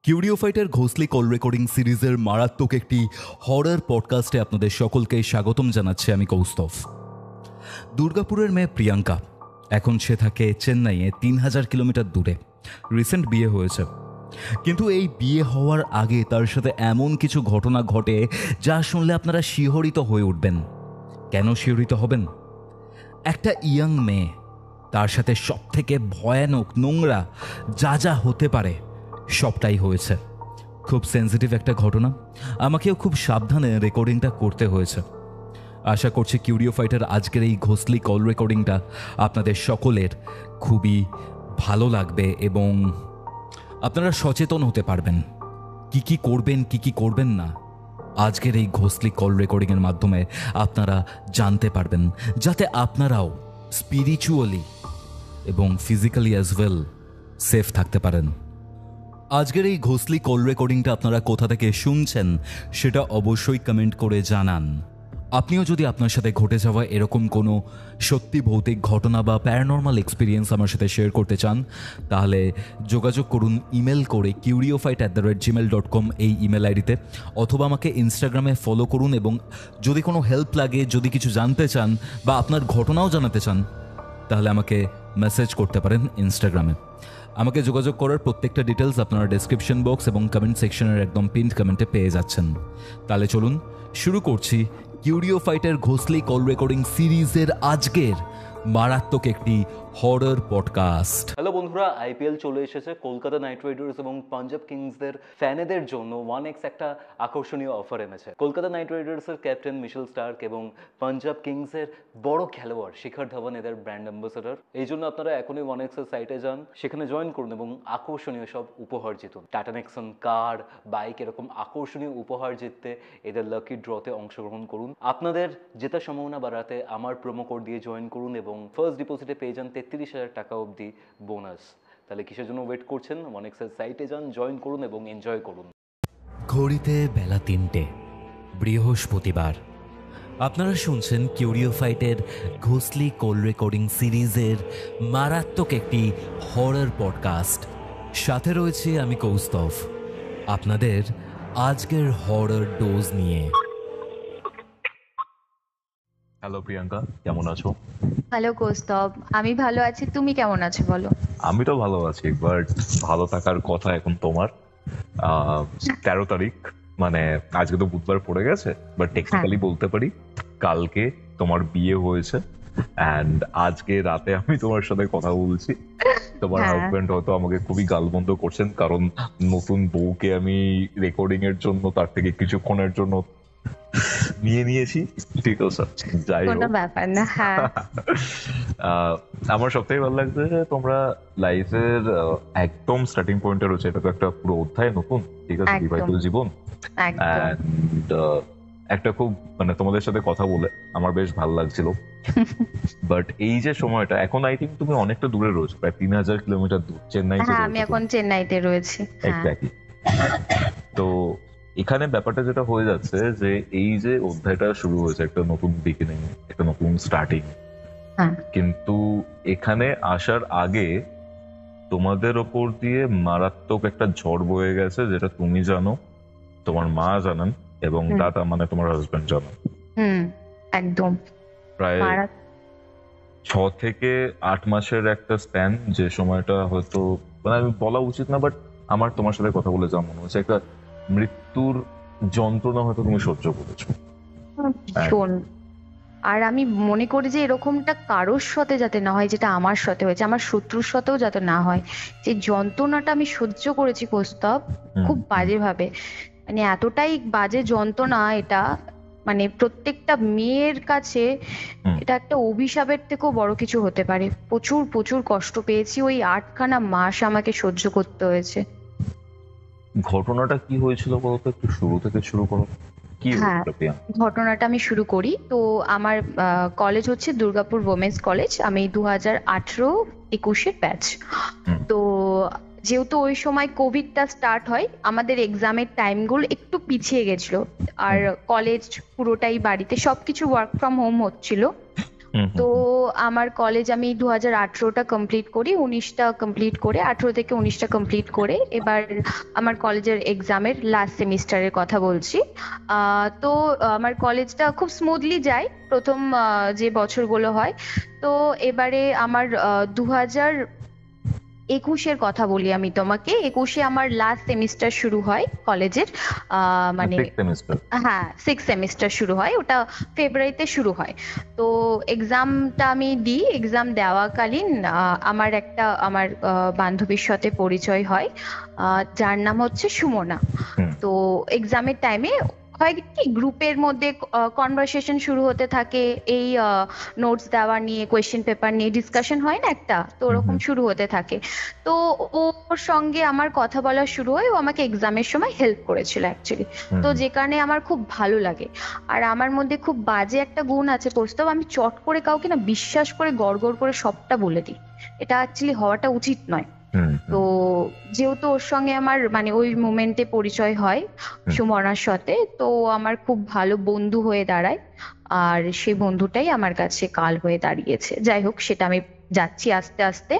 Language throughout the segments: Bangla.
কিউরিও ফাইটার ঘোষলি কল রেকর্ডিং সিরিজের মারাত্মক একটি হরর পডকাস্টে আপনাদের সকলকে স্বাগতম জানাচ্ছি আমি কৌস্তভ। দুর্গাপুরের মেয়ে প্রিয়াঙ্কা, এখন সে থাকে চেন্নাইয়ে ৩,০০০ কিলোমিটার দূরে। রিসেন্ট বিয়ে হয়েছে, কিন্তু এই বিয়ে হওয়ার আগে তার সাথে এমন কিছু ঘটনা ঘটে যা শুনলে আপনারা শিহরিত হয়ে উঠবেন। কেন শিহরিত হবেন? একটা ইয়াং মেয়ে, তার সাথে সবথেকে ভয়ানক নোংরা যা যা হতে পারে সবটাই হয়েছে। খুব সেন্সিটিভ একটা ঘটনা, আমাকেও খুব সাবধানে রেকর্ডিংটা করতে হয়েছে। আশা করছি কিউরিও ফাইটার আজকের এই ঘোষলি কল রেকর্ডিংটা আপনাদের সকলের খুবই ভালো লাগবে এবং আপনারা সচেতন হতে পারবেন কি কি করবেন কি কি করবেন না। আজকের এই ঘোষলি কল রেকর্ডিংয়ের মাধ্যমে আপনারা জানতে পারবেন, যাতে আপনারাও স্পিরিচুয়ালি এবং ফিজিক্যালি অ্যাজ ওয়েল সেফ থাকতে পারেন। আজকের এই ঘোষলি কল রেকর্ডিংটা আপনারা কোথা থেকে শুনছেন সেটা অবশ্যই কমেন্ট করে জানান। আপনিও যদি আপনার সাথে ঘটে যাওয়া এরকম কোনো সত্যি ভৌতিক ঘটনা বা প্যারানর্মাল এক্সপিরিয়েন্স আমার সাথে শেয়ার করতে চান, তাহলে যোগাযোগ করুন ইমেল করে curiofite@gmail.com এই ইমেল আইডিতে, অথবা আমাকে ইনস্টাগ্রামে ফলো করুন। এবং যদি কোনো হেল্প লাগে, যদি কিছু জানতে চান বা আপনার ঘটনাও জানাতে চান, তাহলে আমাকে মেসেজ করতে পারেন ইনস্টাগ্রামে। আমাকে যোগাযোগ করার প্রত্যেকটা ডিটেলস আপনারা ডেসক্রিপশন বক্স এবং কমেন্ট সেকশনের একদম পিন্ড কমেন্টে পেয়ে যাচ্ছেন। তাহলে চলুন শুরু করছি কিউরিও ফাইটার ঘোষলি কল রেকর্ডিং সিরিজের আজকের মারাত্মক একটি হরর পডকাস্ট। হ্যালো বন্ধুরা, আইপিএল চলে এসেছে। কলকাতা নাইট রাইডার্স এবং পাঞ্জাব কিংসদের ফ্যানেদের জন্য 1x একটা আকর্ষণীয় অফার এনেছে। কলকাতা নাইট রাইডার্সের ক্যাপ্টেন মিশেল স্টার্ক এবং পাঞ্জাব কিংসের বড় খেলোয়াড় শিখর ধাওয়ান এদের ব্র্যান্ড অ্যাম্বাসেডর। এই জন্য আপনারা এখনই 1x এর সাইটে যান, সেখানে জয়েন করুন এবং আকর্ষণীয় সব উপহার জিতুন। টাটা নেক্সন কার, বাইক, এরকম আকর্ষণীয় উপহার জিততে এদের লাকি ড্রতে অংশগ্রহণ করুন। আপনাদের জেতার সম্ভাবনা বাড়াতে আমার প্রোমো কোড দিয়ে জয়েন করুন এবং ফার্স্ট ডিপোজিটে পেয়ে যান ৩৩,০০০ টাকা অবধি বোনাস। তাহলে কিসের জন্য ওয়েট করছেন? 1x এর সাইটে যান, জয়েন করুন এবং এনজয় করুন। ঘড়িতে বেলা ৩টে, বৃহস্পতিবার। আপনারা শুনছেন কিউরিও ফাইটের ঘোষলি কল রেকর্ডিং সিরিজের মারাত্মক একটি হরর পডকাস্ট। সাথে রয়েছে আমি কৌস্তভ, আপনাদের আজকের হরর ডোজ নিয়ে। হ্যালো প্রিয়াঙ্কা, কেমন আছো? হ্যালো কৌস্তব, আমি ভালো আছি। তুমি কেমন আছো বলো? আমি তো ভালো আছি, বাট ভালো থাকার কথা এখন তোমার। 13 তারিখ, মানে আজকে তো বুধবার পড়ে গেছে, বাট টেকনিক্যালি বলতে পারি কালকে তোমার বিয়ে হয়েছে। অ্যান্ড আজকে রাতে আমি তোমার সাথে কথা বলছি। তোমার হাজবেন্ড হয়তো আমাকে খুবই গালমন্দ করছেন, কারণ নতুন বউকে আমি রেকর্ডিং এর জন্য তার থেকে কিছুক্ষণের জন্য নিয়ে নিয়েছি। ঠিক আছে, যাই হোক, ব্যাপার না। হ্যাঁ, আমার সবথেকে ভালো লাগছে যে তোমরা লাইফের একদম স্টার্টিং পয়েন্টে রয়েছে। এটা তো একটা পুরো অধ্যায় নতুন, ঠিক আছে, বিবাহিত জীবন। এন্ড একটা খুব মানে তোমাদের সাথে কথা বলে আমার বেশ ভালো লাগছিল। বাট এই যে সময়টা এখন, আই থিঙ্ক তুমি অনেকটা দূরে রয়েছো, প্রায় ৩,০০০ কিলোমিটার দূর, চেন্নাইতে। হ্যাঁ, আমি এখন চেন্নাইতে রয়েছি। এক্স্যাক্টলি। তো এখানে ব্যাপারটা যেটা হয়ে যাচ্ছে যে এই যে অধ্যায়টা শুরু হয়েছে, একটা নতুন বিগিনিং, একটা নতুন স্টার্টিং, কিন্তু এখানে আসার আগে তোমাদের ওপর দিয়ে মারাত্মক একটা ঝড় বয়ে গেছে, যেটা তুমি জানো, তোমার মা জানেন এবং দাদা মানে তোমার হাজবেন্ড জানেন। একদম প্রায় 6 থেকে 8 মাসের একটা স্প্যান, যে সময়টা হয়তো মানে আমি বলা উচিত না, বাট আমার তোমার সাথে কথা বলে যা মনে হচ্ছে, একটা মৃত্যুর যন্ত্রণা হয়তো তুমি সহ্য করেছো। আর আমি মনে করি যে এরকমটা কারোর সাথে যাতে না হয়, যেটা আমার সাথে হয়েছে, আমার শত্রুর সাথেও যাতে না হয়। যে যন্ত্রণাটা আমি সহ্য করেছি কৌস্তব, খুব বাজে ভাবে, মানে এতটাই বাজে যন্ত্রণা এটা, মানে প্রত্যেকটা মেয়ের কাছে এটা একটা অভিশাপের থেকেও বড় কিছু হতে পারে। প্রচুর প্রচুর কষ্ট পেয়েছি, ওই 8খানা মাস আমাকে সহ্য করতে হয়েছে। ঘটনাটা কি হয়েছিল বলতো, একটু শুরু থেকে শুরু করো। হ্যাঁ, ঘটনাটা আমি শুরু করি। তো আমার কলেজ হচ্ছে দুর্গাপুর ওমেন্স কলেজ। আমি 2018-21 ব্যাচ। তো যেহেতু ওই সময় কোভিডটা স্টার্ট হয়, আমাদের এক্সামের টাইমগুলো একটু পিছিয়ে গেছিল। আর কলেজ পুরোটাই বাড়িতে, সবকিছু ওয়ার্ক ফ্রম হোম হচ্ছিল। তো আমার কলেজ আমি 2018টা কমপ্লিট করি, 19টা কমপ্লিট করে, 18 থেকে 19টা কমপ্লিট করে এবার আমার কলেজের এক্সামের লাস্ট সেমিস্টারের কথা বলছি। তো আমার কলেজটা খুব স্মুথলি যায় প্রথম যে বছরগুলো হয়। তো এবারে আমার 2021-এর কথা বলি আমি তোমাকে। 21-এ আমার লাস্ট সেমিস্টার শুরু হয় কলেজের, মানে হ্যাঁ 6 সেমিস্টার শুরু হয়, ওটা ফেব্রুয়ারিতে শুরু হয়। তো এক্সামটা আমি দিই, এক্সাম দেওয়াকালীন আমার বান্ধবীর সাথে পরিচয় হয়, যার নাম হচ্ছে সুমনা। তো এক্সামের টাইমে হয় কি, গ্রুপের মধ্যে কনভারসেশন শুরু হতে থাকে, এই নোটস দেওয়া নিয়ে, কোয়েশ্চেন পেপার নিয়ে ডিসকাশন হয় না একটা, তো ওরকম শুরু হতে থাকে। তো ওর সঙ্গে আমার কথা বলা শুরু হয়, ও আমাকে এক্সামের সময় হেল্প করেছিল অ্যাকচুয়ালি। তো যে কারণে আমার খুব ভালো লাগে। আর আমার মধ্যে খুব বাজে একটা গুণ আছে কৌস্তব, আমি চট করে কাউকে না বিশ্বাস করে গড়গড় করে সবটা বলে দিই, এটা অ্যাকচুয়ালি হওয়াটা উচিত নয়। তো যেহেতু ওর সঙ্গে আমার মানে ওই মোমেন্টে পরিচয় হয় সুমনার সাথে, তো আমার খুব ভালো বন্ধু হয়ে দাঁড়ায়, আর সেই বন্ধুটাই আমার কাছে কাল হয়ে দাঁড়িয়েছে। যাই হোক, সেটা আমি যাচ্ছি আস্তে আস্তে।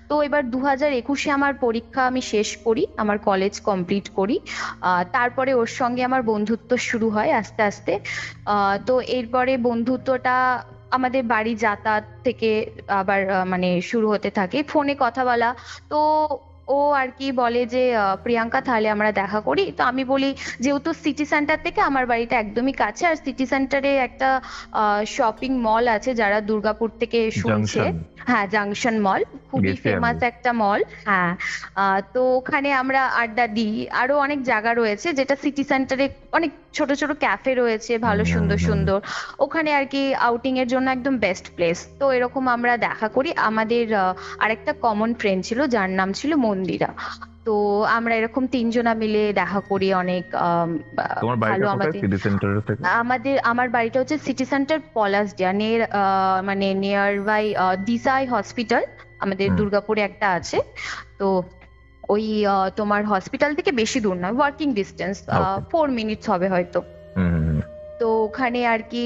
তো এবার 2021-এ আমার পরীক্ষা আমি শেষ করি, আমার কলেজ কমপ্লিট করি, তারপরে ওর সঙ্গে আমার বন্ধুত্ব শুরু হয় আস্তে আস্তে। তো এরপরে বন্ধুত্বটা আমাদের বাড়ি যাতায়াত থেকে আবার মানে শুরু হতে থাকে, ফোনে কথা বলা। তো ও আর কি বলে যে প্রিয়াঙ্কা তাহলে আমরা দেখা করি। তো আমি বলি, যেহেতু সিটি সেন্টার থেকে আমার বাড়িটা একদমই কাছে, আর সিটি সেন্টারে একটা শপিং মল আছে, যারা দুর্গাপুর থেকে শুনছে, হ্যাঁ জাংশন মল, খুবই ফেমাস একটা মল। হ্যাঁ, তো ওখানে আমরা আড্ডা দিই। আরো অনেক জায়গা রয়েছে, যেটা সিটি সেন্টারে অনেক ছোট ছোট ক্যাফে রয়েছে ভালো সুন্দর সুন্দর, ওখানে আর কি আউটিং এর জন্য একদম বেস্ট প্লেস। তো এরকম আমরা দেখা করি। আমাদের আরেকটা কমন ফ্রেন্ড ছিল, যার নাম ছিল মন্দিরা। তো আমরা এরকম তিনজনা মিলে দেখা করি অনেক ভালো। আমার বাড়িটা হচ্ছে সিটি সেন্টার পলাশডিয়া, মানে নিয়ার বাই দিশাই হসপিটাল, আমাদের দুর্গাপুরে একটা আছে। তো ওই তোমার হসপিটাল থেকে বেশি দূর নয়, ওয়াকিং ডিস্টেন্স, 4 মিনিটস হবে হয়তো। তো ওখানে আর কি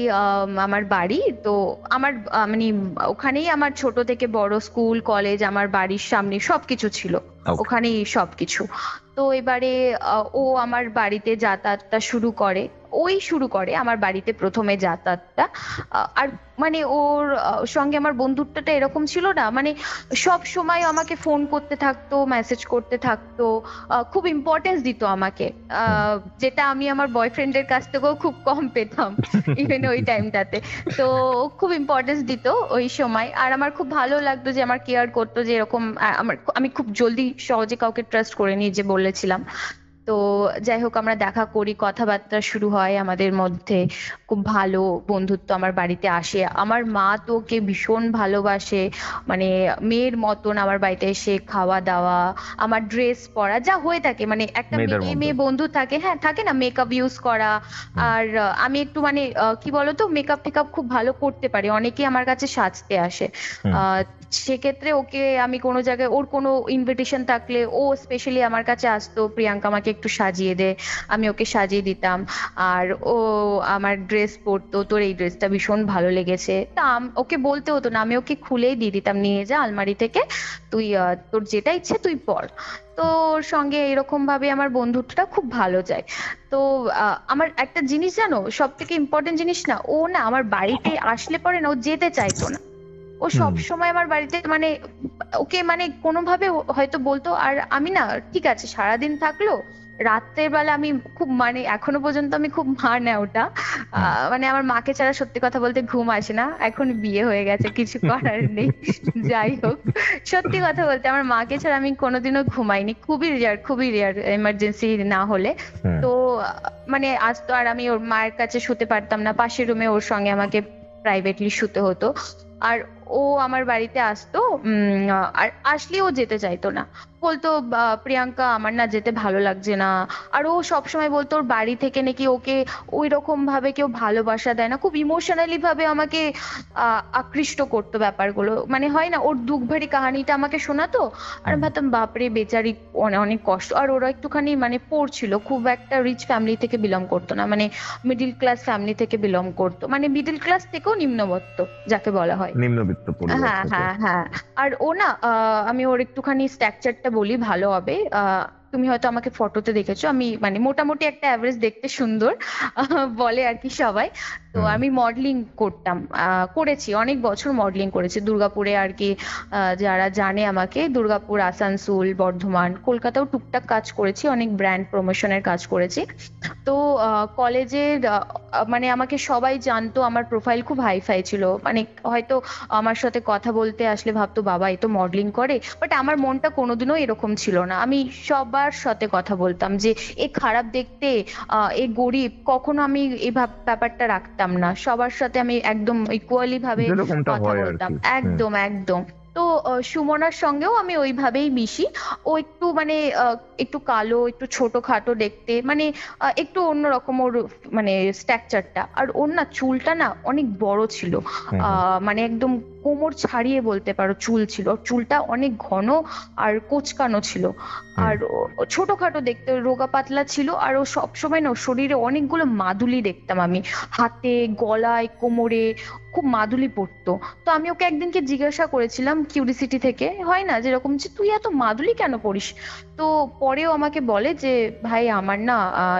আমার বাড়ি। তো আমার মানে ওখানেই আমার ছোট থেকে বড় স্কুল কলেজ, আমার বাড়ির সামনে সবকিছু ছিল, ওখানেই সবকিছু। তো এবারে ও আমার বাড়িতে যাতায়াতটা শুরু করে আমার বাড়িতে প্রথমে যাতায়াতটা। আর মানে ওর সঙ্গে আমার বন্ধুত্বটা এরকম ছিল না, মানে সব সময় আমাকে ফোন করতে থাকতো, মেসেজ করতে থাকতো, খুব ইম্পর্টেন্স দিত আমাকে, যেটা আমি আমার বয়ফ্রেন্ডের কাছ থেকেও খুব কম পেতাম ইভেন ওই টাইমটাতে। তো খুব ইম্পর্টেন্স দিত ওই সময়, আর আমার খুব ভালো লাগতো যে আমার কেয়ার করতো, যে এরকম আমি খুব জলদি সহজে কাউকে ট্রাস্ট করে নিই, যে বলেছিলাম। তো যাই হোক, আমরা দেখা করি, কথাবার্তা শুরু হয় আমাদের মধ্যে, খুব ভালো বন্ধুত্ব। আমার বাড়িতে আসে, আমার মা তো ওকে ভীষণ ভালোবাসে, মানে মেয়ের মতন আমার বাড়িতে এসে খাওয়া দাওয়া, আমার ড্রেস পরা, যা হয়ে থাকে মানে একটা মেয়ে বন্ধু থাকে, হ্যাঁ থাকে না, মেকআপ ইউজ করা। আর আমি একটু মানে কি বলতো, মেকআপ টেকআপ খুব ভালো করতে পারি, অনেকেই আমার কাছে সাজতে আসে। সেক্ষেত্রে ওকে আমি কোনো জায়গায়, ওর কোনো ইনভিটেশন থাকলে ও স্পেশালি আমার কাছে আসতো, প্রিয়াঙ্কা আমাকে একটু সাজিয়ে দে, আমি ওকে সাজিয়ে দিতাম। আর ও আমার ড্রেস পরতো, তোর এই ড্রেসটা ভীষণ ভালো লেগেছে, তা ওকে বলতে হতো না, আমি ওকে খুলেই দিয়ে দিতাম, নিয়ে যা আলমারি থেকে, তুই তোর যেটা ইচ্ছে তুই পর। তো ওর সঙ্গে এরকম ভাবে আমার বন্ধুত্বটা খুব ভালো যায়। তো আমার একটা জিনিস জানো, সব থেকে ইম্পর্টেন্ট জিনিস না, ও না আমার বাড়িতে আসলে পরে না ও যেতে চাইতো না, ও সব সময় আমার বাড়িতে মানে ওকে মানে কোনোভাবে হয়তো বলতো, আর আমি না ঠিক আছে সারাদিন থাকলো, রাত্রের বেলা আমি খুব মানে এখনো পর্যন্ত আমি খুব মানে ওটা মানে আমার মাকে ছাড়া সত্যি কথা বলতে ঘুম আসে না, এখন বিয়ে হয়ে গেছে কিছু করার নেই। যাই হোক, সত্যি কথা বলতে আমার মাকে ছাড়া আমি কোনোদিনও ঘুমাইনি, খুবই রেয়ার এমার্জেন্সি না হলে। তো মানে আজ তো আর আমি ওর মায়ের কাছে শুতে পারতাম না, পাশের রুমে ওর সঙ্গে আমাকে প্রাইভেটলি শুতে হতো। আর ও আমার বাড়িতে আসতো, আর আসলে ও যেতে চাইতো না, ও বলতো প্রিয়াঙ্কা আমার না যেতে ভালো লাগছে না। আর ও সবসময় বলতো ওর বাড়ি থেকে নাকি ওকে ওই রকম ভাবে কেউ ভালোবাসা দেয় না, খুব ইমোশনালি ভাবে আমাকে আকৃষ্ট করতো ব্যাপারগুলো, মানে হয় না ওর দুঃখ ভারী কাহিনীটা আমাকে শোনাতো। আর আমি ভাবতাম বাপরে বেচারি, অনেক অনেক কষ্ট। আর ওরা একটুখানি মানে পড়ছিল, খুব একটা রিচ ফ্যামিলি থেকে বিলং করতো না, মানে মিডিল ক্লাস ফ্যামিলি থেকে বিলং করতো, মানে মিডিল ক্লাস থেকেও নিম্নবিত্ত যাকে বলা হয়। নিম্নবিত্ত পরিবার হ্যাঁ থেকে। হ্যাঁ হ্যাঁ। আর ও না আমি ওর একটুখানি স্ট্রাকচারটা বলি ভালো হবে। তুমি হয়তো আমাকে ফটোতে দেখেছো, আমি মানে মোটামুটি একটা অ্যাভারেজ দেখতে সুন্দর বলে আর কি সবাই। তো হুম। আমি মডেলিং করতাম, করেছি অনেক বছর মডেলিং করেছি দুর্গাপুরে আর কি। যারা জানে আমাকে, দুর্গাপুর, আসানসোল, বর্ধমান, কলকাতাও টুকটাক কাজ করেছি, অনেক ব্র্যান্ড প্রমোশনের কাজ করেছি। তো কলেজে মানে আমাকে সবাই জানতো, আমার প্রোফাইল খুব হাইফাই ছিল, মানে হয়তো আমার সাথে কথা বলতে আসলে ভাবতো বাবা এ তো মডেলিং করে, বাট আমার মনটা কোনোদিনও এরকম ছিল না। আমি সবার সাথে কথা বলতাম যে এ খারাপ দেখতে, এ গরিব, কখনো আমি এই ব্যাপারটা রাখতাম না। সবার সাথে আমি একদম ইকুয়ালি ভাবে যেরকমটা কথা হয় আর বলতাম, কি। একদম একদম। তো সুমনার সঙ্গেও আমি ওইভাবেই মিশি। ও একটু মানে একটু কালো, একটু ছোটখাটো দেখতে, মানে একটু অন্যরকম ওর মানে স্ট্রাকচারটা। আর ওর না চুলটা না অনেক বড় ছিল, মানে একদম কোমর ছাড়িয়ে বলতে পারো চুল ছিল, ওর চুলটা অনেক ঘন আর কোঁচকানো ছিল। আর ও ছোটখাটো দেখতে, ওই রোগা পাতলা ছিল। আর ও সবসময় না ওর শরীরে অনেকগুলো মাদুলি দেখতাম আমি, হাতে, গলায়, কোমরে খুব মাদুলি পরতো। তো আমি ওকে একদিনকে জিজ্ঞাসা করেছিলাম কিউরিসিটি থেকে, হয় না যেরকম, যে তুই এত মাদুলি কেন পরিস? তো পরেও আমাকে বলে যে ভাই আমার না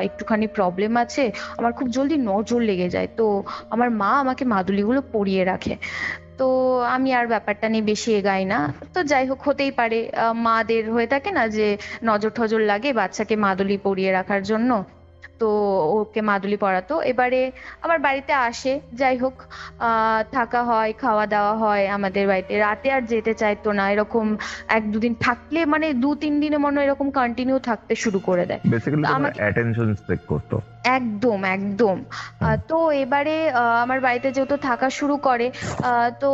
একটুখানি প্রবলেম আছে, আমার খুব জলদি নজর লেগে যায়, তো আমার মা আমাকে মাদুলিগুলো পরিয়ে রাখে। তো আমি আর ব্যাপারটা নিয়ে বেশি এগাই না। তো যাই হোক, হতেই পারে মাদের হয়ে থাকে না যে নজর টজর লাগে বাচ্চাকে মাদুলি পরিয়ে রাখার জন্য। তো ওকে মাদুলি পরাতো, এবারে আমার বাড়িতে আসে, যাই হোক থাকা হয়, খাওয়া দাওয়া হয় আমাদের বাড়িতে। রাতে আর যেতে চাইতো না, এরকম এক দুদিন থাকলে মানে 2-3 দিনে মনে হয় এরকম কন্টিনিউ থাকতে শুরু করে দেয়। বেসিক্যালি তো তোমার আমাকে অ্যাটেনশন সিক করতো। একদম একদম। তো এবারে আমার বাড়িতে যেহেতু থাকা শুরু করে, তো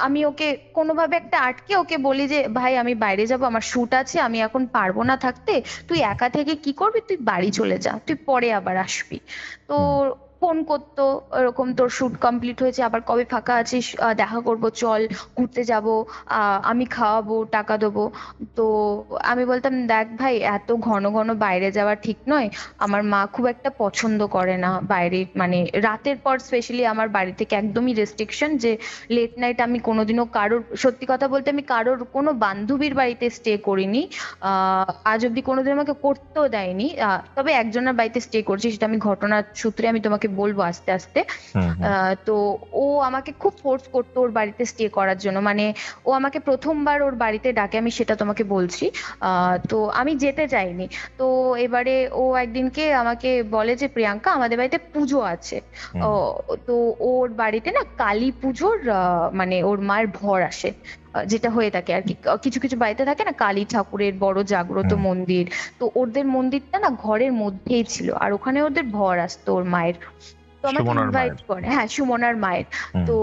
আমি ওকে কোনোভাবে একটা আটকে ওকে বলি যে ভাই আমি বাইরে যাব, আমার শুট আছে, আমি এখন পারবো না থাকতে, তুই একা থেকে কি করবি, তুই বাড়ি চলে যা, তুই পরে আবার আসবি। তো ফোন করতো এরকম, তোর শুট কমপ্লিট হয়েছে, আবার কবে ফাঁকা আছিস, দেখা করবো, চল ঘুরতে যাব, আমি খাওয়াবো, টাকা দেবো। তো আমি বলতাম দেখ ভাই এত ঘন ঘন বাইরে যাওয়া ঠিক নয়, আমার মা খুব একটা পছন্দ করে না বাইরে, মানে রাতের পর স্পেশালি আমার বাড়ি থেকে একদমই রেস্ট্রিকশন যে লেট নাইট আমি কোনোদিনও কারোর, সত্যি কথা বলতে আমি কারোর কোনো বান্ধবীর বাড়িতে স্টে করিনি, আজ অব্দি কোনোদিন আমাকে করতেও দেয়নি। তবে একজনের বাড়িতে স্টে করছি, সেটা আমি ঘটনার সূত্রে আমি তোমাকে বলবো আস্তে আস্তে। তো ও আমাকে খুব ফোর্স করতো ওর বাড়িতে স্টে করার জন্য, মানে ও আমাকে প্রথমবার ওর বাড়িতে ডাকে, আমি সেটা তোমাকে বলছি। তো আমি যেতে চাইনি। তো এবারে ও একদিনকে আমাকে বলে যে প্রিয়াঙ্কা আমাদের বাড়িতে পুজো আছে। ও, তো ওর বাড়িতে না কালী পুজোর মানে ওর মায়ের ভর আসে, যেটা হয়ে থাকে আর কি, কিছু কিছু বাড়িতে থাকে না কালী ঠাকুরের বড় জাগ্রত মন্দির। তো ওদের মন্দিরটা না ঘরের মধ্যেই ছিল, আর ওখানে ওদের ভর আসতো ওর মায়ের। তো আমাকে সুমনার ইনভাইট মায়ের। করে, হ্যাঁ সুমনার মায়ের। তো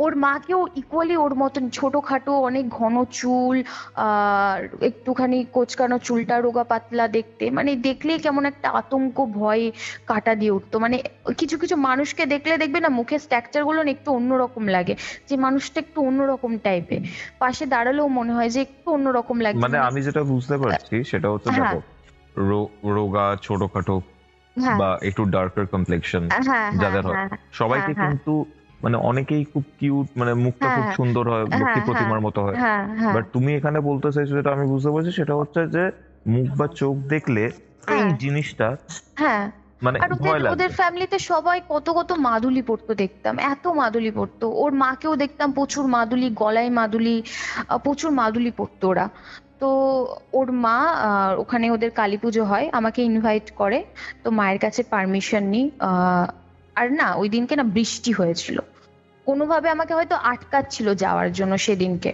ওর মাকেও ইকুয়ালি ওর মতন ছোটখাটো, অনেক ঘন চুল, একটুখানি কোঁচকানো চুলটা, রোগা পাতলা দেখতে, মানে দেখলেই কেমন একটা আতঙ্ক ভয় কাটা দিয়ে উঠতো। মানে কিছু কিছু মানুষকে দেখলে দেখবে না মুখের স্ট্রাকচার গুলো না একটু অন্যরকম লাগে, যে মানুষটা একটু অন্যরকম টাইপের, পাশে দাঁড়ালেও মনে হয় যে একটু অন্যরকম লাগছে, মানে আমি যেটা বুঝতে পারছি সেটা হচ্ছে হ্যাঁ দেখো, রোগা ছোটখাটো হ্যাঁ বা একটু ডার্কার কমপ্লেক্সন হ্যাঁ হ্যাঁ যাদের হয়, হ্যাঁ সবাইকে হ্যাঁ কিন্তু মানে অনেকেই খুব কিউট, মানে মুখটা খুব হ্যাঁ সুন্দর হয়, লক্ষ্মী হ্যাঁ প্রতিমার মতো হয়। হ্যাঁ হ্যাঁ বাট তুমি এখানে বলতে চাইছো, যেটা আমি বুঝতে পারছি সেটা হচ্ছে যে মুখ বা চোখ দেখলে এই হ্যাঁ জিনিসটা হ্যাঁ। মানে আর ওদের ভয় ওদের লাগবে। ফ্যামিলিতে সবাই কত কত মাদুলি পরতো দেখতাম, এত মাদুলি পরতো, ওর মাকেও দেখতাম প্রচুর মাদুলি, গলায় মাদুলি, প্রচুর মাদুলি পরতো ওরা। তো ওর মা ওখানে ওদের কালী পুজো হয়, আমাকে ইনভাইট করে। তো মায়ের কাছে পারমিশন নিই, আর না ওই দিনকে না বৃষ্টি হয়েছিল। কোনোভাবে আমাকে হয়তো আটকাচ্ছিল যাওয়ার জন্য সেদিনকে।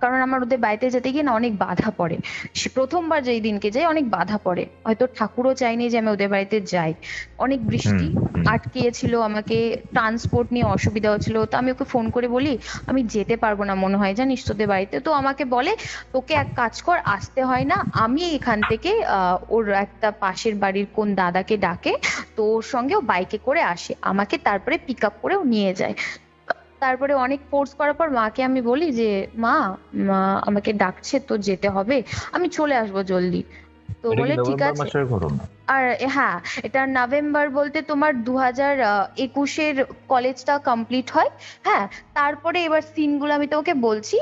কারণ আমার ওদের বাড়িতে যেতে গিয়ে না অনেক বাধা পড়ে। সে প্রথমবার যেই দিনকে যাই অনেক বাধা পড়ে, হয়তো ঠাকুরও চাইনি যে আমি ওদের বাড়িতে যাই। অনেক বৃষ্টি আটকিয়েছিল, আমাকে ট্রান্সপোর্ট নিয়ে অসুবিধা হচ্ছিল। তো আমি ওকে ফোন করে বলি আমি যেতে পারবো না মনে হয় জানিস তোদের বাড়িতে। তো আমাকে বলে তোকে এক কাজ কর, আসতে হয় না, আমি এখান থেকে ওর একটা পাশের বাড়ির কোন দাদাকে ডাকে, তো ওর সঙ্গে ও বাইকে করে আসে, আমাকে তারপরে পিক আপ করে ও নিয়ে যায়। তারপরে অনেক ফোর্স করার পর মাকে আমি বলি যে মা, মা আমাকে ডাকছে তো যেতে হবে, আমি চলে আসবো জলদি। তো এটা কি বলে ঠিক নভেম্বর আছে। মাসের ঘটনা? আর হ্যাঁ, এটা নভেম্বর বলতে তোমার 2021-এর কলেজটা কমপ্লিট হয়। হ্যাঁ, তারপরে এবার সিনগুলো আমি তোমাকে বলছি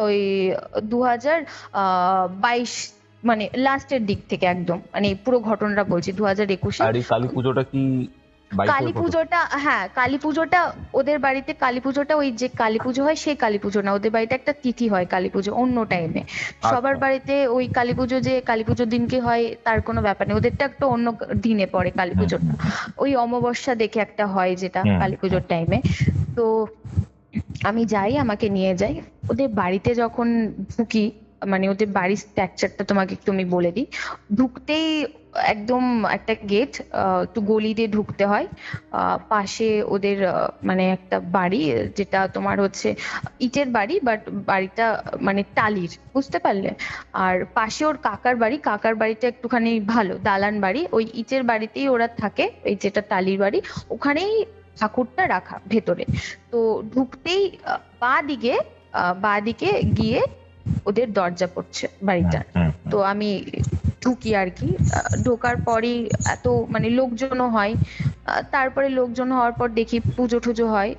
ওই 2022 মানে লাস্টের দিক থেকে একদম, মানে পুরো ঘটনাটা বলছি 2021-এ। আর এই কালী পুজোটা কি 22-এর কালী ঘটনা? পুজোটা, হ্যাঁ কালী পুজোটা ওদের বাড়িতে, কালী পুজোটা ওই যে কালী পুজো হয় সেই কালী পুজো না, ওদের বাড়িতে একটা তিথি হয় কালী পুজো অন্য টাইমে। সবার বাড়িতে ওই কালী পুজো যে কালী পুজোর দিনকে হয় তার কোনো ব্যাপার নেই, ওদেরটা একটা অন্য দিনে পড়ে কালী পুজোটা। ওই অমাবস্যা দেখে একটা হয় যেটা কালী পুজোর টাইমে। তো আমি যাই, আমাকে নিয়ে যাই ওদের বাড়িতে। যখন ঢুকি, মানে ওদের বাড়ির স্ট্রাকচারটা তোমাকে একটু আমি বলে দিই। ঢুকতেই একদম একটা গেট, একটু গলি দিয়ে ঢুকতে হয়। পাশে ওদের মানে একটা বাড়ি, যেটা তোমার হচ্ছে ইটের বাড়ি, বাট বাড়িটা মানে টালির, বুঝতে পারলে। আর পাশে ওর কাকার বাড়ি, কাকার বাড়িটা একটুখানি ভালো দালান বাড়ি, ওই ইটের বাড়িতেই ওরা থাকে, এই যেটা টালির বাড়ি ওখানেই ঠাকুরটা রাখা ভেতরে। তো ঢুকতেই বাঁ দিকে গিয়ে ওদের দরজা পড়ছে বাড়িটা। তো আমি ঢুকি আর কি। ঢোকার পরই এত মানে লোকজনও হয়। তারপরে লোকজন হওয়ার পর দেখি পুজো টুজো হয়।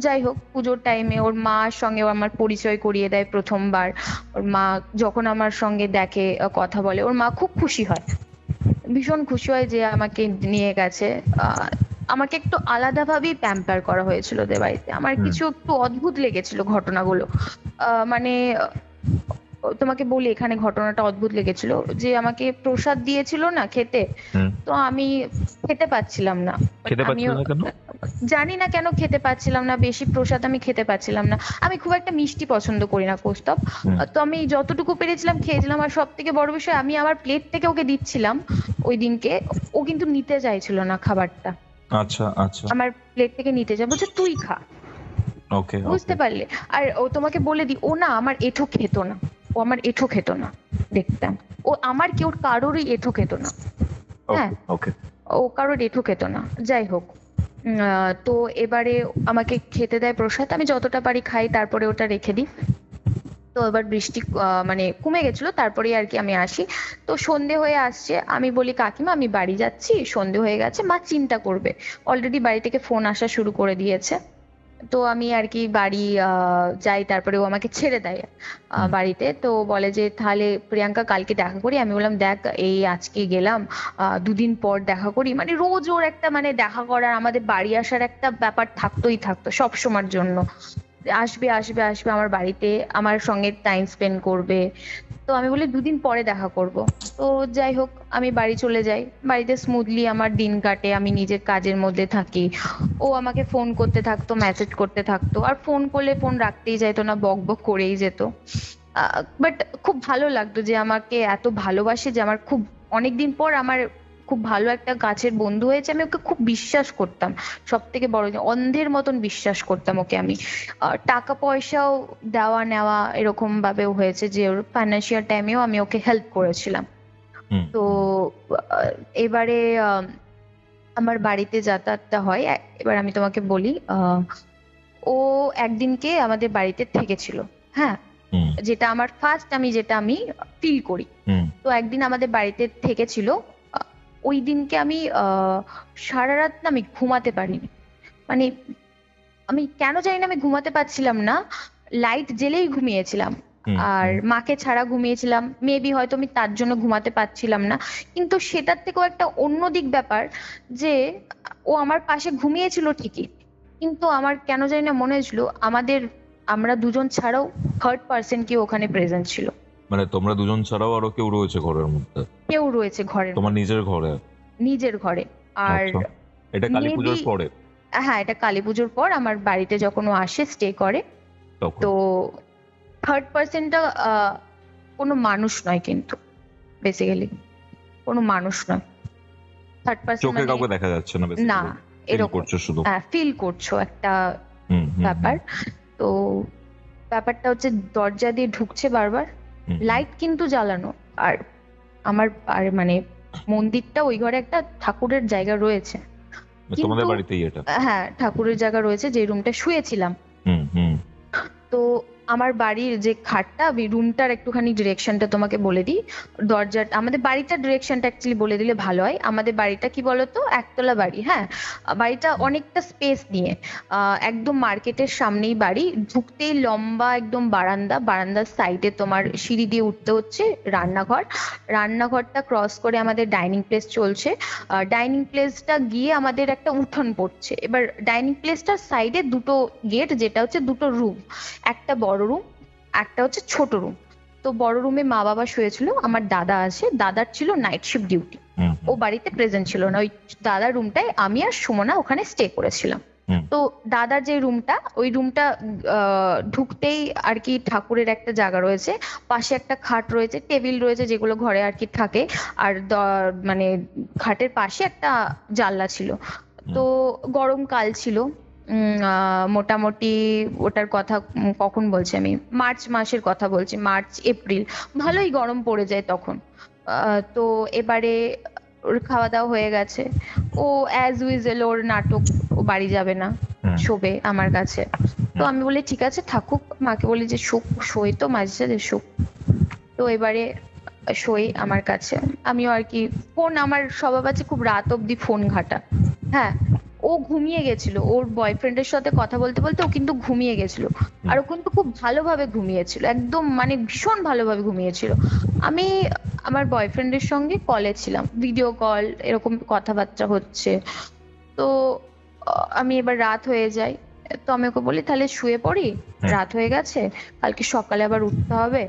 যাই হোক, পুজোর টাইমে ওর মার সঙ্গে আমার পরিচয় করিয়ে দেয় প্রথমবার। ওর মা যখন আমার সঙ্গে দেখে, কথা বলে, ওর মা খুব খুশি হয়, ভীষণ খুশি হয় যে আমাকে নিয়ে গেছে। আমাকে একটু আলাদাভাবেই প্যাম্পার করা হয়েছিল ওদের বাড়িতে। আমার কিছু একটু অদ্ভুত লেগেছিল ঘটনাগুলো। মানে তোমাকে বলি এখানে ঘটনাটা অদ্ভুত লেগেছিল যে আমাকে প্রসাদ দিয়েছিল না খেতে, তো আমি খেতে পাচ্ছিলাম না। খেতে পাচ্ছিল না কেন? জানি না কেন খেতে পাচ্ছিলাম না, বেশি প্রসাদ আমি খেতে পাচ্ছিলাম না। আমি খুব একটা মিষ্টি পছন্দ করি না কৌস্তব। তো আমি যতটুকু পেরেছিলাম খেয়েছিলাম। আর সব থেকে বড় বিষয়, আমি আমার প্লেট থেকে ওকে দিচ্ছিলাম ওই দিনকে, ও কিন্তু নিতে চাইছিল না খাবারটা। আচ্ছা আচ্ছা, আমার প্লেট থেকে নিতে যাবো যে তুই খা, ওকে বুঝতে পারলে। আর ও তোমাকে বলে দি, ও না আমার এঁঠো খেত না, ও আমার এঁঠো খেত না, দেখতাম ও আমার কেউ কারোরই এঁঠো খেত না। হ্যাঁ, ওকে। ও কারোর এঁঠো খেত না। যাই হোক, তো এবারে আমাকে খেতে দেয় প্রসাদ, আমি যতটা পারি খাই, তারপরে ওটা রেখে দিই। তো এবার বৃষ্টি মানে কমে গেছিল, তারপরে আর কি আমি আসি। তো সন্ধে হয়ে আসছে, আমি বলি কাকিমা আমি বাড়ি যাচ্ছি, সন্ধে হয়ে গেছে। মা চিন্তা করবে, অলরেডি বাড়ি থেকে ফোন আসা শুরু করে দিয়েছে। তো আমি আর কি বাড়ি যাই, তারপরে ও আমাকে ছেড়ে দেয় বাড়িতে। তো বলে যে তাহলে প্রিয়াঙ্কা কালকে দেখা করি। আমি বললাম দেখ এই আজকে গেলাম, দুদিন পর দেখা করি। মানে রোজ ওর একটা মানে দেখা করার, আমাদের বাড়ি আসার একটা ব্যাপার থাকতো সব সময়ের জন্য। আসবে আসবে আসবে আমার বাড়িতে, আমার সঙ্গে টাইম স্পেন্ড করবে। তো আমি বলি দুদিন পরে দেখা করব। তো যাই হোক, আমি বাড়ি চলে যাই। বাড়িতে স্মুথলি আমার দিন কাটে, আমি নিজের কাজের মধ্যে থাকি। ও আমাকে ফোন করতে থাকতো, মেসেজ করতে থাকতো, আর ফোন করলে ফোন রাখতেই চাইতো না, বক বক করেই যেত। বাট খুব ভালো লাগতো যে আমাকে এত ভালোবাসে, যে আমার খুব অনেকদিন পর আমার খুব ভালো একটা কাছের বন্ধু হয়েছে। আমি ওকে খুব বিশ্বাস করতাম, সব থেকে বড় যে অন্ধের মতন বিশ্বাস করতাম ওকে আমি। টাকা পয়সাও দেওয়া নেওয়া এরকম ভাবেও হয়েছে, যে ওর ফাইন্যান্সিয়াল টাইমেও আমি ওকে হেল্প করেছিলাম। তো এবারে আমার বাড়িতে যাতায়াতটা হয়। এবার আমি তোমাকে বলি, ও একদিনকে আমাদের বাড়িতে থেকেছিল। হ্যাঁ, যেটা আমার ফার্স্ট, যেটা আমি ফিল করি। তো একদিন আমাদের বাড়িতে থেকেছিল। ওই দিনকে আমি সারা রাত না আমি ঘুমাতে পারিনি। মানে আমি কেন জানি না আমি ঘুমাতে পারছিলাম না, লাইট জ্বেলেই ঘুমিয়েছিলাম। আর মাকে ছাড়া ঘুমিয়েছিলাম, মেবি হয়তো আমি তার জন্য ঘুমাতে পারছিলাম না। কিন্তু সেটার থেকেও একটা অন্যদিক ব্যাপার, যে ও আমার পাশে ঘুমিয়েছিল ঠিকই, কিন্তু আমার কেন জানি না মনে হয়েছিল আমরা দুজন ছাড়াও থার্ড পার্সন কি ওখানে প্রেজেন্ট ছিল। মানে তোমরা দুজন ছাড়াও আরো কেউ রয়েছে ঘরের মধ্যে? কেউ রয়েছে ঘরের, তোমার নিজের ঘরে? নিজের ঘরে। আর এটা কালী পুজোর পরে? হ্যাঁ, এটা কালী পুজোর পর আমার বাড়িতে যখন ও আসে স্টে করে। তখন তো থার্ড পার্সনটা কোনো মানুষ নয়, কিন্তু বেসিক্যালি কোনো মানুষ নয়। থার্ড পার্সন চোখে কাউকে দেখা যাচ্ছে না, না, basically feel এরকম করছো শুধু। ফিল করছো একটা হুম, হুম, ব্যাপার। তো ব্যাপারটা হচ্ছে দরজা দিয়ে ঢুকছে বারবার, হুম, লাইট কিন্তু জ্বালানো। আর আমার আর মানে মন্দিরটা ওই ঘরে একটা ঠাকুরের জায়গা রয়েছে, তোমাদের কিন্তু বাড়িতেই এটা? হ্যাঁ ঠাকুরের জায়গা রয়েছে, যে রুমটা শুয়েছিলাম। হুম, হুম, তো আমার বাড়ির যে খাটটা, আমি রুমটার একটুখানি ডিরেকশনটা তোমাকে বলে দিই। দরজা, আমাদের বাড়িটার ডিরেকশনটা অ্যাকচুয়ালি বলে দিলে ভালো হয়। আমাদের বাড়িটা কি বলতো, একতলা বাড়ি। হ্যাঁ, বাড়িটা অনেকটা স্পেস নিয়ে, একদম মার্কেটের সামনেই বাড়ি। ঢুকতেই লম্বা একদম বারান্দা, বারান্দার সাইডে তোমার সিঁড়ি দিয়ে উঠতে হচ্ছে রান্নাঘর। রান্নাঘরটা ক্রস করে আমাদের ডাইনিং প্লেস চলছে। ডাইনিং প্লেসটা গিয়ে আমাদের একটা উঠোন পড়ছে। এবার ডাইনিং প্লেসটার সাইডে দুটো গেট, যেটা হচ্ছে দুটো রুম, একটা বড় রুম, একটা হচ্ছে ছোট রুম। তো বড় রুমে মা বাবা শুয়েছিল, আমার দাদা আছে, দাদার ছিল নাইট শিফট ডিউটি, হুম, ও বাড়িতে প্রেজেন্ট ছিল না। ওই দাদার রুমটায় আমি আর সুমনা ওখানে স্টে করেছিলাম। হুম, তো দাদার যে রুমটা, ওই রুমটা ঢুকতেই আর কি ঠাকুরের একটা জায়গা রয়েছে, পাশে একটা খাট রয়েছে, টেবিল রয়েছে, যেগুলো ঘরে আর কি থাকে। আর মানে খাটের পাশে একটা জানলা ছিল। তো গরমকাল ছিল, মোটামুটি ওটার কথা কখন বলছি আমি, মার্চ মাসের কথা বলছি, মার্চ এপ্রিল, ভালোই গরম পড়ে যায় তখন। তো এবারে ওর খাওয়া দাওয়া হয়ে গেছে, ও অ্যাজ ইউজুয়াল ওর নাটক, ও বাড়ি যাবে না, হুম, শোবে আমার কাছে। তো আমি বলি ঠিক আছে থাকুক, মাকে বলি যে শোয় তো মাঝে সাঝে শুক। তো এবারে শোয় আমার কাছে, আমিও আর কি ফোন, আমার স্বভাব আছে খুব রাত অব্দি ফোন ঘাটা। হ্যাঁ, ও ঘুমিয়ে গেছিল, ওর বয়ফ্রেন্ডের সাথে কথা বলতে বলতে ও কিন্তু ঘুমিয়ে গেছিল। আর ও কিন্তু খুব ভালোভাবে ঘুমিয়েছিল, একদম মানে ভীষণ ভালোভাবে ঘুমিয়েছিল। আমি আমার বয়ফ্রেন্ডের সঙ্গে কলে ছিলাম, ভিডিও কল, এরকম কথাবার্তা হচ্ছে। তো আমি এবার রাত হয়ে যায়, তো আমি ওকে বলি তাহলে শুয়ে পড়ি, রাত হয়ে গেছে, কালকে সকালে আবার উঠতে হবে।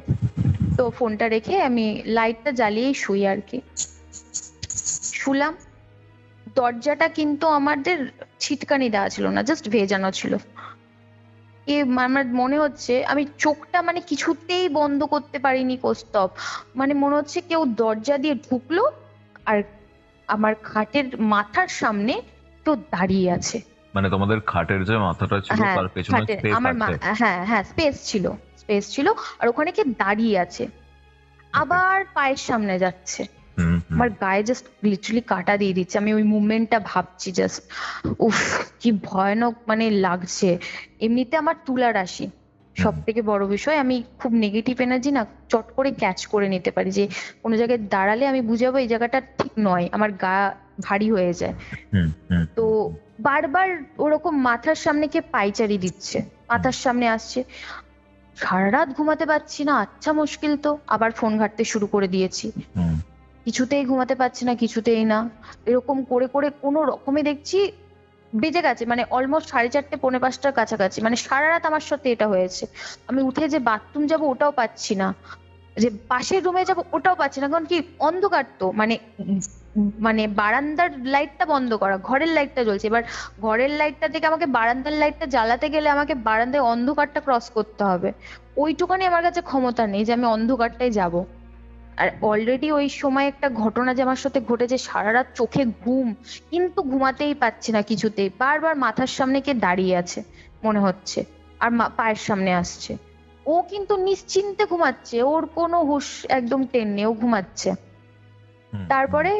তো ফোনটা রেখে আমি লাইটটা জ্বালিয়েই শুই আর কি। শুলাম, দরজাটা কিন্তু আমাদের ছিটকানি দেওয়া ছিল না, জাস্ট ভেজানো ছিল। আমার মনে হচ্ছে আমি চোখটা মানে কিছুতেই বন্ধ করতে পারিনি কৌস্তব, মানে মনে হচ্ছে কেউ দরজা দিয়ে ঢুকলো আর আমার খাটের মাথার সামনে কেউ দাঁড়িয়ে আছে। মানে তোমাদের খাটের যে মাথাটা ছিল হ্যাঁ, তার পেছনে খাটের স্পেস আমার আছে? হ্যাঁ হ্যাঁ স্পেস ছিল, স্পেস ছিল, আর ওখানে কে দাঁড়িয়ে আছে, আবার পায়ের সামনে যাচ্ছে। হুম, হুম, আমার গায়ে জাস্ট লিটারালি কাটা দিয়ে দিচ্ছে, আমি ওই মুভমেন্টটা ভাবছি জাস্ট, উফ কি ভয়ানক মানে লাগছে। এমনিতে আমার তুলা রাশি, সব থেকে বড় বিষয়, আমি খুব নেগেটিভ এনার্জি না চট করে ক্যাচ করে নিতে পারি, যে কোনো জায়গায় দাঁড়ালে আমি বুঝাবো এই জায়গাটা ঠিক নয়, আমার গা ভারী হয়ে যায়। হুম, হুম, তো বারবার ওরকম মাথার সামনে কে পাইচারি দিচ্ছে, মাথার সামনে আসছে। সারা রাত ঘুমাতে পারছি না, আচ্ছা মুশকিল, তো আবার ফোন ঘাঁটতে শুরু করে দিয়েছি, হুম, কিছুতেই ঘুমাতে পারছি না, কিছুতেই না। এরকম করে করে কোনো রকমে দেখছি বেজে গেছে, মানে অলমোস্ট 4:30 পৌনে 5টার কাছাকাছি, মানে সারা রাত আমার সাথে এটা হয়েছে। আমি উঠে যে বাথরুম যাব ওটাও পাচ্ছি না, যে পাশের রুমে যাব ওটাও পাচ্ছি না, কারণ কি অন্ধকার তো, মানে বারান্দার লাইটটা বন্ধ করা, ঘরের লাইটটা জ্বলছে। এবার ঘরের লাইটটা থেকে আমাকে বারান্দার লাইটটা জ্বালাতে গেলে আমাকে বারান্দায় অন্ধকারটা ক্রস করতে হবে, ওইটুকানি আমার কাছে ক্ষমতা নেই যে আমি অন্ধকারটাই যাব। আর অলরেডি ওই সময় একটা ঘটনা যে আমার সাথে ঘটেছে, সারা রাত চোখে ঘুম, কিন্তু ঘুমাতেই পাচ্ছি না কিছুতেই, বারবার মাথার সামনে কে দাঁড়িয়ে আছে মনে হচ্ছে, আর পায়ের সামনে আসছে। ও কিন্তু নিশ্চিন্তে ঘুমাচ্ছে, ওর কোনো হুঁশ একদম টেন নেই, ও ঘুমাচ্ছে। হুম, তারপরে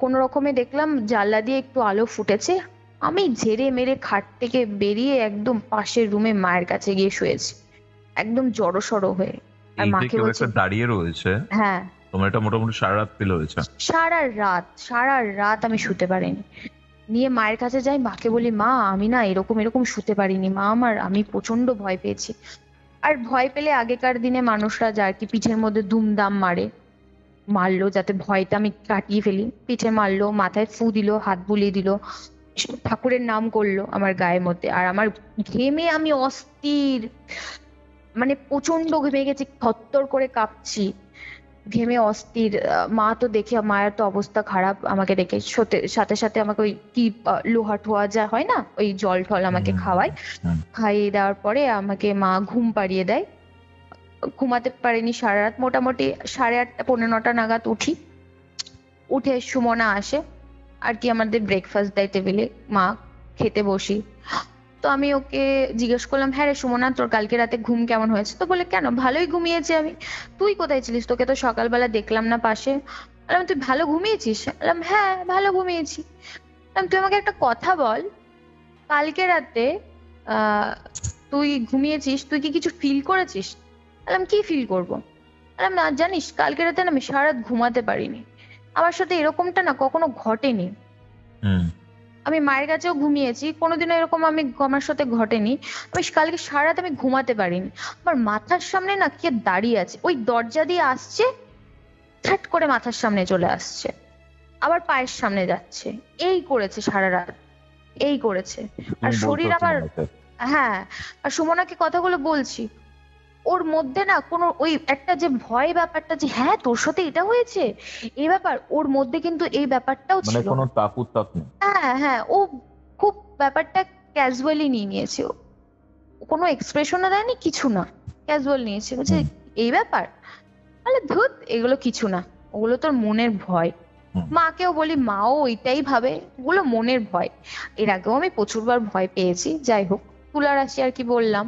কোনো রকমে দেখলাম জানলা দিয়ে একটু আলো ফুটেছে, আমি ঝেড়ে মেরে খাট থেকে বেরিয়ে একদম পাশের রুমে মায়ের কাছে গিয়ে শুয়েছি, একদম জড়সড় হয়ে। আর এই যে মাকে কেউ বলছি, একটা দাঁড়িয়ে রয়েছে, হ্যাঁ তোমার এটা মোটামুটি সারা রাত ফিল হয়েছে? সারা রাত আমি শুতে পারিনি। নিয়ে মায়ের কাছে যাই, মাকে বলি মা আমি না এরকম এরকম শুতে পারিনি, মা আমার আমি প্রচন্ড ভয় পেয়েছি। আর ভয় পেলে আগেকার দিনে মানুষরা যা আর কি পিঠের মধ্যে দুমদাম মারলো যাতে ভয়টা আমি কাটিয়ে ফেলি, পিঠে মারলো, মাথায় ফু দিল, হাত বুলিয়ে দিল, ঠাকুরের নাম করলো আমার গায়ের মধ্যে। আর আমার ঘেমে আমি অস্থির, মানে প্রচন্ড ঘেমে গেছি, থরথর করে কাঁপছি, ঘেমে অস্থির। মা তো দেখে, মায়ের তো অবস্থা খারাপ, আমাকে দেখে সাথে সাথে আমাকে ওই কি লোহা ঠোয়া যা হয় না, ওই জল টল আমাকে খাওয়ায়। খাইয়ে দেওয়ার পরে আমাকে মা ঘুম পাড়িয়ে দেয়। ঘুমাতে পারিনি সারা রাত, মোটামুটি 8:30 পৌনে 9টা নাগাদ উঠি। উঠে সুমনা আসে আর কি, আমাদের ব্রেকফাস্ট দেয় টেবিলে, মা খেতে বসি। তো আমি ওকে জিজ্ঞেস করলাম, হ্যাঁ রে সুমনা, তোর কালকে রাতে ঘুম কেমন হয়েছে? তো বলে, কেন, ভালোই ঘুমিয়েছি আমি। তুই কোথায় ছিলিস? তোকে তো সকালবেলা দেখলাম না পাশে। বললাম, তুই ভালো ঘুমিয়েছিস? বললাম, হ্যাঁ ভালো ঘুমিয়েছি। বললাম, তুই আমাকে একটা কথা বল, কালকে রাতে আহ তুই ঘুমিয়েছিস, তুই কি কিছু ফিল করেছিস? বললাম, কি ফিল করবো? বললাম, না জানিস, কালকে রাতে না আমি সারা রাত ঘুমাতে পারিনি। আমার সাথে এরকমটা না কখনো ঘটেনি। আমি মায়ের কাছেও ঘুমিয়েছি, কোনোদিনও এরকম আমার সাথে ঘটেনি। আমি কালকে সারা রাত আমি ঘুমাতে পারিনি। আমার মাথার সামনে না কে দাঁড়িয়ে আছে, ওই দরজা দিয়ে আসছে, ঠাট করে মাথার সামনে চলে আসছে, আবার পায়ের সামনে যাচ্ছে, এই করেছে সারা রাত, এই করেছে। আর শরীর আমার, হ্যাঁ, আর সুমনাকে কথাগুলো বলছি, ওর মধ্যে না কোনো ওই একটা যে ভয় ব্যাপারটা, যে হ্যাঁ তোর সাথে এটা হয়েছে এই ব্যাপার, ওর মধ্যে কিন্তু এই ব্যাপারটাও মানে ছিল। কোনো তাপ নেই। হ্যাঁ হ্যাঁ, ও খুব ব্যাপারটা ক্যাজুয়ালি নিয়ে নিয়েছে। ও কোনো এক্সপ্রেশনও দেয়নি, কিছু না, ক্যাজুয়াল নিয়েছে, বলছে এই ব্যাপার। তাহলে ধুত, এগুলো কিছু না, ওগুলো তোর মনের ভয়। মাকেও বলি, মাও ওইটাই ভাবে, ওগুলো মনের ভয়। এর আগেও আমি প্রচুরবার ভয় পেয়েছি, যাই হোক, তুলার রাশি আর কি বললাম।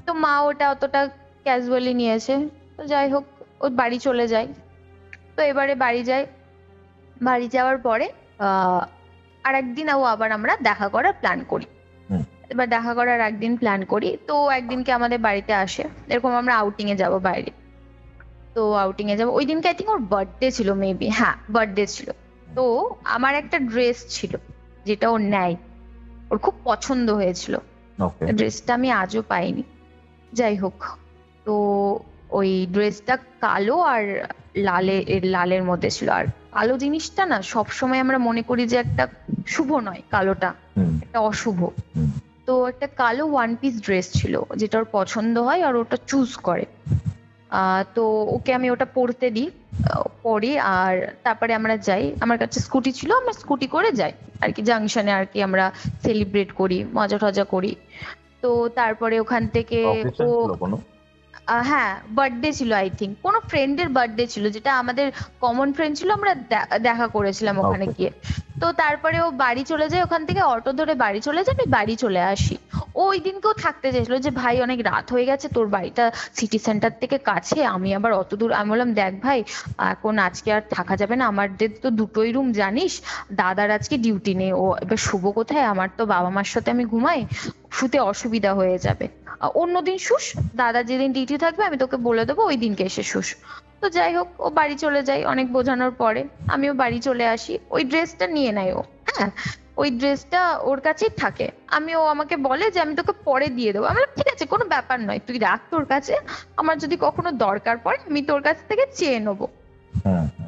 তো মা ওটা অতটা ক্যাজুয়ালি নিয়েছে। তো যাই হোক, ও বাড়ি চলে যায়। তো এবারে বাড়ি যায়, বাড়ি যাওয়ার পরে আর একদিন আবার আমরা দেখা করার প্ল্যান করি। এবার দেখা করার একদিন প্ল্যান করি, তো একদিনকে আমাদের বাড়িতে আসে, এরকম আমরা আউটিং এ যাব বাইরে। তো আউটিং এ যাবো, ওই দিনকে আই থিঙ্ক ওর বার্থডে ছিল, মেবি, হ্যাঁ বার্থডে ছিল। তো আমার একটা ড্রেস ছিল যেটা ওর নেয়, ওর খুব পছন্দ হয়েছিল। ড্রেসটা আমি আজও পাইনি। যাই হোক, তো ওই ড্রেসটা কালো আর লালের মধ্যে ছিল। আর কালো জিনিসটা না সবসময় আমরা মনে করি যে একটা শুভ নয়, কালোটা একটা অশুভ। তো একটা কালো ওয়ান পিস ড্রেস ছিল যেটা ওর পছন্দ হয় আর ওটা চুজ করে। তো ওকে আমি ওটা পরতে দিই, পরি, আর তারপরে আমরা যাই। আমার কাছে স্কুটি ছিল, আমরা স্কুটি করে যাই আর কি, জাংশনে আর কি আমরা সেলিব্রেট করি, মজা টজা করি। তো তারপরে ওখান থেকে ও, হ্যাঁ বার্থডে ছিল, আই থিঙ্ক কোনো ফ্রেন্ডের বার্থডে ছিল, যেটা আমাদের কমন ফ্রেন্ড ছিল, আমরা দেখা করেছিলাম ওখানে গিয়ে। তো তারপরে ও বাড়ি চলে যায়, ওখান থেকে অটো ধরে বাড়ি চলে যায়, আমি বাড়ি চলে আসি। ও ওই দিনকেও থাকতে চাইছিল, যে ভাই অনেক রাত হয়ে গেছে, তোর বাড়িটা সিটি সেন্টার থেকে কাছে, আমি আবার অত দূর। আমি বললাম, দেখ ভাই, এখন আজকে আর থাকা যাবে না, আমাদের তো দুটোই রুম জানিস, দাদার আজকে ডিউটি নেই, ও এবার শুভ কোথায়, আমার তো বাবা মার সাথে আমি ঘুমাই, শুতে অসুবিধা হয়ে যাবে, অন্যদিন শুস, দাদা যেদিন ডিউটি থাকবে আমি তোকে বলে দেবো, ওই দিনকে এসে শুস। তো যাই হোক, ও বাড়ি চলে যায়, অনেক বোঝানোর পরে আমিও বাড়ি চলে আসি। ওই ড্রেসটা নিয়ে নেয় ও, হ্যাঁ ওই ড্রেসটা ওর কাছেই থাকে। ও আমাকে বলে যে আমি তোকে পরে দিয়ে দেবো। আমি বললাম, ঠিক আছে, কোনো ব্যাপার নয়, তুই রাখ তোর কাছে, আমার যদি কখনো দরকার পড়ে আমি তোর কাছ থেকে চেয়ে নেবো।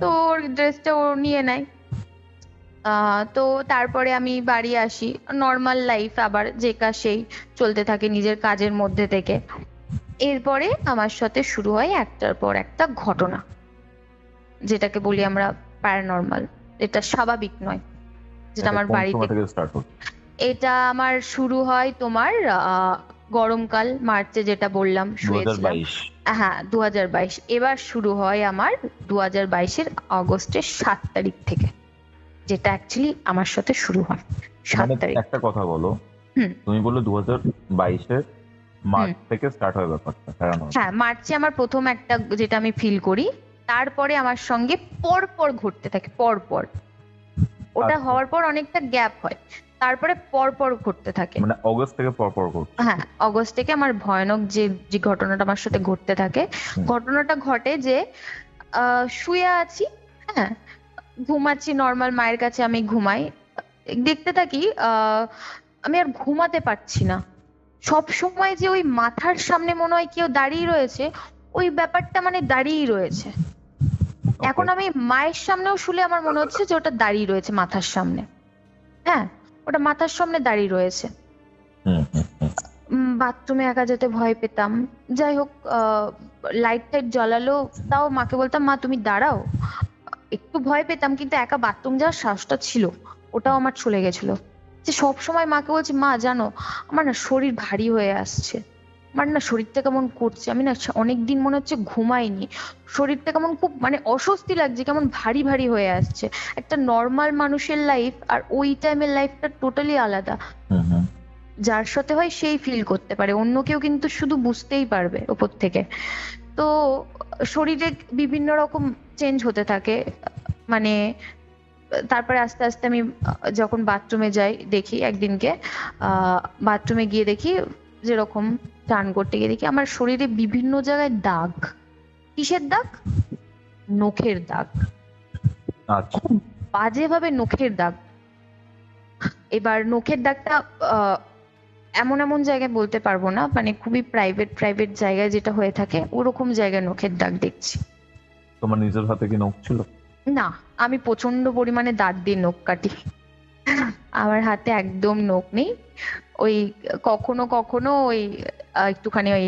তো ওর ড্রেসটা ও নিয়ে নেয়। তো তারপরে আমি বাড়ি আসি, নর্মাল লাইফ আবার যে কাজ সেই চলতে থাকে নিজের কাজের মধ্যে থেকে। এরপরে আমার সাথে শুরু হয় একটার পর একটা ঘটনা, যেটাকে বলি আমরা প্যারানর্মাল, এটা স্বাভাবিক নয়, যেটা আমার বাড়িতে। এটা আমার শুরু হয় তোমার গরমকাল, মার্চে, যেটা বললাম শুয়েছিলাম, হ্যাঁ 2022। এবার শুরু হয় আমার 2022-এর অগস্টের 7 তারিখ থেকে, যেটা অ্যাকচুয়ালি আমার সাথে শুরু হয় 7 তারিখ। একটা কথা বলো, তুমি বললে 2022-এর মার্চ থেকে স্টার্ট হয় ব্যাপারটা। হ্যাঁ, মার্চে আমার প্রথম একটা যেটা আমি ফিল করি, তারপরে আমার সঙ্গে পরপর ঘটতে থাকে, পরপর। ওটা হওয়ার পর অনেকটা গ্যাপ হয়, তারপরে পরপর ঘটতে থাকে, মানে অগস্ট থেকে পরপর ঘটে। হ্যাঁ, অগস্ট থেকে আমার ভয়ানক যে ঘটনাটা আমার সাথে ঘটতে থাকে। ঘটনাটা ঘটে যে শুয়ে আছি, হ্যাঁ ঘুমাচ্ছি নর্মাল, মায়ের কাছে আমি ঘুমাই, দেখতে থাকি আমি আর ঘুমাতে পারছি না। সব সময় যে ওই মাথার সামনে মনে হয় কেউ দাঁড়িয়ে রয়েছে, ওই ব্যাপারটা মানে দাঁড়িয়েই রয়েছে। এখন আমি মায়ের সামনেও শুলে আমার মনে হচ্ছে যে ওটা দাঁড়িয়ে রয়েছে মাথার সামনে, হ্যাঁ ওটা মাথার সামনে দাঁড়িয়ে রয়েছে। বাথরুমে একা যেতে ভয় পেতাম। যাই হোক, লাইট টাইট জ্বালালো তাও মাকে বলতাম মা তুমি দাঁড়াও। একটু ভয় পেতাম, কিন্তু একা বাথরুম যাওয়ার সাহসটা ছিল, ওটাও আমার চলে গেছিল। যে সব সময় মাকে বলছি মা জানো আমার না শরীর ভারী হয়ে আসছে, আমার না শরীরটা কেমন করছে, আমি না অনেকদিন মনে হচ্ছে ঘুমাইনি, শরীরটা কেমন খুব মানে অস্বস্তি লাগছে, কেমন ভারী ভারী হয়ে আসছে। একটা নর্মাল মানুষের লাইফ আর ওই টাইমের লাইফটা টোটালি আলাদা। যার সাথে হয় সেই ফিল করতে পারে, অন্য কেউ কিন্তু শুধু বুঝতেই পারবে ওপর থেকে। তো শরীরে বিভিন্ন রকম চেঞ্জ হতে থাকে, মানে তারপরে আস্তে আস্তে আমি যখন বাথরুমে যাই দেখি একদিনকে বাথরুমে গিয়ে দেখি যেরকম চান করতে গিয়ে দেখি আমার শরীরে বিভিন্ন জায়গায় দাগ। কিসের দাগ? নখের দাগ, আচ্ছা। বাজেভাবে নখের দাগ। এবার নখের দাগটা এমন এমন জায়গায় বলতে পারবো না, মানে খুবই প্রাইভেট প্রাইভেট জায়গায় যেটা হয়ে থাকে ওরকম জায়গায় নখের দাগ দেখছি। তোমার নিজের হাতে কি নখ ছিল? না, আমি প্রচন্ড পরিমাণে দাঁত দিয়ে নখ কাটি, আমার হাতে একদম নখ নেই। ওই কখনো কখনো ওই একটুখানি ওই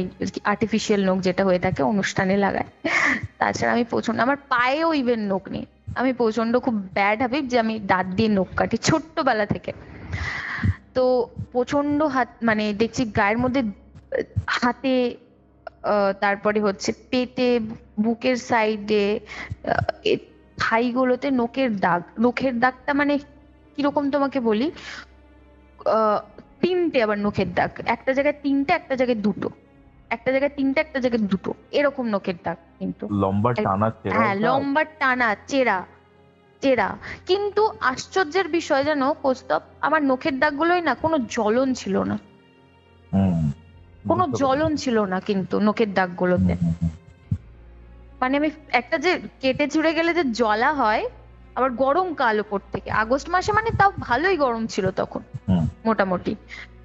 আর্টিফিশিয়াল নখ যেটা হয়ে থাকে অনুষ্ঠানে লাগায়, তাছাড়া আমি প্রচন্ড, আমার পায়েও ইভেন নখ নেই। আমি প্রচন্ড খুব ব্যাড হ্যাবিট যে আমি দাঁত দিয়ে নখ কাটি ছোট্টবেলা থেকে। তো প্রচন্ড হাত মানে দেখছি গায়ের মধ্যে, হাতে, তারপরে হচ্ছে পেটে, বুকের সাইডে, থাইগুলোতে নখের দাগ। নখের দাগটা মানে কিরকম তোমাকে বলি, তিনটে আবার নখের দাগ, একটা জায়গায় তিনটে, একটা জায়গায় দুটো, একটা জায়গায় তিনটে, একটা জায়গায় দুটো, এরকম নখের দাগ। কিন্তু লম্বা টানা চেরা? হ্যাঁ, লম্বা টানা চেরা চেরা। কিন্তু আশ্চর্যের বিষয় জানো কৌস্তব, আমার নখের দাগগুলোই না কোনো জ্বলন ছিল না, কোনো জ্বলন ছিল না কিন্তু নখের দাগগুলোতে। মানে আমি একটা যে কেটে চুড়ে গেলে যে জ্বলা হয়, আবার গরমকাল ওপর থেকে, আগস্ট মাসে মানে তাও ভালোই গরম ছিল তখন মোটামুটি,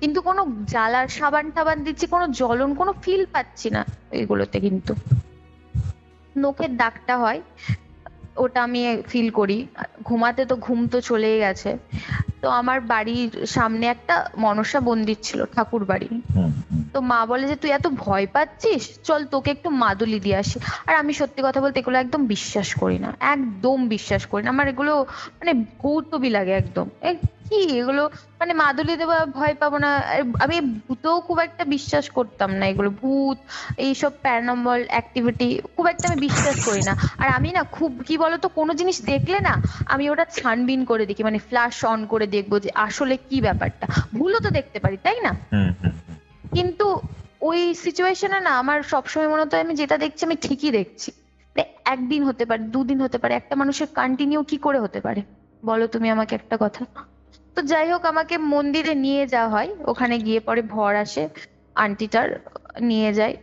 কিন্তু কোনো জ্বালার সাবান টাবান দিচ্ছি, কোনো জ্বলন, কোনো ফিল পাচ্ছি না এগুলোতে। কিন্তু নখের দাগটা হয়, ওটা আমি ফিল করি। ঘুমাতে তো ঘুম তো চলেই গেছে। তো আমার বাড়ির সামনে একটা মনসা মন্দির ছিল, ঠাকুর বাড়ি। তো মা বলে যে তুই এত ভয় পাচ্ছিস, চল তোকে একটু মাদুলি দিয়ে আসি। আর আমি সত্যি কথা বলতে এগুলো একদম বিশ্বাস করি না, একদম বিশ্বাস করি না, আমার এগুলো মানে ভৌতবি লাগে একদম। কি এগুলো, মানে মাদুলি দেওয়া ভয় পাবো না। আমি ভূতেও খুব একটা বিশ্বাস করতাম না, এগুলো ভূত এইসব প্যারানর্মাল অ্যাক্টিভিটি খুব একটা আমি বিশ্বাস করি না। আর আমি না খুব কি বলতো, কোনো জিনিস দেখলে না আমি ওটা ছানবিন করে দেখি, মানে ফ্ল্যাশ অন করে দেখবো যে আসলে কি ব্যাপারটা। ভুলও তো দেখতে পারি তাই না, কিন্তু ওই সিচুয়েশনে না আমার সবসময় মনে হতো আমি যেটা দেখছি আমি ঠিকই দেখছি। একদিন হতে পারে, দুদিন হতে পারে, একটা মানুষের কন্টিনিউ কি করে হতে পারে বলো তুমি আমাকে একটা কথা। তো যাই হোক, আমাকে মন্দিরে নিয়ে যাওয়া হয়, ওখানে গিয়ে পরে ভর আসে, আন্টিটার নিয়ে যায়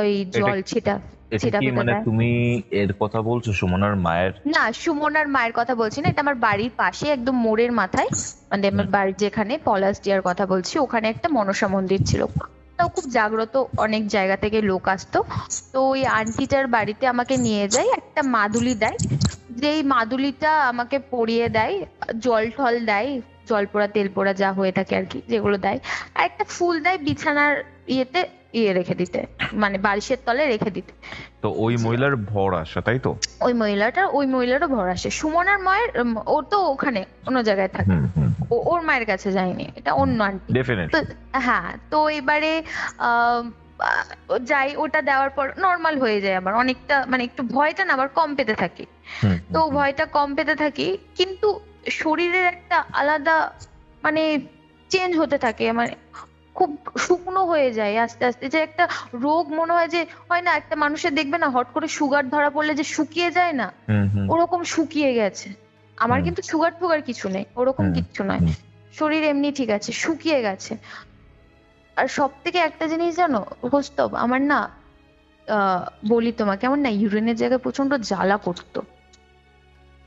ওই জল ছিটা ছিটা কি ফেটা মানে দেয়। তুমি এর কথা বলছো সুমনার মায়ের? না, সুমনার মায়ের কথা বলছি না, এটা আমার বাড়ির পাশে একদম মোড়ের মাথায়, মানে আমার বাড়ির যেখানে পলাশডিয়ার কথা বলছি, ওখানে একটা মনসা মন্দির ছিল, তাও খুব জাগ্রত, অনেক জায়গা থেকে লোক আসতো। তো ওই আন্টিটার বাড়িতে আমাকে নিয়ে যায়, একটা মাদুলি দেয়, যেই মাদুলিটা আমাকে পরিয়ে দেয়, জল ঠল দেয়, জল পোড়া তেল পোড়া যা হয়ে থাকে আর কি যেগুলো দেয়, আর একটা ফুল দেয় বিছানার ইয়েতে রেখে দিতে, মানে বালিশের তলে রেখে দিতে। তো ওই মহিলার ভর আসা, তাই তো? ওই মহিলারও ভর আসে। সুমনার মায়ের ও তো ওখানে অন্য জায়গায় থাকে, ওর মায়ের কাছে যায়নি, এটা অন্য আন্টি। তো হ্যাঁ, তো এবারে যাই, ওটা দেওয়ার পর নর্মাল হয়ে যায় আবার অনেকটা, মানে একটু ভয়টা না আবার কম পেতে থাকি। তো ভয়টা কম পেতে থাকি, কিন্তু শরীরের একটা আলাদা মানে চেঞ্জ হতে থাকে, মানে খুব শুকনো হয়ে যায় আস্তে আস্তে, যে একটা রোগ মনে হয় যে, হয় না একটা মানুষের দেখবে না হট করে সুগার ধরা পড়লে যে শুকিয়ে যায় না, ওরকম শুকিয়ে গেছে আমার। কিন্তু সুগার টুগার কিছু নেই, ওরকম কিচ্ছু নয়, শরীর এমনি ঠিক আছে, শুকিয়ে গেছে। আর সব থেকে একটা জিনিস জানো কৌস্তব, আমার না বলি তোমাকে, আমার না ইউরিনের জায়গায় প্রচন্ড জ্বালা করতো,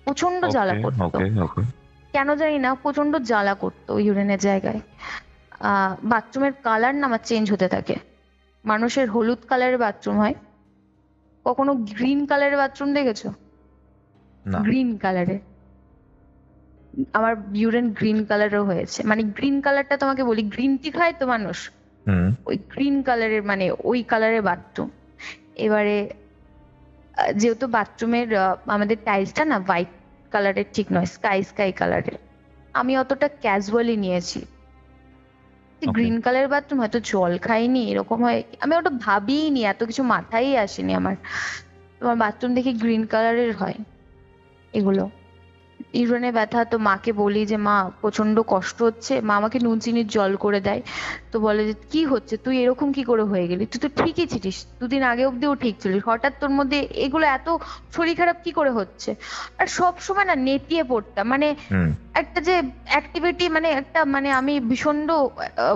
প্রচন্ড জ্বালা করতো, কেন জানি না প্রচন্ড জ্বালা করতো ইউরিনের জায়গায়। বাথরুমের কালার না আমার চেঞ্জ হতে থাকে, মানুষের হলুদ কালারের বাথরুম হয়, কখনো গ্রিন কালারের বাথরুম দেখেছো? গ্রিন কালারের, আমার ইউরিন গ্রিন কালারও হয়েছে। মানে গ্রিন কালারটা তোমাকে বলি, গ্রিন টি খায় তো মানুষ, হুম ওই গ্রিন কালারের, মানে ওই কালারের বাথরুম। এবারে যেহেতু বাথরুমের আমাদের টাইলসটা না হোয়াইট কালারের ঠিক নয়, স্কাই কালারের, আমি অতটা ক্যাজুয়ালি নিয়েছি। Okay. গ্রিন কালারের বাথরুম, হয়তো জল খাইনি এরকম হয়, আমি ওটা ভাবিনি, এত কিছু মাথায় আসেনি আমার। তোমার বাথরুম দেখি গ্রিন কালারের হয় এগুলো। ইউরিনে ব্যথা, তো মাকে বলি যে মা প্রচন্ড কষ্ট হচ্ছে, মা আমাকে নুন চিনির জল করে দেয়। তো বলে যে কি হচ্ছে, তুই এরকম কি করে হয়ে গেলি, তুই তো ঠিকই ছিলিস, দুদিন আগে অব্দিও ঠিক ছিলিস, হঠাৎ তোর মধ্যে এগুলো এত শরীর খারাপ কি করে হচ্ছে? আর সব সময় না নেতিয়ে পড়তাম, মানে হুম একটা যে অ্যাক্টিভিটি, মানে একটা, মানে আমি ভীষণ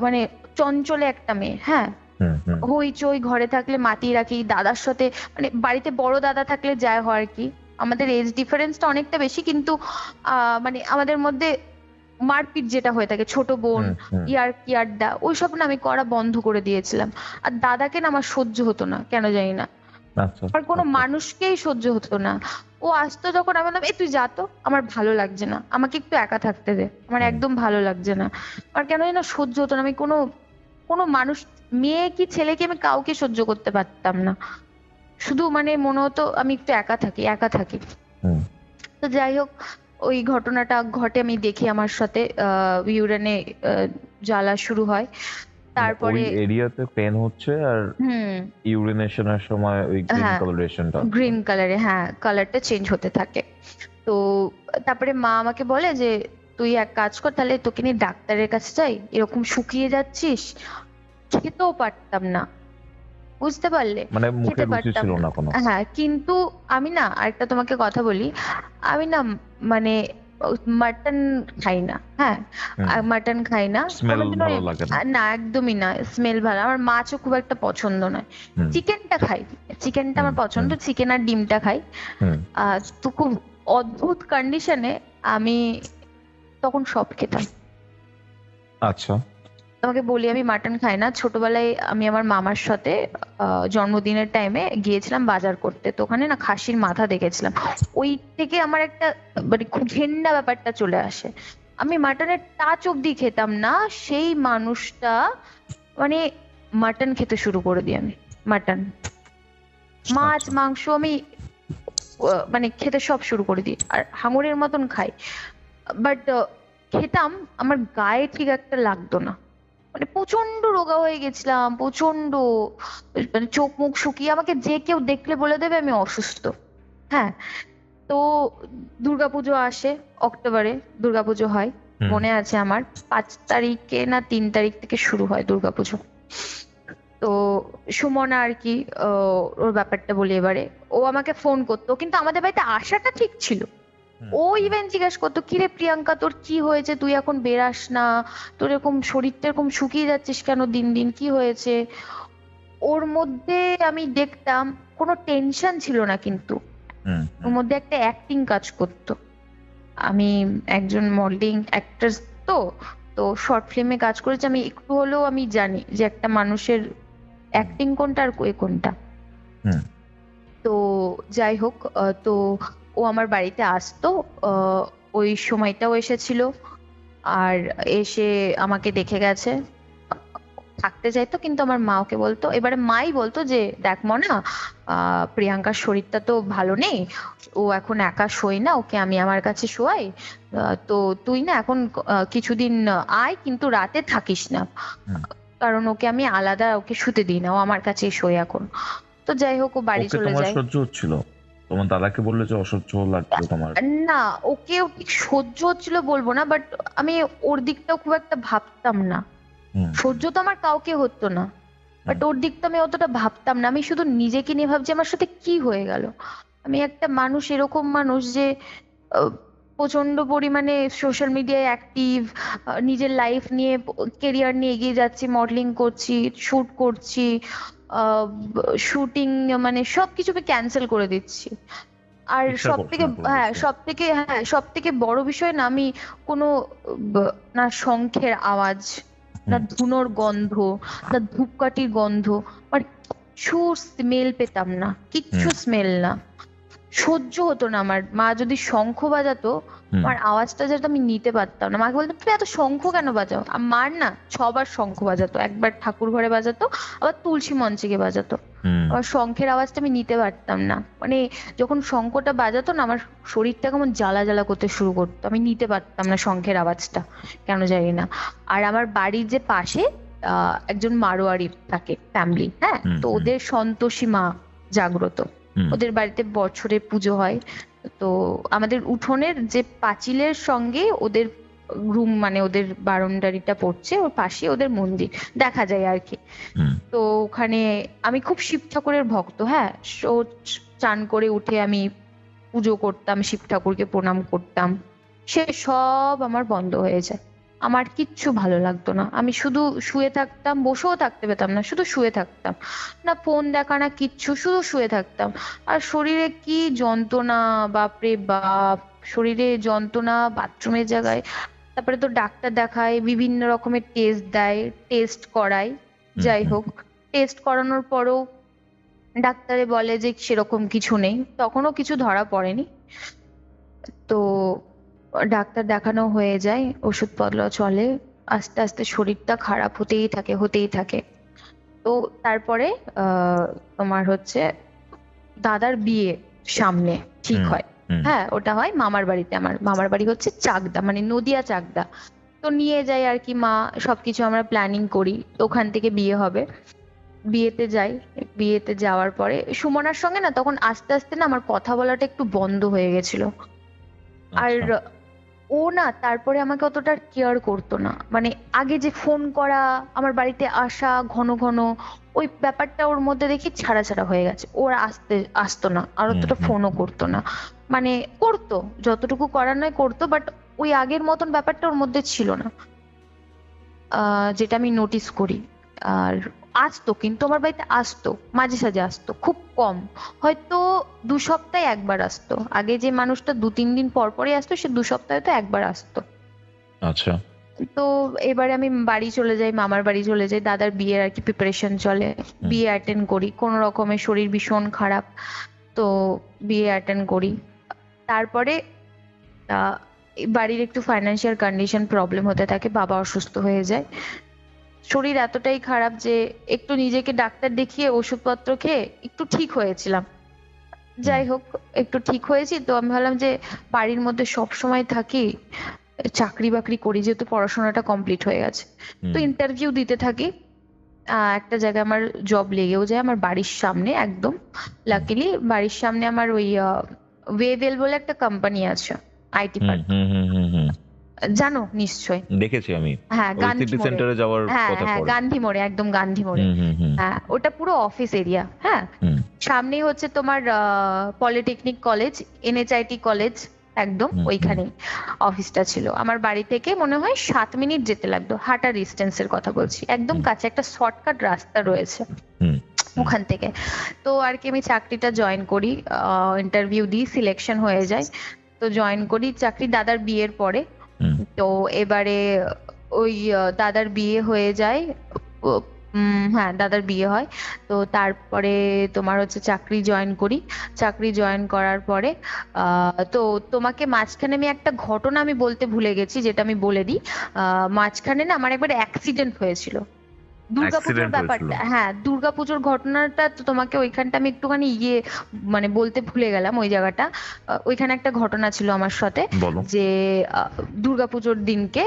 মানে চঞ্চলে একটা মেয়ে, হ্যাঁ। হুম হুম হইচই, ঘরে থাকলে মাতিয়ে রাখি, দাদার সাথে, মানে বাড়িতে বড় দাদা থাকলে যায় হয় কি, আমাদের এজ ডিফারেন্সটা অনেকটা বেশি, কিন্তু মানে আমাদের মধ্যে মারপিট যেটা হয়ে থাকে, ছোট বোন, হুম হুম ইয়ার্কি আড্ডা, ওইসব না আমি করা বন্ধ করে দিয়েছিলাম। আর দাদাকে না আমার সহ্য হতো না, কেন জানি না, আচ্ছা আর কোনো আচ্ছা। মানুষকেই সহ্য হতো না। ও আসতো যখন, আমি বললাম এই তুই যা তো, আমার ভালো লাগছে না, আমাকে একটু একা থাকতে দে, আমার একদম ভালো লাগছে না। আর কেন জানি না সহ্য হতো না, আমি কোনো কোনো মানুষ, মেয়ে কি ছেলে কি, আমি কাউকে সহ্য করতে পারতাম না। শুধু মানে মনে হতো আমি একটু একা থাকি। হুম তো যাই হোক, ওই ঘটনাটা ঘটে, আমি দেখি আমার সাথে ইউরেনে জ্বালা শুরু হয়। মানে তারপরে ওই এরিয়াতে পেন হচ্ছে আর হুম, ইউরিনেশনের সময় ওই গ্রিন হ্যাঁ, কালারেশনটা। গ্রিন কালারে, হ্যাঁ, কালারটা চেঞ্জ হতে থাকে। তো তারপরে মা আমাকে বলে যে তুই এক কাজ কর, তাহলে তোকে নিয়ে ডাক্তারের কাছে যাই, এরকম শুকিয়ে যাচ্ছিস। খেতেও পারতাম না, বুঝতে পারলে, মানে মুখে খেতে রুচি পারতাম ছিল না। না কোনো। হ্যাঁ, কিন্তু আমি না আরেকটা তোমাকে কথা বলি, আমি না মানে মাটন খাই না, হ্যাঁ, মাটন খাই না স্মেল কোনোদিনও। ভালো লাগে না। না, একদমই না, স্মেল ভালো, আমার মাছও খুব একটা পছন্দ নয়। হুম চিকেনটা খাই, চিকেনটা আমার হুম, পছন্দ, চিকেন আর ডিমটা খাই। হুম তো খুব অদ্ভুত কন্ডিশনে আমি তখন সব খেতাম। আচ্ছা তোমাকে বলি, আমি মাটন খাই না। ছোটবেলায় আমি আমার মামার সাথে জন্মদিনের টাইমে গিয়েছিলাম বাজার করতে, তো ওখানে না খাসির মাথা দেখেছিলাম। ওই থেকে আমার একটা মানে খুব ঘেন্না ব্যাপারটা চলে আসে, আমি মাটনের টাচ অব্দি খেতাম না। সেই মানুষটা মানে মাটন খেতে শুরু করে দিই আমি, মাটন, মাছ, আচ্ছা। মাংস আমি মানে খেতে সব শুরু করে দিই, আর হাঙরের মতন খাই। বাট খেতাম, আমার গায়ে ঠিক একটা লাগতো না, মানে প্রচন্ড রোগা হয়ে গেছিলাম, প্রচন্ড, মানে চোখ মুখ শুকিয়ে, আমাকে যে কেউ দেখলে বলে দেবে আমি অসুস্থ। হ্যাঁ, তো দুর্গাপুজো আসে, অক্টোবরে দুর্গাপুজো হয়, হুম মনে আছে আমার, 5 তারিখে না 3 তারিখ থেকে শুরু হয় দুর্গাপুজো। তো সুমনা আর কি, ওর ব্যাপারটা বলি এবারে। ও আমাকে ফোন করতো, কিন্তু আমাদের বাড়িতে আসাটা ঠিক ছিল। হুম, ও ইভেন জিজ্ঞেস করতো, কিরে প্রিয়াঙ্কা তোর কি হয়েছে, তুই এখন বেরাস না, তোর এরকম শরীরটা এরকম শুকিয়ে যাচ্ছিস কেন দিন দিন, কি হয়েছে? ওর মধ্যে আমি দেখতাম কোনো টেনশন ছিল না, কিন্তু হুম ওর মধ্যে একটা অ্যাক্টিং কাজ করতো। আমি একজন মডেলিং অ্যাক্ট্রেস, তো তো শর্ট ফিল্মে কাজ করেছি, আমি একটু হলেও আমি জানি যে একটা মানুষের অ্যাক্টিং কোনটা আর এ কোনটা। হুম তো যাই হোক, তো ও আমার বাড়িতে আসতো, ওই সময়টাও এসেছিল, আর এসে আমাকে দেখে গেছে, থাকতে চাইতো, কিন্তু আমার মা ওকে বলতো, এবারে মাই বলতো যে দেখ মনা, প্রিয়াঙ্কার শরীরটা তো ভালো নেই, ও এখন একা শোয় না, ওকে আমি আমার কাছে শোয়াই, তো তুই না এখন কিছুদিন আয়, কিন্তু রাতে থাকিস না, হুম। কারণ ওকে আমি আলাদা ওকে শুতে দিই না, ও আমার কাছেই শোয় এখন। তো যাই হোক, ও বাড়ি ওকে চলে তোমার যায়। সহ্য হচ্ছিল? তোমার দাদাকে বললে যে অসহ্য লাগছিল তোমার? না, ওকেও ঠিক সহ্য হচ্ছিল বলবো না, বাট আমি ওর দিকটাও খুব একটা ভাবতাম না। হুম সহ্য তো আমার কাউকে হতো না, বাট ওর দিকটা আমি অতটা ভাবতাম না, আমি শুধু নিজেকে নিয়ে ভাবছি আমার সাথে কি হয়ে গেল। আমি একটা মানুষ, এরকম মানুষ যে আহ, প্রচন্ড পরিমাণে সোশ্যাল মিডিয়ায় অ্যাক্টিভ, নিজের লাইফ নিয়ে, কেরিয়ার নিয়ে এগিয়ে যাচ্ছি, মডেলিং করছি, শুট করছি, শুটিং, মানে সবকিছু আমি ক্যান্সেল করে দিচ্ছি। আর ইচ্ছা করছে না করে দিচ্ছে। সব থেকে বড় বিষয় না, আমি কোনো না শঙ্খের আওয়াজ, না হুম ধুনোর গন্ধ, না ধূপকাঠির গন্ধ, মানে কিচ্ছু স্মেল পেতাম না, কিচ্ছু হুম স্মেল না। সহ্য হতো না আমার। মা যদি শঙ্খ বাজাতো, আমার আওয়াজটা যেটা আমি নিতে পারতাম না। মাকে বলতাম তুমি এত শঙ্খ কেন বাজাও? আর মার না 6 বার শঙ্খ বাজাতো, একবার ঠাকুর ঘরে বাজাতো, আবার তুলসী মঞ্চে গিয়ে বাজাতো। আবার শঙ্খের আওয়াজটা আমি নিতে পারতাম না, মানে যখন শঙ্খটা বাজাতো না আমার শরীরটা কেমন জ্বালা জ্বালা করতে শুরু করতো, আমি নিতে পারতাম না শঙ্খের আওয়াজটা, কেন জানি না। আর আমার বাড়ির যে পাশে একজন মারোয়ারি থাকে ফ্যামিলি, হ্যাঁ, তো ওদের সন্তোষী মা জাগ্রত, ওদের বাড়িতে বছরে পুজো হয়। তো আমাদের উঠোনের যে পাঁচিলের সঙ্গে ওদের রুম, মানে ওদের বারান্দাটা পড়ছে, ওর পাশে ওদের মন্দির দেখা যায় আর কি। তো ওখানে আমি খুব শিব ঠাকুরের ভক্ত, হ্যাঁ, চান করে উঠে আমি পুজো করতাম, শিব ঠাকুরকে প্রণাম করতাম। সে সব আমার বন্ধ হয়ে যায়, আমার কিচ্ছু ভালো লাগতো না, আমি শুধু শুয়ে থাকতাম, বসেও থাকতে পেতাম না, শুধু শুয়ে থাকতাম, না ফোন দেখা না কিচ্ছু, শুধু শুয়ে থাকতাম। আর শরীরে কি যন্ত্রণা, বাপরে বাপ, শরীরে যন্ত্রণা, বাথরুমের জায়গায়। তারপরে তো ডাক্তার দেখায়, বিভিন্ন রকমের টেস্ট দেয়, টেস্ট করায়, যাই হোক টেস্ট করানোর পরও ডাক্তারে বলে যে সেরকম কিছু নেই, তখনও কিছু ধরা পড়েনি। তো ডাক্তার দেখানো হয়ে যায়, ওষুধপত্র চলে, আস্তে আস্তে শরীরটা খারাপ হতেই থাকে হতেই থাকে। তো তারপরে তোমার হচ্ছে দাদার বিয়ে সামনে ঠিক হয়, হ্যাঁ, ওটা হয় মামার বাড়িতে। আমার মামার বাড়ি হচ্ছে চাকদা, মানে নদিয়া চাকদা। তো নিয়ে যাই আর কি, মা সবকিছু আমরা প্ল্যানিং করি, তো ওখান থেকে বিয়ে হবে। বিয়েতে যাই, বিয়েতে যাওয়ার পরে সুমনার সঙ্গে না তখন আস্তে আস্তে না আমার কথা বলাটা একটু বন্ধ হয়ে গেছিল। আর ও না তারপরে আমাকে অতটা কেয়ার করতো না, মানে আগে যে ফোন করা, আমার বাড়িতে আসা ঘন ঘন, ওই ব্যাপারটা ওর মধ্যে দেখি ছাড়া ছাড়া হয়ে গেছে। ওর আসতো না, আর অতটা ফোনও করতো না, মানে করতো যতটুকু করার নয় করতো, বাট ওই আগের মতন ব্যাপারটা ওর মধ্যে ছিল না, যেটা আমি নোটিস করি। আর আসতো, কিন্তু আমার বাড়িতে আসতো, মাঝে সাঝে আসতো, খুব কম, হয়তো 2 সপ্তাহে একবার আসতো। আগে যে মানুষটা 2-3 দিন পর পরে আসতো, সে 2 সপ্তাহে তো একবার আসতো। আচ্ছা। তো এবারে আমি বাড়ি চলে যাই, মামার বাড়ি চলে যাই, দাদার বিয়ের আর কি প্রিপারেশন চলে, বিয়ে অ্যাটেন্ড করি, কোনো রকমের শরীর ভীষণ খারাপ, তো বিয়ে অ্যাটেন্ড করি। তারপরে বাড়ির একটু ফাইন্যান্সিয়াল কন্ডিশন প্রবলেম হতে থাকে, বাবা অসুস্থ হয়ে যায়, শরীর এতটাই খারাপ যে একটু নিজেকে ডাক্তার দেখিয়ে ওষুধপত্র খেয়ে একটু ঠিক হয়েছিলাম। যাই হোক একটু ঠিক হয়েছি, তো আমি ভাবলাম যে বাড়ির মধ্যে সব সময় থাকি, চাকরি বাকরি করি, যেহেতু পড়াশোনাটা কমপ্লিট হয়ে গেছে। তো ইন্টারভিউ দিতে থাকি, একটা জায়গায় আমার জব লেগেও যায় আমার বাড়ির সামনে একদম। লাকিলি বাড়ির সামনে আমার ওই ওয়েভেল বলে একটা কোম্পানি আছে, আইটি পার্ক, জানো নিশ্চয়, দেখেছি আমি, হ্যাঁ গান্ধী সিটি মোড়ে, সেন্টারে যাওয়ার হ্যাঁ কথা হ্যাঁ পড়ে। গান্ধী মোড়ে, একদম গান্ধী মোড়ে, হ্যাঁ ওটা পুরো অফিস এরিয়া, হ্যাঁ। সামনেই হচ্ছে তোমার পলিটেকনিক কলেজ, এনএচআইটি কলেজ, একদম ওইখানেই অফিসটা ছিল। আমার বাড়ি থেকে মনে হয় 7 মিনিট যেতে লাগতো, হাঁটা ডিস্টেন্সের কথা বলছি, একদম কাছে, একটা শর্টকাট রাস্তা রয়েছে ওখান থেকে। তো আর কি আমি চাকরিটা জয়েন করি, ইন্টারভিউ দিই, সিলেকশন হয়ে যায়, তো জয়েন করি চাকরি দাদার বিয়ের পরে। তো এবারে ওই দাদার বিয়ে হয়ে যায়, হ্যাঁ দাদার বিয়ে হয়, তো তারপরে তোমার হচ্ছে চাকরি জয়েন করি। চাকরি জয়েন করার পরে তো তোমাকে মাঝখানে আমি একটা ঘটনা আমি বলতে ভুলে গেছি, যেটা আমি বলে দিই। মাঝখানে না আমার একবার অ্যাক্সিডেন্ট হয়েছিল, দুর্গাপুজোর ব্যাপারটা, হ্যাঁ দুর্গাপুজোর ঘটনাটা, তো তোমাকে ওইখানটা আমি একটুখানি মানে বলতে ভুলে গেলাম ওই জায়গাটা। ওইখানে একটা ঘটনা ছিল আমার সাথে, যে দুর্গাপুজোর দিনকে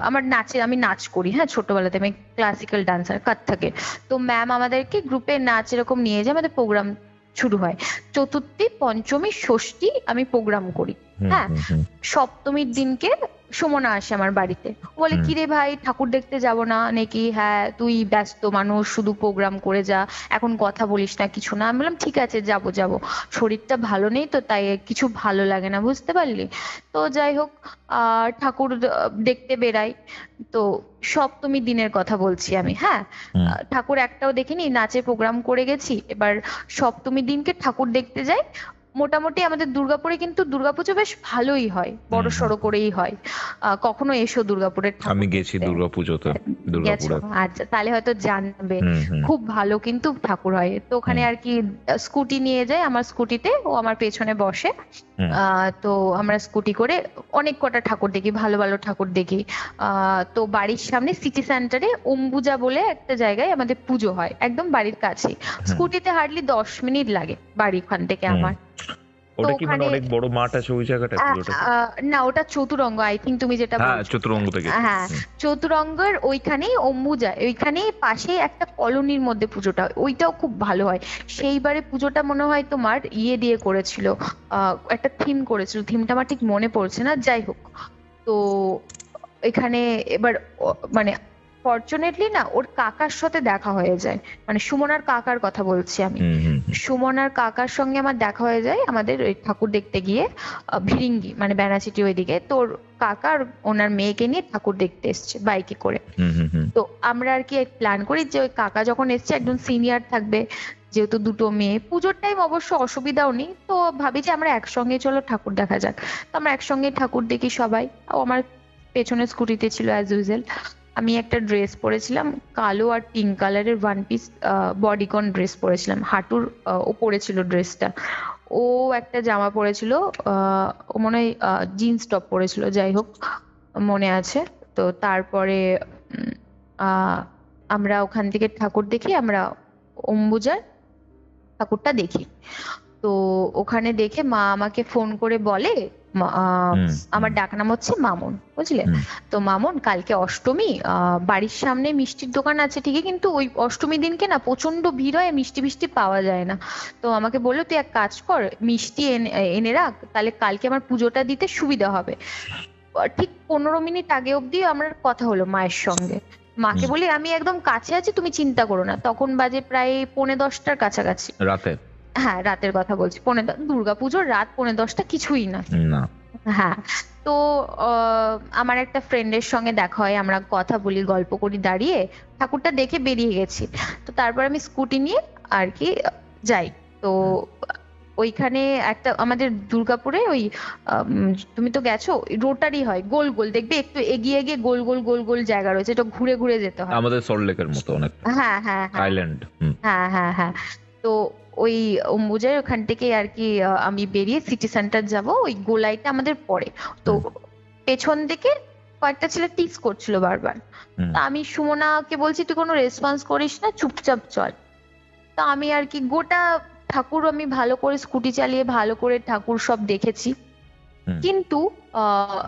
আমার আমি নাচ করি, হ্যাঁ ছোটবেলাতে আমি ক্লাসিক্যাল ডান্সার, কত্থকে। তো ম্যাম আমাদেরকে গ্রুপে নাচ এরকম নিয়ে যায়, আমাদের প্রোগ্রাম শুরু হয়, চতুর্থী পঞ্চমী ষষ্ঠী আমি প্রোগ্রাম করি, হ্যাঁ। সপ্তমীর দিনকে সুমনা আসে আমার বাড়িতে, বলে কিরে ভাই ঠাকুর দেখতে যাব না নাকি? হ্যাঁ তুই ব্যস্ত মানুষ, শুধু প্রোগ্রাম করে যা, এখন কথা বলিস না কিছু না। আমি বললাম ঠিক আছে যাব যাব, শরীরটা ভালো নেই তো তাই কিছু ভালো লাগে না, বুঝতে পারলি। তো যাই হোক ঠাকুর দেখতে বেরাই, তো সপ্তমী দিনের কথা বলছি আমি, হ্যাঁ। ঠাকুর একটাও দেখিনি, নাচে প্রোগ্রাম করে গেছি, এবার সপ্তমী দিনকে ঠাকুর দেখতে যাই, মোটামুটি আমাদের দুর্গাপুরে কিন্তু দুর্গাপুজো বেশ ভালোই হয়, বড় সড়ো করেই হয়। কখনো এসো দুর্গাপুরের ঠাকুর আমি গেছি দেখতে? দুর্গাপুজোতে, গেছো? দুর্গাপুরে। আচ্ছা, তাহলে হয়তো জানবে। হুম হুম খুব ভালো কিন্তু ঠাকুর হয়। তো ওখানে হুম আর কি স্কুটি নিয়ে যায়, আমার স্কুটিতে ও আমার পেছনে বসে। হুম তো আমরা স্কুটি করে অনেক কটা ঠাকুর দেখি, ভালো ভালো ঠাকুর দেখি। তো বাড়ির সামনে সিটি সেন্টারে অম্বুজা বলে একটা জায়গায় আমাদের পুজো হয়, একদম বাড়ির কাছে। স্কুটিতে হার্ডলি 10 মিনিট লাগে বাড়ি ওখান থেকে হুম। আমার। তো ওটা কি মানে ওখানে অনেক বড় মাঠ আছে ওই জায়গাটা পুরোটা? না, ওটা চতুরঙ্গ, আই থিঙ্ক তুমি যেটা হ্যাঁ, বলছো। চতুরঙ্গ থেকে। হ্যাঁ, চতুরঙ্গের ওইখানেই অম্বুজা, ওইখানেই পাশেই একটা কলোনির মধ্যে পুজোটা হয়, ওইটাও খুব ভালো হয়। সেইবারে পুজোটা মনে হয় তোমার ইয়ে দিয়ে করেছিল, একটা থিম করেছিল, থিমটা আমার ঠিক মনে পড়ছে না, যাই হোক। তো এখানে এবার মানে ফরচুনেটলি না ওর কাকার সাথে দেখা হয়ে যায়, মানে সুমনার কাকার কথা বলছি আমি। হুম হুম সুমনার কাকার সঙ্গে আমার দেখা হয়ে যায় আমাদের ওই ঠাকুর দেখতে গিয়ে, ভিরিঙ্গি মানে বেনাচিটি ওইদিকে। তোর কাকার ওনার মেয়েকে নিয়ে ঠাকুর দেখতে এসছে বাইকে করে। হুম হুম হুম তো আমরা আর কি প্ল্যান করি যে ওই কাকা যখন এসছে একজন সিনিয়র থাকবে, যেহেতু দুটো মেয়ে, পুজোর টাইম অবশ্য অসুবিধাও নেই, তো ভাবি যে আমরা একসঙ্গে চলো ঠাকুর দেখা যাক। তো আমরা একসঙ্গে ঠাকুর দেখি সবাই। ও আমার পেছনে স্কুটিতে ছিল অ্যাজ ইউজুয়াল। আমি একটা ড্রেস পরেছিলাম, কালো আর পিঙ্ক কালারের ওয়ান পিস বডিকন ড্রেস পরেছিলাম, হাঁটুর ও পরেছিল ড্রেসটা। ও একটা জামা পরেছিল, ও মনে হয় জিন্স টপ পরেছিল, যাই হোক মনে আছে। তো তারপরে উম, আহ আমরা ওখান থেকে ঠাকুর দেখি, আমরা অম্বুজার ঠাকুরটা দেখি। তো ওখানে দেখে মা আমাকে ফোন করে বলে, হুম আমার ডাক নাম হচ্ছে মামুন, বুঝলে? হুম তো মামুন, কালকে অষ্টমী, বাড়ির সামনে মিষ্টির দোকান আছে ঠিকই, কিন্তু ওই অষ্টমী দিনকে না প্রচন্ড ভিড় হয়, মিষ্টি ফিষ্টি পাওয়া যায় না। তো আমাকে বললো তুই এক কাজ কর, মিষ্টি এনে এনে রাখ, তাহলে কালকে আমার পুজোটা দিতে সুবিধা হবে। ঠিক 15 মিনিট আগে অব্দি আমার কথা হলো মায়ের সঙ্গে। মাকে হুম। বলি আমি একদম কাছে আছি, তুমি চিন্তা করো না। তখন বাজে প্রায় 9:45টার কাছাকাছি। রাতে? হ্যাঁ, রাতের কথা বলছি, দুর্গাপুজোর রাত 9:30টা কিছুই না। না। হ্যাঁ। তো আমার একটা ফ্রেন্ডের সঙ্গে দেখা হয়, আমরা কথা বলি, গল্প করি দাঁড়িয়ে, ঠাকুরটা দেখে বেরিয়ে গেছি। তো তারপর আমি স্কুটি নিয়ে আর কি যাই। তো ওইখানে একটা আমাদের দুর্গাপুরে ওই তুমি তো গেছো, রোটারি হয় গোল গোল, দেখবে একটু এগিয়ে এগিয়ে গোল গোল গোল গোল জায়গা রয়েছে, এটা ঘুরে ঘুরে যেতে হয়। আমাদের সল্টলেকের মতো অনেক হ্যাঁ হ্যাঁ হ্যাঁ আইল্যান্ড। হুম হ্যাঁ হ্যাঁ হ্যাঁ। তো ওই অম্বুজার ওখান থেকে আর কি আমি বেরিয়ে সিটি সেন্টার যাব, ওই গোলাইটা আমাদের পড়ে। তো পেছন থেকে কয়েকটা ছেলে টিস করছিল বারবার। হুম তা আমি সুমনাকে বলছি তুই কোনো রেসপন্স করিস না, চুপচাপ চল। তা আমি আর কি গোটা ঠাকুর আমি ভালো করে স্কুটি চালিয়ে ভালো করে ঠাকুর সব দেখেছি। হুম কিন্তু আহ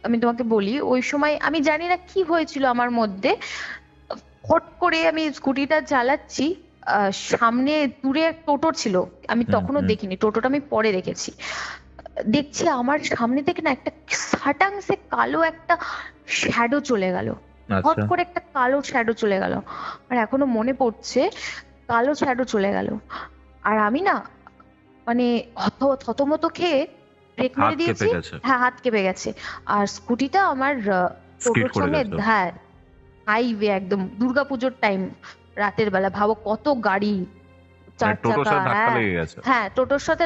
আমি তোমাকে বলি, ওই সময় আমি জানি না কি হয়েছিল আমার মধ্যে, হট করে আমি স্কুটিটা চালাচ্ছি, সামনে দূরে এক টোটো ছিল, আমি হুম তখনও হুম। দেখিনি, টোটোটা আমি পরে দেখেছি। দেখছি আমার সামনে থেকে না একটা সাটাংসে কালো একটা শ্যাডো চলে গেল, হট আচ্ছা। করে একটা কালো শ্যাডো চলে গেল। আর এখনো মনে পড়ছে, কালো শ্যাডো চলে গেল। আর আমি না মানে থতমত খেয়ে ব্রেক হাত মেরে কেঁপে দিয়েছি। গেছে। হ্যাঁ, হাত কেঁপে গেছে। আর স্কুটিটা আমার স্কিড টোটোর করে সঙ্গে, গেছো? হ্যাঁ, হাইওয়ে একদম দুর্গাপুজোর টাইম, রাতের বেলা, ভাবো কত গাড়ি, মানে চার টোটোর চাকা। সাথে ধাক্কা হ্যাঁ লেগে গেছে? হ্যাঁ, টোটোর সাথে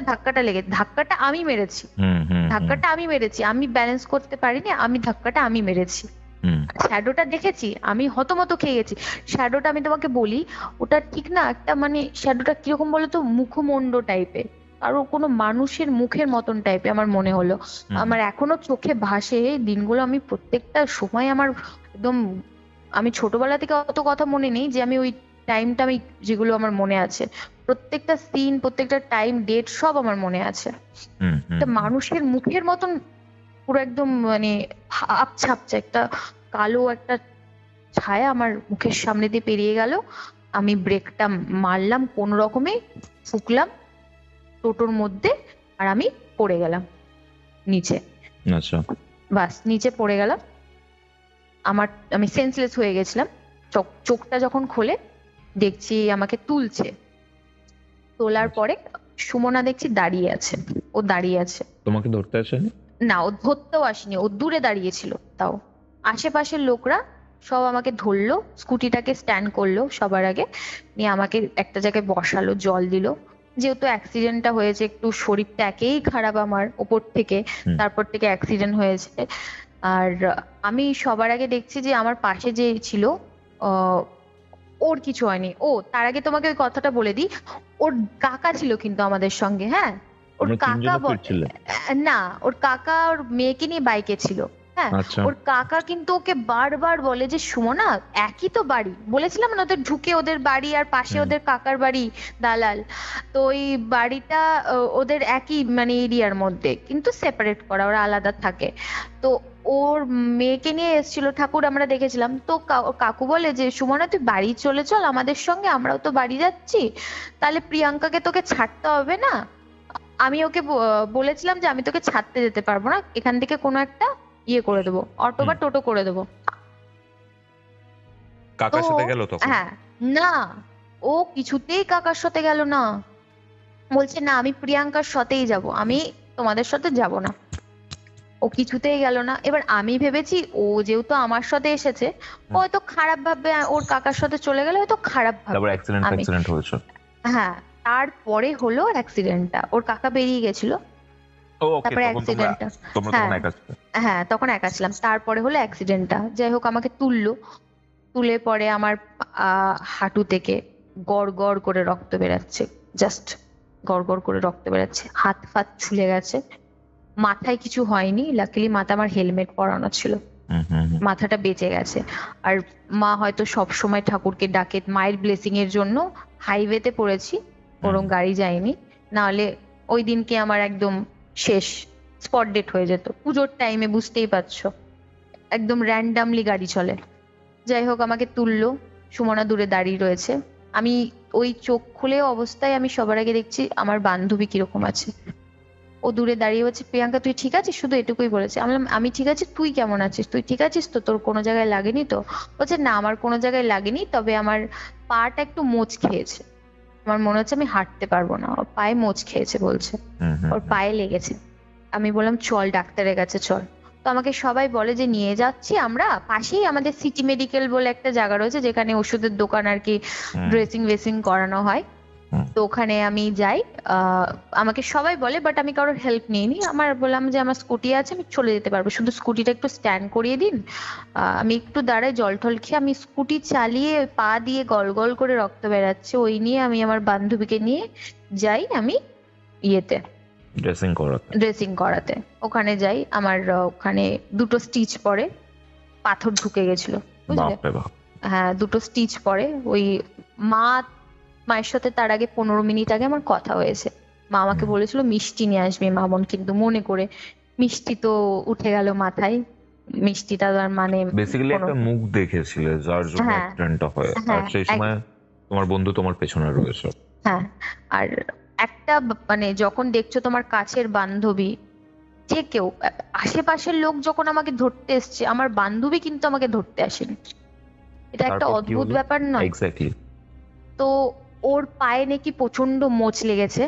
ধাক্কাটা আমি মেরেছি। হুম হুম হুম ধাক্কাটা আমি মেরেছি, আমি ব্যালেন্স করতে পারিনি, আমি ধাক্কাটা আমি মেরেছি। হুম শ্যাডোটা দেখেছি, আমি হতমত খেয়ে গেছি। শ্যাডোটা আমি তোমাকে বলি, ওটা ঠিক না একটা মানে শ্যাডোটা কিরকম বলতো, মুখমন্ড টাইপের, আর কোনো মানুষের মুখের মতন টাইপের আমার মনে হলো। হুম। আমার এখনো চোখে ভাসে এই দিনগুলো, আমি প্রত্যেকটা সময় আমার একদম, আমি ছোটবেলা থেকে অত কথা মনে নেই যে আমি ওই টাইমটা, আমি যেগুলো আমার মনে আছে, প্রত্যেকটা সিন, প্রত্যেকটা টাইম, ডেট সব আমার মনে আছে। হুম হুম একটা মানুষের মুখের মতন পুরো একদম মানে আবছা আবছা একটা কালো একটা ছায়া আমার মুখের সামনে দিয়ে পেরিয়ে গেল। আমি ব্রেকটা মারলাম কোন রকমে, ফুকলাম টোটোর মধ্যে, আর আমি পড়ে গেলাম নিচে। আচ্ছা। বাস নিচে পড়ে গেলাম, আমি সেন্সলেস হয়ে গেছিলাম। চোখটা যখন খোলে দেখছি আমাকে তুলছে, তোলার পরে সুমনা দেখছি দাঁড়িয়ে আছে, ও দাঁড়িয়ে আছে। তোমাকে ধরতে আসেনি? না, ও ধরতেও আসেনি, ও দূরে দাঁড়িয়েছিল। তাও আশেপাশের লোকরা সব আমাকে ধরলো, স্কুটিটাকে স্ট্যান্ড করলো সবার আগে, নিয়ে আমাকে একটা জায়গায় বসালো, জল দিল, যেহেতু অ্যাক্সিডেন্টটা হয়েছে, একটু শরীরটা একেই খারাপ আমার ওপর থেকে, তারপর থেকে অ্যাক্সিডেন্ট হয়েছে। আর আমি সবার আগে দেখছি যে আমার পাশে যে ছিল, আহ, ওর কিছু হয়নি। ও তার আগে তোমাকে ওই কথাটা বলে দিই, ওর কাকা ছিল কিন্তু আমাদের সঙ্গে, হ্যাঁ। ওর তোমরা কাকা তিনজনে ফিরছিলে? না, ওর কাকা ওর মেয়েকে নিয়ে বাইকে ছিল, হ্যাঁ। আচ্ছা। ওর কাকা কিন্তু ওকে বারবার বলে যে সুমনা, একই তো বাড়ি, বলেছিলাম না ওদের ঢুকে ওদের বাড়ি আর পাশে ওদের কাকার বাড়ি, দালাল। তো ওই বাড়িটা ওদের একই মানে এরিয়ার মধ্যে, কিন্তু সেপারেট করা, ওরা আলাদা থাকে। তো ওর মেয়েকে নিয়ে এসেছিল ঠাকুর, আমরা দেখেছিলাম। তো কাকু বলে যে সুমনা তুই বাড়ি চলে চল আমাদের সঙ্গে, আমরাও তো বাড়ি যাচ্ছি, তাহলে প্রিয়াঙ্কাকে তোকে ছাড়তে হবে না। আমি ওকে বলেছিলাম যে আমি তোকে ছাড়তে যেতে পারবো না, এখান থেকে কোনো একটা ইয়ে করে দেবো, অটো বা টোটো করে দেবো। কাকার তো সাথে গেল তখন? হ্যাঁ, না, ও কিছুতেই কাকার সাথে গেল না, বলছে না আমি প্রিয়াঙ্কার সাথেই যাব, আমি তোমাদের সাথে যাব না। ও কিছুতেই গেল না। এবার আমি ভেবেছি ও যেহেতু আমার সাথে এসেছে, ও হয়তো খারাপ ভাববে, ওর কাকার সাথে চলে গেলে হয়তো খারাপ তারপর ভাববে। অ্যাক্সিডেন্ট আমি অ্যাক্সিডেন্ট হয়েছে? হ্যাঁ, তারপরে হলো অ্যাক্সিডেন্টটা, ওর কাকা বেরিয়ে গেছিল, ও ওকে, তারপরে তখন তোমরা অ্যাক্সিডেন্টটা। তোমরা হ্যাঁ, তখন একা ছিলে? হ্যাঁ, তখন একা ছিলাম। তারপরে হলো অ্যাক্সিডেন্টটা, যাই হোক আমাকে তুললো, তুলে পরে আমার হাঁটু থেকে গড় গড় করে রক্ত বেরাচ্ছে, জাস্ট গড় গড় করে রক্ত বেরাচ্ছে, হাত ফাত ছুলে গেছে। মাথায় কিছু হয়নি, লাকিলি মাথা আমার হেলমেট পরানো ছিল, মাথাটা বেঁচে গেছে। আর মা হয়তো সব সময় ঠাকুরকে ডাকে, মায়ের ব্লেসিং এর জন্য হাইওয়েতে পড়েছি, ওরম গাড়ি যায়নি, নাহলে ওই দিনকে আমার একদম শেষ, স্পট ডেট হয়ে যেত। পুজোর টাইমে বুঝতেই পারছো, একদম র্যান্ডামলি গাড়ি চলে। যাই হোক আমাকে তুললো, সুমনা দূরে দাঁড়িয়ে রয়েছে। আমি ওই চোখ খুলে অবস্থায় আমি সবার আগে দেখছি আমার বান্ধবী কিরকম আছে। ও দূরে দাঁড়িয়ে বলছে প্রিয়াঙ্কা তুই ঠিক আছিস, শুধু এটুকুই বলেছে। আমি বললাম আমি ঠিক আছি, তুই কেমন আছিস, তুই ঠিক আছিস তো, তোর কোনো জায়গায় লাগেনি তো? বলছে না আমার কোনো জায়গায় লাগেনি, তবে আমার পাটা একটু মোচ খেয়েছে, আমার মনে হচ্ছে আমি হাঁটতে পারবো না, ওর পায়ে মোচ খেয়েছে বলছে, ওর পায়ে লেগেছে। আমি বললাম চল ডাক্তারের কাছে চল। তো আমাকে সবাই বলে যে নিয়ে যাচ্ছি আমরা, পাশেই আমাদের সিটি মেডিকেল বলে একটা জায়গা রয়েছে যেখানে ওষুধের দোকান আর কি, ড্রেসিং ওয়েসিং করানো হয়। তো ওখানে আমি যাই, আমাকে সবাই বলে, বাট আমি কারোর হেল্প নিইনি। আমার বললাম যে আমার স্কুটি আছে, আমি চলে যেতে পারবো, শুধু স্কুটিটা একটু স্ট্যান্ড করিয়ে দিন, আমি একটু দাঁড়াই জল টল খেয়ে। আমি স্কুটি চালিয়ে পা দিয়ে গল গল করে রক্ত বেরাচ্ছে, ওই নিয়ে আমি আমার বান্ধবীকে নিয়ে যাই আমি ইয়েতে ড্রেসিং করাতে। ওখানে যাই, আমার ওখানে দুটো স্টিচ পড়ে, পাথর ঢুকে গেছিল বুঝলে। হ্যাঁ, দুটো স্টিচ পড়ে। ওই মায়ের সাথে তার আগে 15 মিনিট আগে আমার কথা হয়েছে, মা আমাকে বলেছিল মিষ্টি নিয়ে আসবি মামন, কিন্তু মনে করে মিষ্টি তো উঠে গেল মাথায়, মিষ্টিটা তার মানে বেসিক্যালি একটা মুখ দেখেছিলে যার জন্য অ্যাক্সিডেন্টটা হয়, আর সেই সময় তোমার বন্ধু তোমার পেছনে রয়েছে। হ্যাঁ, আর একটা মানে যখন দেখছো তোমার কাছের বান্ধবী, যে কেউ আশেপাশের লোক যখন আমাকে ধরতে এসছে, আমার বান্ধবী কিন্তু আমাকে ধরতে আসেনি, এটা একটা অদ্ভুত ব্যাপার নয়? এক্স্যাক্টলি। তো ওর পায়ে নাকি প্রচন্ড মোচ লেগেছে।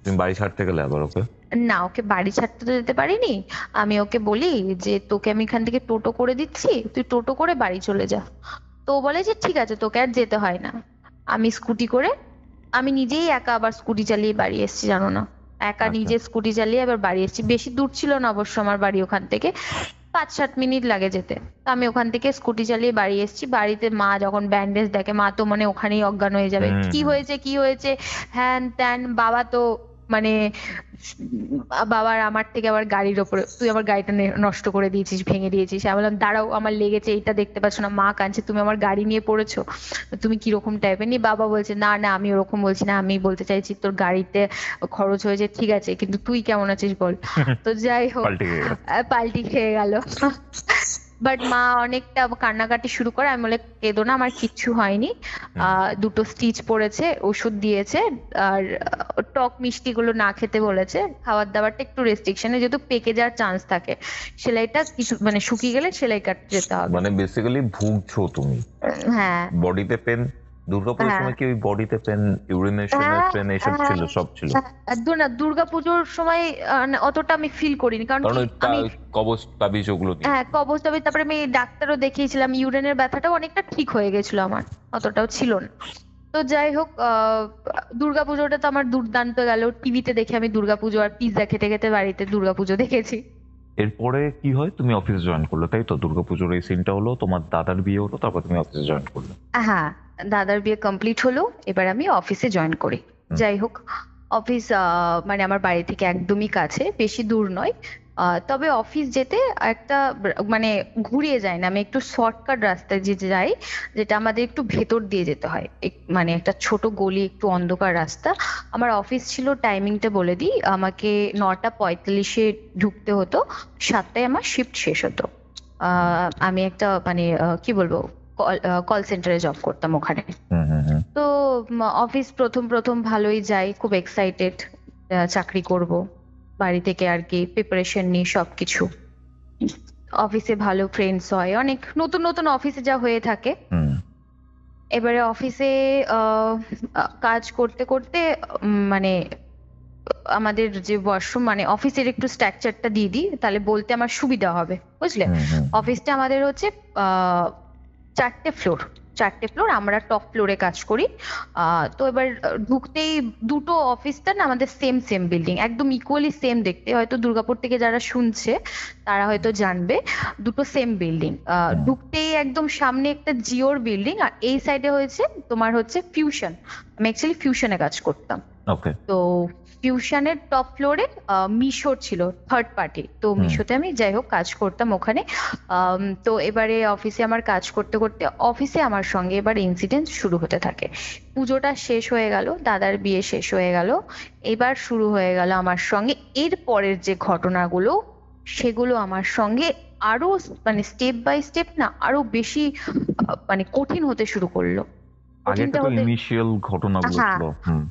তুমি বাড়ি ছাড়তে গেলে আবার ওকে? না, ওকে বাড়ি ছাড়তে তো যেতে পারিনি। আমি ওকে বলি যে তোকে আমি এখান থেকে টোটো করে দিচ্ছি, তুই টোটো করে বাড়ি চলে যা। তো ও বলে যে ঠিক আছে তোকে আর যেতে হয় না। আমি স্কুটি করে, আমি নিজেই একা আবার স্কুটি চালিয়ে বাড়ি এসেছি, জানো না, একা নিজে স্কুটি চালিয়ে আবার বাড়ি এসেছি। বেশি দূর ছিল না অবশ্য আমার বাড়ি ওখান থেকে, 5-7 মিনিট লাগে যেতে। তো আমি ওখান থেকে স্কুটি চালিয়ে বাড়ি এসেছি। বাড়িতে মা যখন ব্যান্ডেজ দেখে, মা তো মানে ওখানেই অজ্ঞান হয়ে যাবে, কি হয়েছে কি হয়েছে হ্যান ত্যান। বাবা তো মানে বাবার আমার থেকে আবার গাড়ির ওপরে, তুই আমার গাড়িটা নষ্ট করে দিয়েছিস, ভেঙে দিয়েছিস। আমি বললাম দাঁড়াও, আমার লেগেছে, এইটা দেখতে পাচ্ছ না? মা কাঁদছে, তুমি আমার গাড়ি নিয়ে পড়েছো, তুমি কিরকম টাইপের নিয়ে? বাবা বলছে না না আমি ওরকম বলছি না, আমি বলতে চাইছি তোর গাড়িতে খরচ হয়েছে ঠিক আছে, কিন্তু তুই কেমন আছিস বল। তো যাই হোক পাল্টি খেয়ে গেল। বাট মা অনেকটা কান্নাকাটি শুরু করে। আমি বলে কেঁদো না, আমার কিচ্ছু হয়নি, দুটো স্টিচ পড়েছে, ওষুধ দিয়েছে, আর টক মিষ্টি গুলো না খেতে বলেছে, খাবার দাবারটা একটু রেস্ট্রিকশনে, যেহেতু পেকে যাওয়ার চান্স থাকে, সেলাইটা কিছু মানে শুকিয়ে গেলে সেলাই কাটতে যেতে হবে। মানে বেসিক্যালি ভুগছো তুমি? হ্যাঁ, বডিতে পেন, দুর্গাপুরের সময় কি ওই বডিতে পেন, ইউরিনেশনের পেন এসব ছিল, সব ছিল? না, দুর্গাপুজোর সময় অতটা আমি ফিল করিনি, কারণ আমি কবচ তাবিজ ওগুলো দিয়ে। হ্যাঁ, কবচ তাবিজ, তারপরে আমি ডাক্তারও দেখিয়েছিলাম, ইউরিনের ব্যথাটাও অনেকটা ঠিক হয়ে গেছিল আমার, অতটাও ছিল না। তো যাই হোক, দুর্গাপুজোটা তো আমার দুর্দান্ত গেল। টিভিতে দেখে আমি দুর্গাপুজো আর পিৎজা খেতে খেতে বাড়িতে দুর্গাপুজো দেখেছি। এরপরে কি হয়, তুমি অফিস জয়েন করলে তাই তো? দুর্গাপুজোর এই সিনটা হলো, তোমার দাদার বিয়ে হলো, তারপর তুমি অফিসে জয়েন করলে। হ্যাঁ, দাদার বিয়ে কমপ্লিট হলো, এবার আমি অফিসে জয়েন করি। যাই হোক, অফিস মানে আমার বাড়ি থেকে একদমই কাছে, বেশি দূর নয়। তবে অফিস যেতে একটা মানে ঘুরিয়ে যায় না, আমি একটু শর্টকাট রাস্তায় যে যাই, যেটা আমাদের একটু ভেতর দিয়ে যেতে হয়, মানে একটা ছোট গলি, একটু অন্ধকার রাস্তা। আমার অফিস ছিল, টাইমিংটা বলে দিই, আমাকে 9:45-এ ঢুকতে হতো, 7টায় আমার শিফট শেষ হতো। আমি একটা মানে কি বলবো, কল সেন্টারে জব করতাম ওখানে। তো অফিস প্রথম প্রথম ভালোই যাই, খুব এক্সাইটেড, চাকরি করব, বাড়ি থেকে আর কি প্রিপারেশন নিই সবকিছু। অফিসে ভালো ফ্রেন্ডস হয়, অনেক নতুন নতুন অফিসে যা হয়ে থাকে। এবারে অফিসে কাজ করতে করতে মানে আমাদের যে ওয়াশরুম, মানে অফিসের একটু স্ট্রাকচারটা দিয়ে দিই, তাহলে বলতে আমার সুবিধা হবে, বুঝলে। অফিসটা আমাদের হচ্ছে 4টে ফ্লোর, আমরা টপ ফ্লোরে কাজ করি। তো এবার ঢুকতেই দুটো অফিসটা না আমাদের সেম সেম বিল্ডিং, একদম ইকুয়ালি সেম দেখতে, হয়তো দুর্গাপুর থেকে যারা শুনছে তারা হয়তো জানবে, দুটো সেম বিল্ডিং। ঢুকতেই একদম সামনে একটা জিওর বিল্ডিং, আর এই সাইডে হয়েছে তোমার হচ্ছে ফিউশন। আমি অ্যাকচুয়ালি ফিউশনে কাজ করতাম। তো ফিউশনের টপ ফ্লোরে মিশোর ছিল, থার্ড পার্টি, তো মিশোতে আমি যাই হোক কাজ করতাম ওখানে। তো এবারে অফিসে আমার কাজ করতে করতে অফিসে আমার সঙ্গে এবার ইনসিডেন্ট শুরু হতে থাকে। পুজোটা শেষ হয়ে গেল, দাদার বিয়ে শেষ হয়ে গেল, এবার শুরু হয়ে গেল আমার সঙ্গে এর পরের যে ঘটনাগুলো, সেগুলো আমার সঙ্গে আরো মানে স্টেপ বাই স্টেপ না আরো বেশি মানে কঠিন হতে শুরু করলো। আগেরটা তো ইনিশিয়াল ঘটনাগুলো ছিল।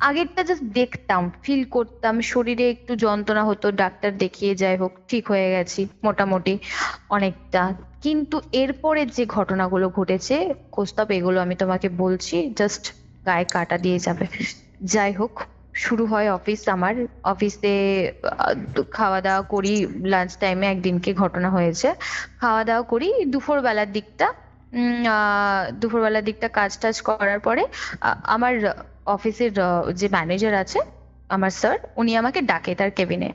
আগেরটা জাস্ট দেখতাম, ফিল করতাম, শরীরে একটু যন্ত্রণা হতো, ডাক্তার দেখিয়ে যাই হোক ঠিক হয়ে গেছি মোটামুটি অনেকটা। কিন্তু এরপরে যে ঘটনাগুলো ঘটেছে কৌস্তব, এগুলো আমি তোমাকে বলছি জাস্ট গায়ে কাটা দিয়ে যাবে। যাই হোক, শুরু হয় অফিস আমার। অফিসে খাওয়া দাওয়া করি, লাঞ্চ টাইমে একদিনকে ঘটনা হয়েছে। খাওয়া দাওয়া করি দুপুরবেলার দিকটা কাজ টাজ করার পরে আমার অফিসের যে ম্যানেজার আছে, আমার স্যার, উনি আমাকে ডাকে তার কেবিনে,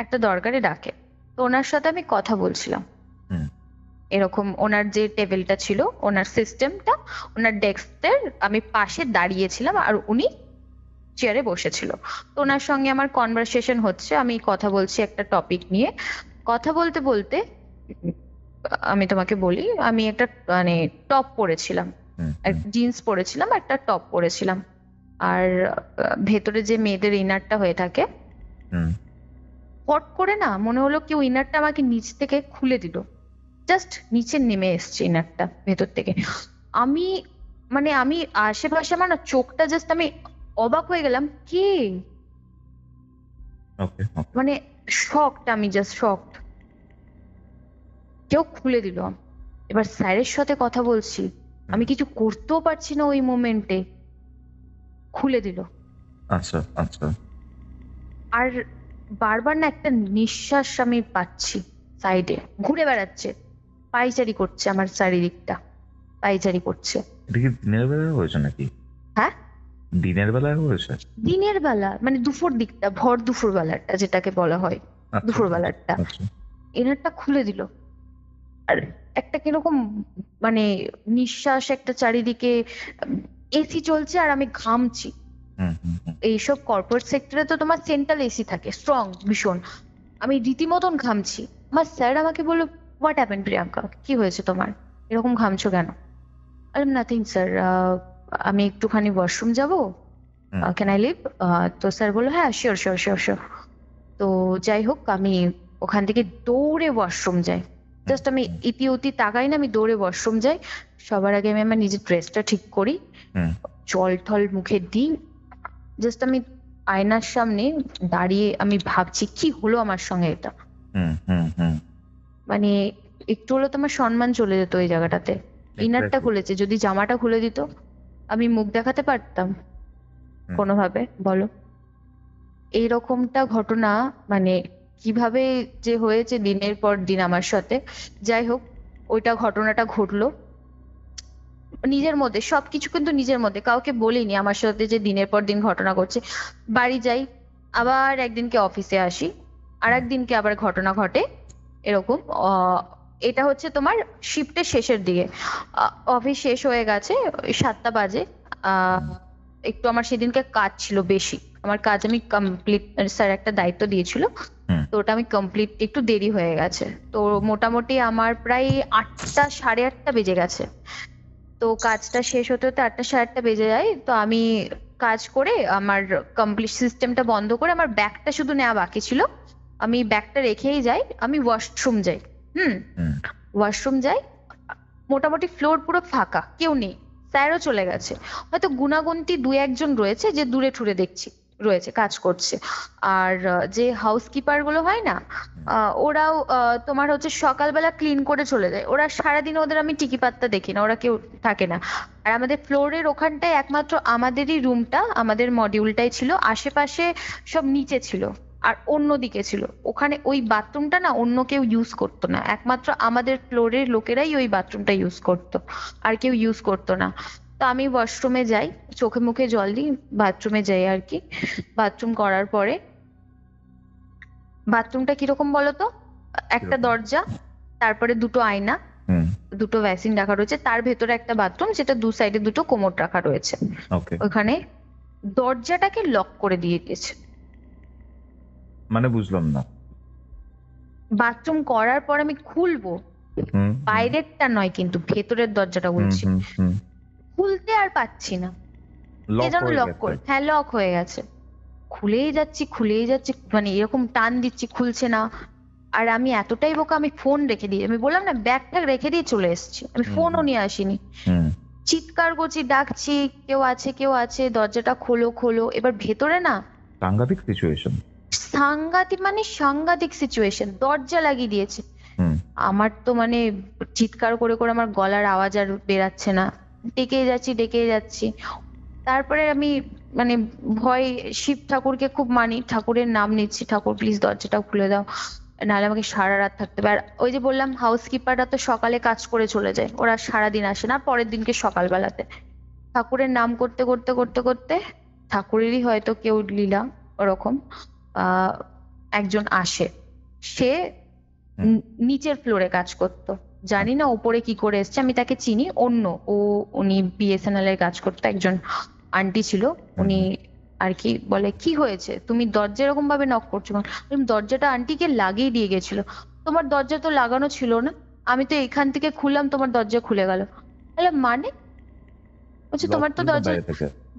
একটা দরকারে ডাকে। তো ওনার সাথে আমি কথা বলছিলাম, এরকম ওনার যে টেবিলটা ছিল, ওনার সিস্টেমটা, ওনার ডেস্কের আমি পাশে দাঁড়িয়েছিলাম আর উনি চেয়ারে বসেছিল। তো ওনার সঙ্গে আমার কনভারসেশন হচ্ছে, আমি কথা বলছি একটা টপিক নিয়ে। কথা বলতে বলতে আমি তোমাকে বলি, আমি একটা মানে টপ পরেছিলাম, জিন্স পরেছিলাম, একটা টপ পরেছিলাম, আর ভেতরে যে মেয়েদের ইনারটা হয়ে থাকে, ফট করে না মনে হলো কেউ ইনারটা আমাকে নিচ থেকে খুলে দিল, জাস্ট নিচে নেমে এসছে ইনারটা ভেতর থেকে। আমি মানে আমি আশেপাশে আমার না চোখটা জাস্ট আমি অবাক হয়ে গেলাম, কে মানে শকড, আমি জাস্ট শকড, কেউ খুলে দিল। এবার স্যারের সাথে কথা বলছি, আমি কিছু করতেও পারছি না ওই মোমেন্টে, খুলে দিল। আচ্ছা আচ্ছা। আর বারবার না একটা নিঃশ্বাস আমি পাচ্ছি, সাইডে ঘুরে বেড়াচ্ছে, পাইচারি করছে আমার চারিদিকটা, পাইচারি করছে। এটা কি দিনের বেলায় হয়েছে নাকি? হ্যাঁ, দিনের বেলায় হয়েছে। দিনের বেলা মানে দুপুর দিকটা, ভর দুপুর বেলাটা যেটাকে বলা হয়, দুপুর বেলাটা এনারটা খুলে দিল। আর একটা কিরকম মানে নিঃশ্বাস, একটা চারিদিকে এসি চলছে আর আমি ঘামছি। এইসব কর্পোরেট সেক্টরে তো তোমার সেন্ট্রাল এসি থাকে, স্ট্রং ভীষণ, আমি রীতিমতন ঘামছি। আমার স্যার আমাকে বললো, হোয়াট হ্যাপেন্ড প্রিয়াঙ্কা, কি হয়েছে তোমার, এরকম ঘামছো কেন? নাথিং স্যার, আমি একটুখানি ওয়াশরুম যাবো, ক্যান আই লিভ? তো স্যার বললো, হ্যাঁ শিওর শিওর শিওর শিওর। তো যাই হোক, আমি ওখান থেকে দৌড়ে ওয়াশরুম যাই, জাস্ট আমি ইতি উতি তাকাই না, আমি দৌড়ে ওয়াশরুম যাই। সবার আগে আমি আমার নিজের ড্রেসটা ঠিক করি, জল টল মুখে দিই, জাস্ট আমি আয়নার সামনে দাঁড়িয়ে আমি ভাবছি কি হলো আমার সঙ্গে এটা। মানে একটু হলো তোমার সম্মান চলে যেত ওই জায়গাটাতে। ইনারটা খুলেছে, যদি জামাটা খুলে দিত আমি মুখ দেখাতে পারতাম কোনোভাবে, বলো? এইরকমটা ঘটনা মানে কিভাবে যে হয়েছে দিনের পর দিন আমার সাথে। যাই হোক, ওইটা ঘটনাটা ঘটলো, নিজের মধ্যে সবকিছু, কিন্তু নিজের মধ্যে, কাউকে বলিনি আমার সাথে যে দিনের পর দিন ঘটনা ঘটছে। বাড়ি যাই, আবার একদিনকে অফিসে আসি, আর একদিনকে আবার ঘটনা ঘটে এরকম। এটা হচ্ছে তোমার শিফটের শেষের দিকে, অফিস শেষ হয়ে গেছে, ওই 7টা বাজে। আহ একটু আমার সেদিনকে কাজ ছিল বেশি, আমার কাজ আমি কমপ্লিট, স্যার একটা দায়িত্ব দিয়েছিল, তো ওটা আমি কমপ্লিট, একটু দেরি হয়ে গেছে। তো মোটামুটি আমার প্রায় 8টা, 8:30 বেজে গেছে। তো কাজটা শেষ হতে হতে 8টা, 8:30 বেজে যায়। তো আমি কাজ করে আমার কমপ্লিট সিস্টেমটা বন্ধ করে আমার ব্যাগটা শুধু নেওয়া বাকি ছিল, আমি ব্যাগটা রেখেই যাই, আমি ওয়াশরুম যাই। হুম, ওয়াশরুম যাই, মোটামুটি ফ্লোর পুরো ফাঁকা, কেউ নেই, স্যারও চলে গেছে, হয়তো গুনাগুনতি 2-1 জন রয়েছে যে দূরে ঠুরে দেখছি রয়েছে, কাজ করছে। আর যে হাউসকিপার গুলো হয় না, ওরাও তোমার হচ্ছে সকালবেলা ক্লিন করে চলে যায়, ওরা সারাদিন, ওদের আমি টিকি পাত্তা দেখি না, ওরা কেউ থাকে না। আর আমাদের ফ্লোরের ওখানটায় একমাত্র আমাদেরই রুমটা, আমাদের মডিউলটাই ছিল, আশেপাশে সব নিচে ছিল আর অন্য দিকে ছিল, ওখানে ওই বাথরুমটা না অন্য কেউ ইউজ করতো না, একমাত্র আমাদের ফ্লোরের লোকেরাই ওই বাথরুমটা ইউজ করতো, আর কেউ ইউজ করতো না। তো আমি ওয়াশরুমে যাই, চোখে মুখে জল দিই, বাথরুমে যাই আর কি। বাথরুম করার পরে, বাথরুমটা কিরকম বলতো, একটা দরজা, তারপরে 2টো আয়না, 2টো ভ্যাসিন রাখা রয়েছে, তার ভেতরে একটা বাথরুম, যেটা 2 সাইডে 2টো কোমোড রাখা রয়েছে। ওখানে দরজাটাকে লক করে দিয়ে দিয়েছে। মানে বুঝলাম না। বাথরুম করার পর আমি খুলবো, বাইরেরটা নয় কিন্তু ভেতরের দরজাটা বলছি, খুলতে আর পাচ্ছি না, কে যেন লক করে, হ্যাঁ লক হয়ে গেছে। খুলেই যাচ্ছি, খুলেই যাচ্ছি, মানে এরকম টান দিচ্ছি, খুলছে না। আর আমি এতটাই বোকা, আমি ফোন রেখে দিয়ে, আমি বললাম না ব্যাগ ট্যাগ রেখে দিয়ে চলে এসেছি, আমি ফোনও নিয়ে আসিনি। চিৎকার করছি, ডাকছি, কেউ আছে, কেউ আছে, দরজাটা খোলো খোলো। এবার ভেতরে না সাংঘাতিক সিচুয়েশন, সাংঘাতিক মানে সাংঘাতিক সিচুয়েশন, দরজা লাগিয়ে দিয়েছে। আমার তো মানে চিৎকার করে করে আমার গলার আওয়াজ আর বেরাচ্ছে না, ডেকে যাচ্ছি, ডেকে যাচ্ছি। তারপরে আমি মানে ভয়, শিব ঠাকুরকে খুব মানি, ঠাকুরের নাম নিচ্ছি, ঠাকুর প্লিজ দরজাটা খুলে দাও, নাহলে আমাকে সারা রাত থাকতে হবে। আর ওই যে বললাম হাউসকিপাররা তো সকালে কাজ করে চলে যায়, ওরা সারাদিন আসে না, পরের দিনকে সকালবেলাতে। ঠাকুরের নাম করতে করতে করতে করতে, ঠাকুরেরই হয়তো কেউ লীলা ওরকম, একজন আসে, সে নিচের ফ্লোরে কাজ করতো, জানি না উপরে কি করে এসছে, আমি তাকে চিনি, উনি বিএসএনএল এর কাজ করতো, একজন আন্টি ছিল, উনি আর কি বলে, কি হয়েছে তুমি দরজা এরকম ভাবে নক করছো? দরজাটা আন্টিকে লাগিয়ে দিয়ে গেছিল। তোমার দরজা তো লাগানো ছিল না, আমি তো এখান থেকে খুললাম, তোমার দরজা খুলে গেল। মানে বলছে তোমার তো দরজা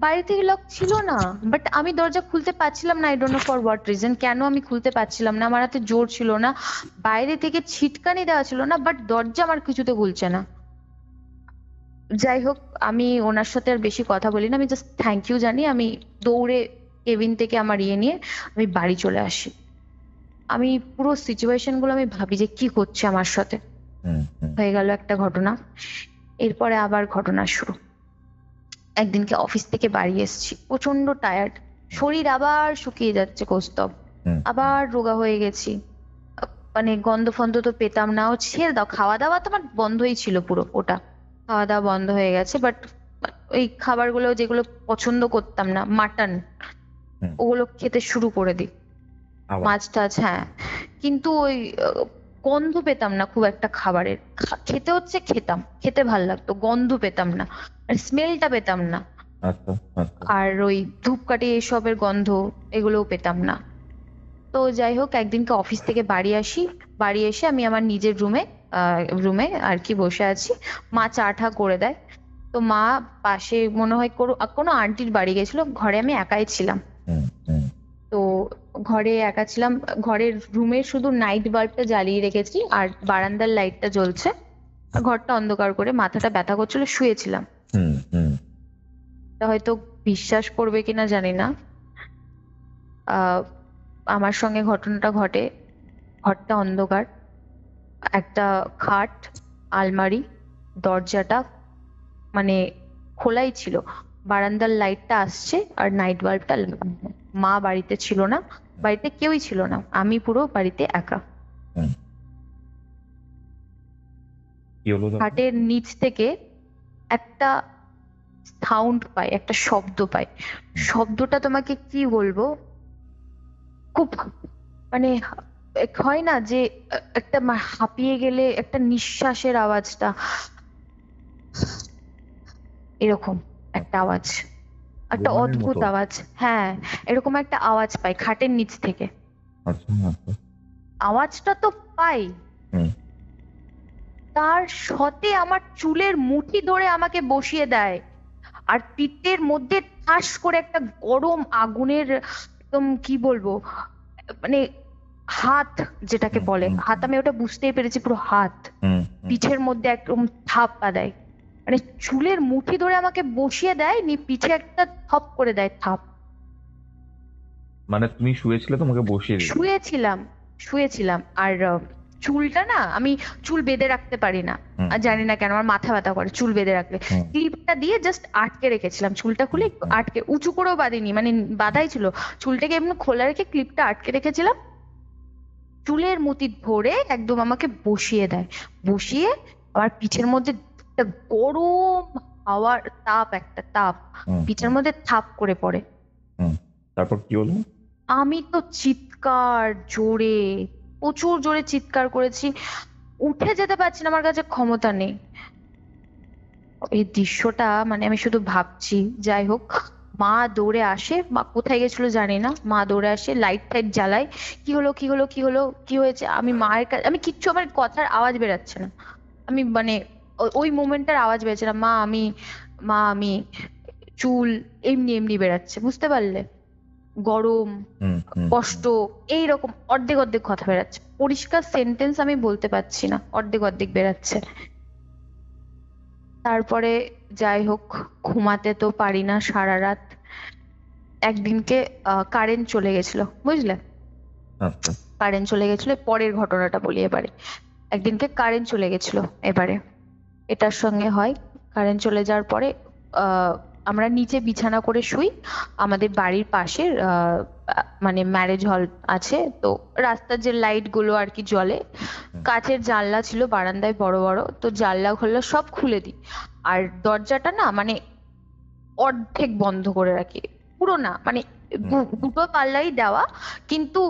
বাইরে থেকে লক ছিল না, বাট আমি দরজা খুলতে পারছিলাম না, I don't know for what reason, কেন আমি খুলতে পারছিলাম না, আমার হাতে জোর ছিল না, বাইরে থেকে ছিটকানি দেওয়া ছিল না, বাট দরজা আমার কিছুতে খুলছে না। যাই হোক, আমি ওনার সাথে আর বেশি কথা বলি না, আমি জাস্ট থ্যাংক ইউ জানি, আমি দৌড়ে কেবিন থেকে আমার নিয়ে আমি বাড়ি চলে আসি। আমি পুরো সিচুয়েশন গুলো আমি ভাবি যে কি হচ্ছে আমার সাথে। হয়ে গেল একটা ঘটনা, এরপরে আবার ঘটনা শুরু। একদিনকে অফিস থেকে বাড়ি এসেছি, প্রচন্ড টায়ার্ড, শরীর আবার শুকিয়ে যাচ্ছে কৌস্তব, আবার রোগা হয়ে গেছি, মানে গন্ধ ফন্ধ তো পেতাম না, ও ছেড়ে দাও, খাওয়া দাওয়া তো আমার বন্ধই ছিল পুরো, ওটা খাওয়া দাওয়া বন্ধ হয়ে গেছে। বাট ওই খাবারগুলো যেগুলো পছন্দ করতাম না, মাটন, ওগুলো খেতে শুরু করে দিই, মাছ টাছ, হ্যাঁ, কিন্তু ওই গন্ধ পেতাম না খুব একটা খাবারের, খেতে হচ্ছে খেতাম, খেতে ভাল লাগতো, গন্ধ পেতাম না, স্মেলটা পেতাম না, আর ওই ধূপকাঠি এসবের গন্ধ এগুলোও পেতাম না। তো যাই হোক, একদিনকে অফিস থেকে বাড়ি আসি, বাড়ি এসে আমি আমার নিজের রুমে আর কি বসে আছি, মা চা ঠা করে দেয়। তো মা পাশে মনে হয় কোনো আন্টির বাড়ি গেছিল, ঘরে আমি একাই ছিলাম। তো ঘরে একা ছিলাম, ঘরের রুমে শুধু নাইট বাল্বটা জ্বালিয়ে রেখেছি আর বারান্দার লাইটটা জ্বলছে, ঘরটা অন্ধকার করে, মাথাটা ব্যথা করছিল, শুয়েছিলাম। হয়তো বিশ্বাস করবে কিনা জানি না, আমার সঙ্গে ঘটনাটা ঘটে, ঘরটা অন্ধকার, একটা খাট, আলমারি, দরজাটা মানে খোলাই ছিল, বারান্দার লাইটটা আসছে আর নাইট বাল্বটা, মা বাড়িতে ছিল না, বাড়িতে কেউই ছিল না, আমি পুরো বাড়িতে একা। খাটের নিচ থেকে একটা সাউন্ড পাই, একটা শব্দ পাই। শব্দটা তোমাকে কি বলবো, খুব মানে হয় না যে একটা হাঁপিয়ে গেলে একটা নিঃশ্বাসের আওয়াজটা, এরকম একটা আওয়াজ, একটা গোমানের অদ্ভুত মতো? আওয়াজ। হ্যাঁ, এরকম একটা আওয়াজ পাই খাটের নিচ থেকে। আচ্ছা আচ্ছা। আওয়াজটা তো পাই, হুম। তার সাথে আমার চুলের মুঠি ধরে আমাকে বসিয়ে দেয়, আর পিঠের মধ্যে ঠাস করে একটা গরম আগুনের, একদম কি বলবো, মানে হাত, যেটাকে হুম, বলে হুম, হাত, আমি ওটা বুঝতেই পেরেছি, পুরো হাত হুম, হুম। পিঠের মধ্যে একদম থাপ্পা দেয়, মানে চুলের মুঠি ধরে আমাকে বসিয়ে দেয়, পিঠে একটা থপ করে দেয় থাপ। মানে তুমি শুয়েছিলে, তোমাকে বসিয়ে দিল? শুয়েছিলাম, শুয়েছিলাম, আর চুলটা না, আমি চুল বেঁধে রাখতে পারি না, হুম, আর জানি না কেন আমার মাথা ব্যথা করে চুল বেঁধে রাখলে। হুম, ক্লিপটা দিয়ে জাস্ট আটকে রেখেছিলাম, চুলটা খুলে একটু হুম। আটকে, উঁচু করেও বাঁধিনি, মানে বাঁধাই ছিল, চুলটাকে এমনি খোলা রেখে ক্লিপটা আটকে রেখেছিলাম। চুলের মুঠি ধরে একদম আমাকে বসিয়ে দেয়, বসিয়ে আমার পিঠের মধ্যে একটা গরম হাওয়ার তাপ, একটা তাপ হুম, পিঠের মধ্যে থাপ করে পড়ে। হুম। তারপর কি হলো? আমি তো চিৎকার, জোরে, প্রচুর জোরে চিৎকার করেছি, উঠে যেতে পারছি না, আমার কাছে ক্ষমতা নেই। এই দৃশ্যটা মানে আমি শুধু ভাবছি। যাই হোক, মা দৌড়ে আসে, মা কোথায় গেছিল জানি না, মা দৌড়ে আসে, লাইট টাইট জ্বালায়, কি হলো কি হলো কি হলো, কি হয়েছে, আমি মায়ের কাছে, আমি কিচ্ছু, আমার কথার আওয়াজ বেরাচ্ছে না, আমি মানে ওই মোমেন্টটার আওয়াজ বেরোচ্ছে না, মা আমি চুল এমনি এমনি বেরাচ্ছে, বুঝতে পারলে, গরম, হুম, হুম, কষ্ট, এইরকম অর্ধেক অর্ধেক কথা বেরাচ্ছে, পরিষ্কার সেন্টেন্স আমি বলতে পারছি না, অর্ধেক অর্ধেক বেরাচ্ছে। তারপরে যাই হোক, ঘুমাতে তো পারি না সারা রাত। একদিনকে কারেন্ট চলে গেছিল, বুঝলে, আচ্ছা। কারেন্ট চলে গেছিল, পরের ঘটনাটা বলি এবারে। একদিনকে কারেন্ট চলে গেছিল, এবারে এটার সঙ্গে হয়, কারেন্ট চলে যাওয়ার পরে আহ আমরা নিচে বিছানা করে শুই, আমাদের বাড়ির পাশে মানে ম্যারেজ হল আছে, তো রাস্তার যে লাইট গুলো আর কি জ্বলে, কাঁচের জানলা ছিল বারান্দায় বড় বড়, তো জানলা খোলা সব খুলে দিই, আর দরজাটা না মানে অর্ধেক বন্ধ করে রাখি, পুরো না, মানে দুটো পাল্লাই দেওয়া, কিন্তু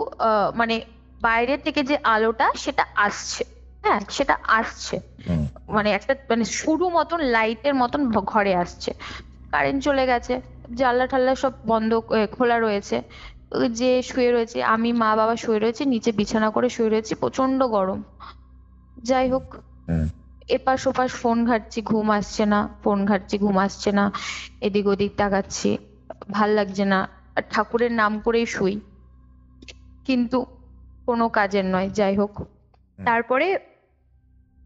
মানে বাইরে থেকে যে আলোটা সেটা আসছে, হ্যাঁ সেটা আসছে, হুম, মানে একটা মানে সরু মতন লাইটের মতন ঘরে আসছে। কারেন্ট চলে গেছে, জানলা টাল্লা সব বন্ধ, খোলা রয়েছে, ওই যে শুয়ে রয়েছে, আমি মা বাবা শুয়ে রয়েছে নিচে, বিছানা করে শুয়ে রয়েছি, প্রচন্ড গরম। যাই হোক, হুম, এপাশ ওপাশ ফোন ঘাটছি, ঘুম আসছে না, ফোন ঘাটছি, ঘুম আসছে না, এদিক ওদিক তাকাচ্ছি, ভাল লাগছে না, আর ঠাকুরের নাম করেই শুই, কিন্তু কোনো কাজের নয়। যাই হোক, তারপরে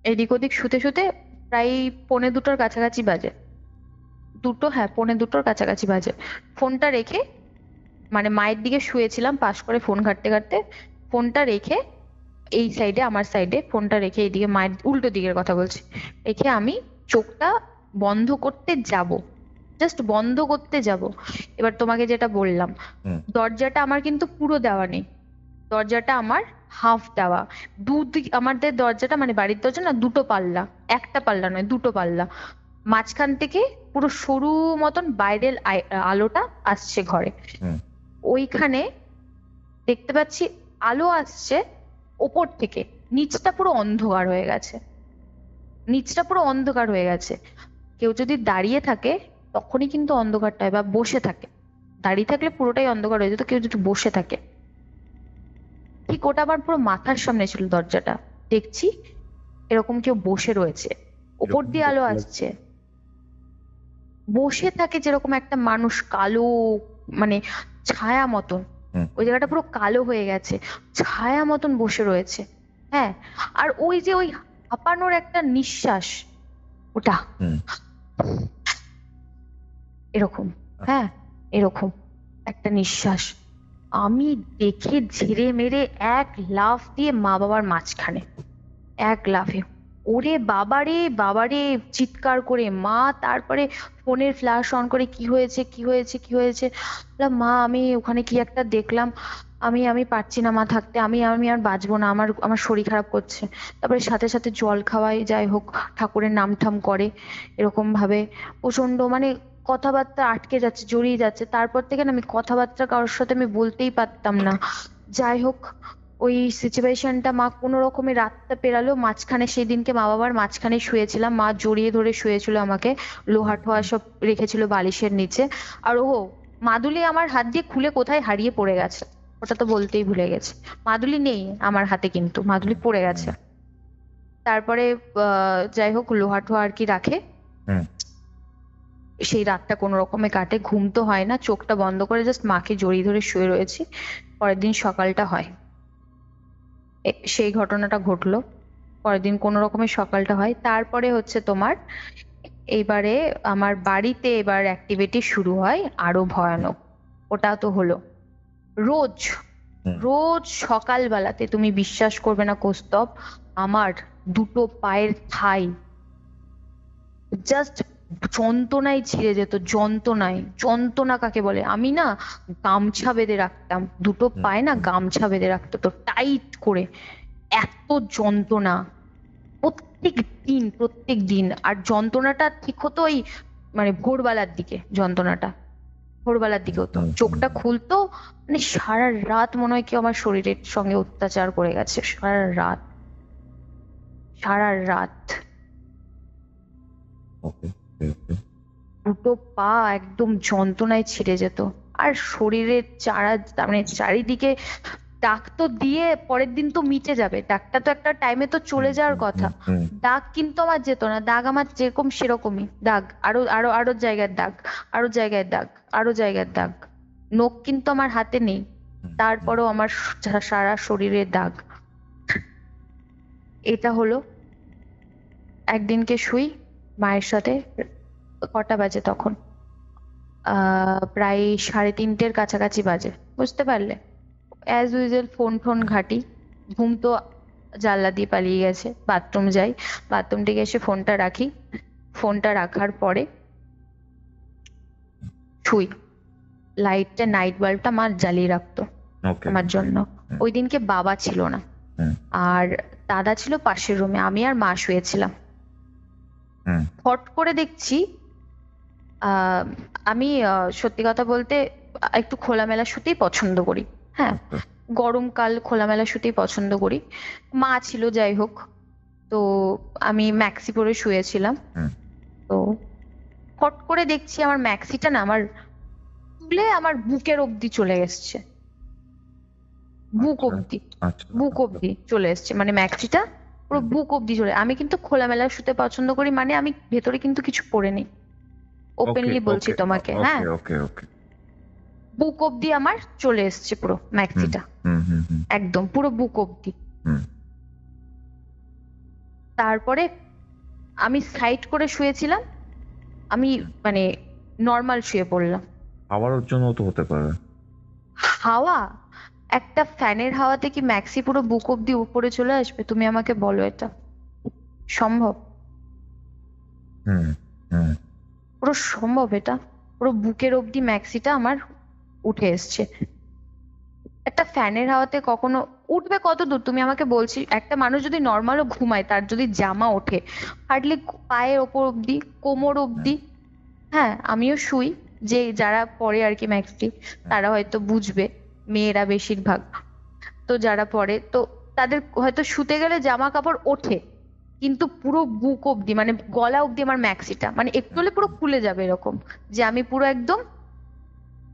এদিক ওদিক শুতে শুতে প্রায় পৌনে দুটোর কাছাকাছি বাজে, দুটো, হ্যাঁ পৌনে দুটোর কাছাকাছি বাজে, ফোনটা রেখে, মানে মায়ের দিকে শুয়েছিলাম পাশ করে ফোন ঘাটতে ঘাটতে, ফোনটা রেখে এই সাইডে, আমার সাইডে ফোনটা রেখে, এইদিকে মায়ের উল্টো দিকের কথা বলছি, রেখে আমি চোখটা বন্ধ করতে যাব, জাস্ট বন্ধ করতে যাব। এবার তোমাকে যেটা বললাম, হুম। দরজাটা আমার কিন্তু পুরো দেওয়া নেই, দরজাটা আমার হাফ দেওয়া, দুদিক আমাদের দরজাটা, মানে বাড়ির দরজা না দুটো পাল্লা, একটা পাল্লা নয় দুটো পাল্লা, মাঝখান থেকে পুরো সরু মতন বাইরের আলোটা আসছে ঘরে, হুম। ওইখানে দেখতে পাচ্ছি আলো আসছে ওপর থেকে, নিচটা পুরো অন্ধকার হয়ে গেছে, নিচটা পুরো অন্ধকার হয়ে গেছে, কেউ যদি দাঁড়িয়ে থাকে তখনই কিন্তু অন্ধকারটা হয়, বা বসে থাকে, দাঁড়িয়ে থাকলে পুরোটাই অন্ধকার হয়ে যেত, কেউ যদি বসে থাকে, ঠিক ওটা আমার পুরো মাথার সামনে ছিল দরজাটা, দেখছি এরকম কেউ বসে রয়েছে, ওপর দিয়ে আলো আসছে, বসে থাকে যেরকম একটা মানুষ, কালো, মানে ছায়া মতন, হুম। ওই জায়গাটা পুরো কালো হয়ে গেছে, ছায়া মতন বসে রয়েছে, হ্যাঁ, আর ওই যে ওই হাঁপানোর একটা নিঃশ্বাস, ওটা হুম। এরকম, হ্যাঁ এরকম একটা নিঃশ্বাস, আমি দেখে ঝেড়ে মেরে এক লাফ দিয়ে মা বাবার মাঝখানে, এক লাফে, ওরে বাবারে বাবারে চিৎকার করে মা, তারপরে ফোনের ফ্ল্যাশ অন করে কি হয়েছে কি হয়েছে কি হয়েছে, বললাম, মা আমি ওখানে কি একটা দেখলাম, আমি আমি পারছি না মা থাকতে, আমি আমি আর বাঁচবো না, আমার আমার শরীর খারাপ করছে। তারপরে সাথে সাথে জল খাওয়াই, যাই হোক ঠাকুরের নাম ঠাম করে এরকম ভাবে প্রচন্ড মানে কথাবার্তা আটকে যাচ্ছে, জড়িয়ে যাচ্ছে। তারপর থেকে না আমি কথাবার্তা কারোর সাথে আমি বলতেই পারতাম না। যাই হোক ওই সিচুয়েশনটা মা কোনো রকমে রাতটা পেরালো, মাঝখানে সেই দিনকে মা বাবার মাঝখানে শুয়েছিলাম, মা জড়িয়ে ধরে শুয়েছিল আমাকে, লোহা টোহা সব রেখেছিল বালিশের নিচে। আর ও মাদুলি আমার হাত দিয়ে খুলে কোথায় হারিয়ে পড়ে গেছে, ওটা তো বলতেই ভুলে গেছি। মাদুলি নেই আমার হাতে, কিন্তু মাদুলি পড়ে গেছে। তারপরে যাই হোক লোহা টোহা আর কি রাখে। হুম। সেই রাতটা কোনো রকমে কাটে, ঘুম তো হয় না, চোখটা বন্ধ করে জাস্ট মাকে জড়িয়ে ধরে শুয়ে রয়েছি। পরের দিন সকালটা হয়, সেই ঘটনাটা ঘটলো। পরের দিন কোনো রকমে সকালটা হয়। তারপরে হচ্ছে তোমার এইবারে আমার বাড়িতে এবার অ্যাক্টিভিটি শুরু হয় আরো ভয়ানক। ওটা তো হলো রোজ হুম। রোজ সকালবেলাতে, তুমি বিশ্বাস করবে না কৌস্তব, আমার দুটো পায়ের থাই জাস্ট যন্ত্রণায় ছিঁড়ে যেত। যন্ত্রণায়, যন্ত্রণা কাকে বলে, আমি না গামছা বেঁধে রাখতাম, দুটো পায়ে না গামছা বেঁধে রাখতো তো টাইট করে, এত যন্ত্রণা প্রত্যেক দিন প্রত্যেক দিন। আর যন্ত্রণাটা ঠিক হতো ওই মানে ভোরবেলার দিকে, যন্ত্রণাটা ভোরবেলার দিকে হতো, চোখটা খুলতো, মানে সারা রাত মনে হয় কেউ আমার শরীরের সঙ্গে অত্যাচার করে গেছে, সারা রাত সারা রাত। ওকে, ওকে। দুটো পা একদম যন্ত্রণায় ছিঁড়ে যেত। আর শরীরের মানে চারিদিকে দাগ তো দিয়ে পরের দিন তো মিটে যাবে, দাগটা তো একটা টাইমে তো চলে যাওয়ার কথা। হুম, দাগ কিন্তু আমার যেত না, দাগ আমার যেরকম সেরকমই দাগ, আরো আরো আরো জায়গার দাগ, আরো জায়গায় দাগ, আরো জায়গার দাগ। নখ কিন্তু আমার হাতে নেই, তারপরেও আমার সারা শরীরে দাগ। এটা হলো একদিনকে শুই মায়ের সাথে, কটা বাজে তখন, প্রায় 3:30-এর কাছাকাছি বাজে, বুঝতে পারলে। অ্যাজ ইউজুয়াল ফোন টোন ঘাটি, ঘুম তো জানলা দিয়ে পালিয়ে গেছে, বাথরুম যাই, বাথরুম থেকে এসে ফোনটা রাখি, ফোনটা রাখার পরে শুই। লাইটটা, নাইট বাল্বটা মা জ্বালিয়ে রাখতো ওকে। আমার জন্য। ওই দিনকে বাবা ছিল না, হুম। আর দাদা ছিল পাশের রুমে, আমি আর মা শুয়েছিলাম। হুম। হট করে দেখছি আমি সত্যি কথা বলতে একটু খোলামেলা শুতেই পছন্দ করি। হ্যাঁ, গরমকাল খোলামেলা শুতেই পছন্দ করি। মা ছিল যাই হোক, তো আমি ম্যাক্সি পরে শুয়েছিলাম। হুম। তো হট করে দেখছি আমার ম্যাক্সিটা না আমার তুলে আমার বুকের অবধি চলে এসছে, বুক আচ্ছা, অবধি, আচ্ছা। বুক অবধি চলে এসছে, মানে ম্যাক্সিটা পুরো বুক অবধি চলে। আমি কিন্তু খোলামেলা শুতে পছন্দ করি, মানে আমি ভেতরে কিন্তু কিছু পরে নেই, ওপেনলি বলছি তোমাকে। হ্যাঁ, ওকে, ওকে। বুক অবধি আমার চলে এসছে পুরো ম্যাক্সিটা, হুম, হুম, হুম, একদম পুরো বুক অবধি। হুম। তারপরে আমি সাইড করে শুয়েছিলাম, আমি মানে নর্মাল শুয়ে পড়লাম। খাওয়ার জন্য তো হতে পারে। হাওয়া, একটা ফ্যানের হাওয়াতে কি ম্যাক্সি পুরো বুক অব্দি উপরে চলে আসবে? তুমি আমাকে বলো, এটা সম্ভব? হুম, হুম। পুরো সম্ভব এটা? পুরো বুকের অব্দি ম্যাক্সিটা আমার উঠে এসছে। একটা ফ্যানের হাওয়াতে কখনো উঠবে কত দূর তুমি আমাকে বলছি? একটা মানুষ যদি নর্মালও ঘুমায়, তার যদি জামা ওঠে হার্ডলি পায়ের ওপর অব্দি, কোমর অব্দি। হ্যাঁ, আমিও শুই, যে যারা পরে আর কি ম্যাক্সি, তারা হয়তো বুঝবে, মেয়েরা বেশিরভাগ। তো যারা পরে তো তাদের হয়তো শুতে গেলে জামা কাপড় ওঠে, কিন্তু পুরো বুক অব্দি মানে গলা অব্দি আমার ম্যাক্সিটা, মানে একটু হলে পুরো খুলে যাবে, এরকম যে আমি পুরো একদম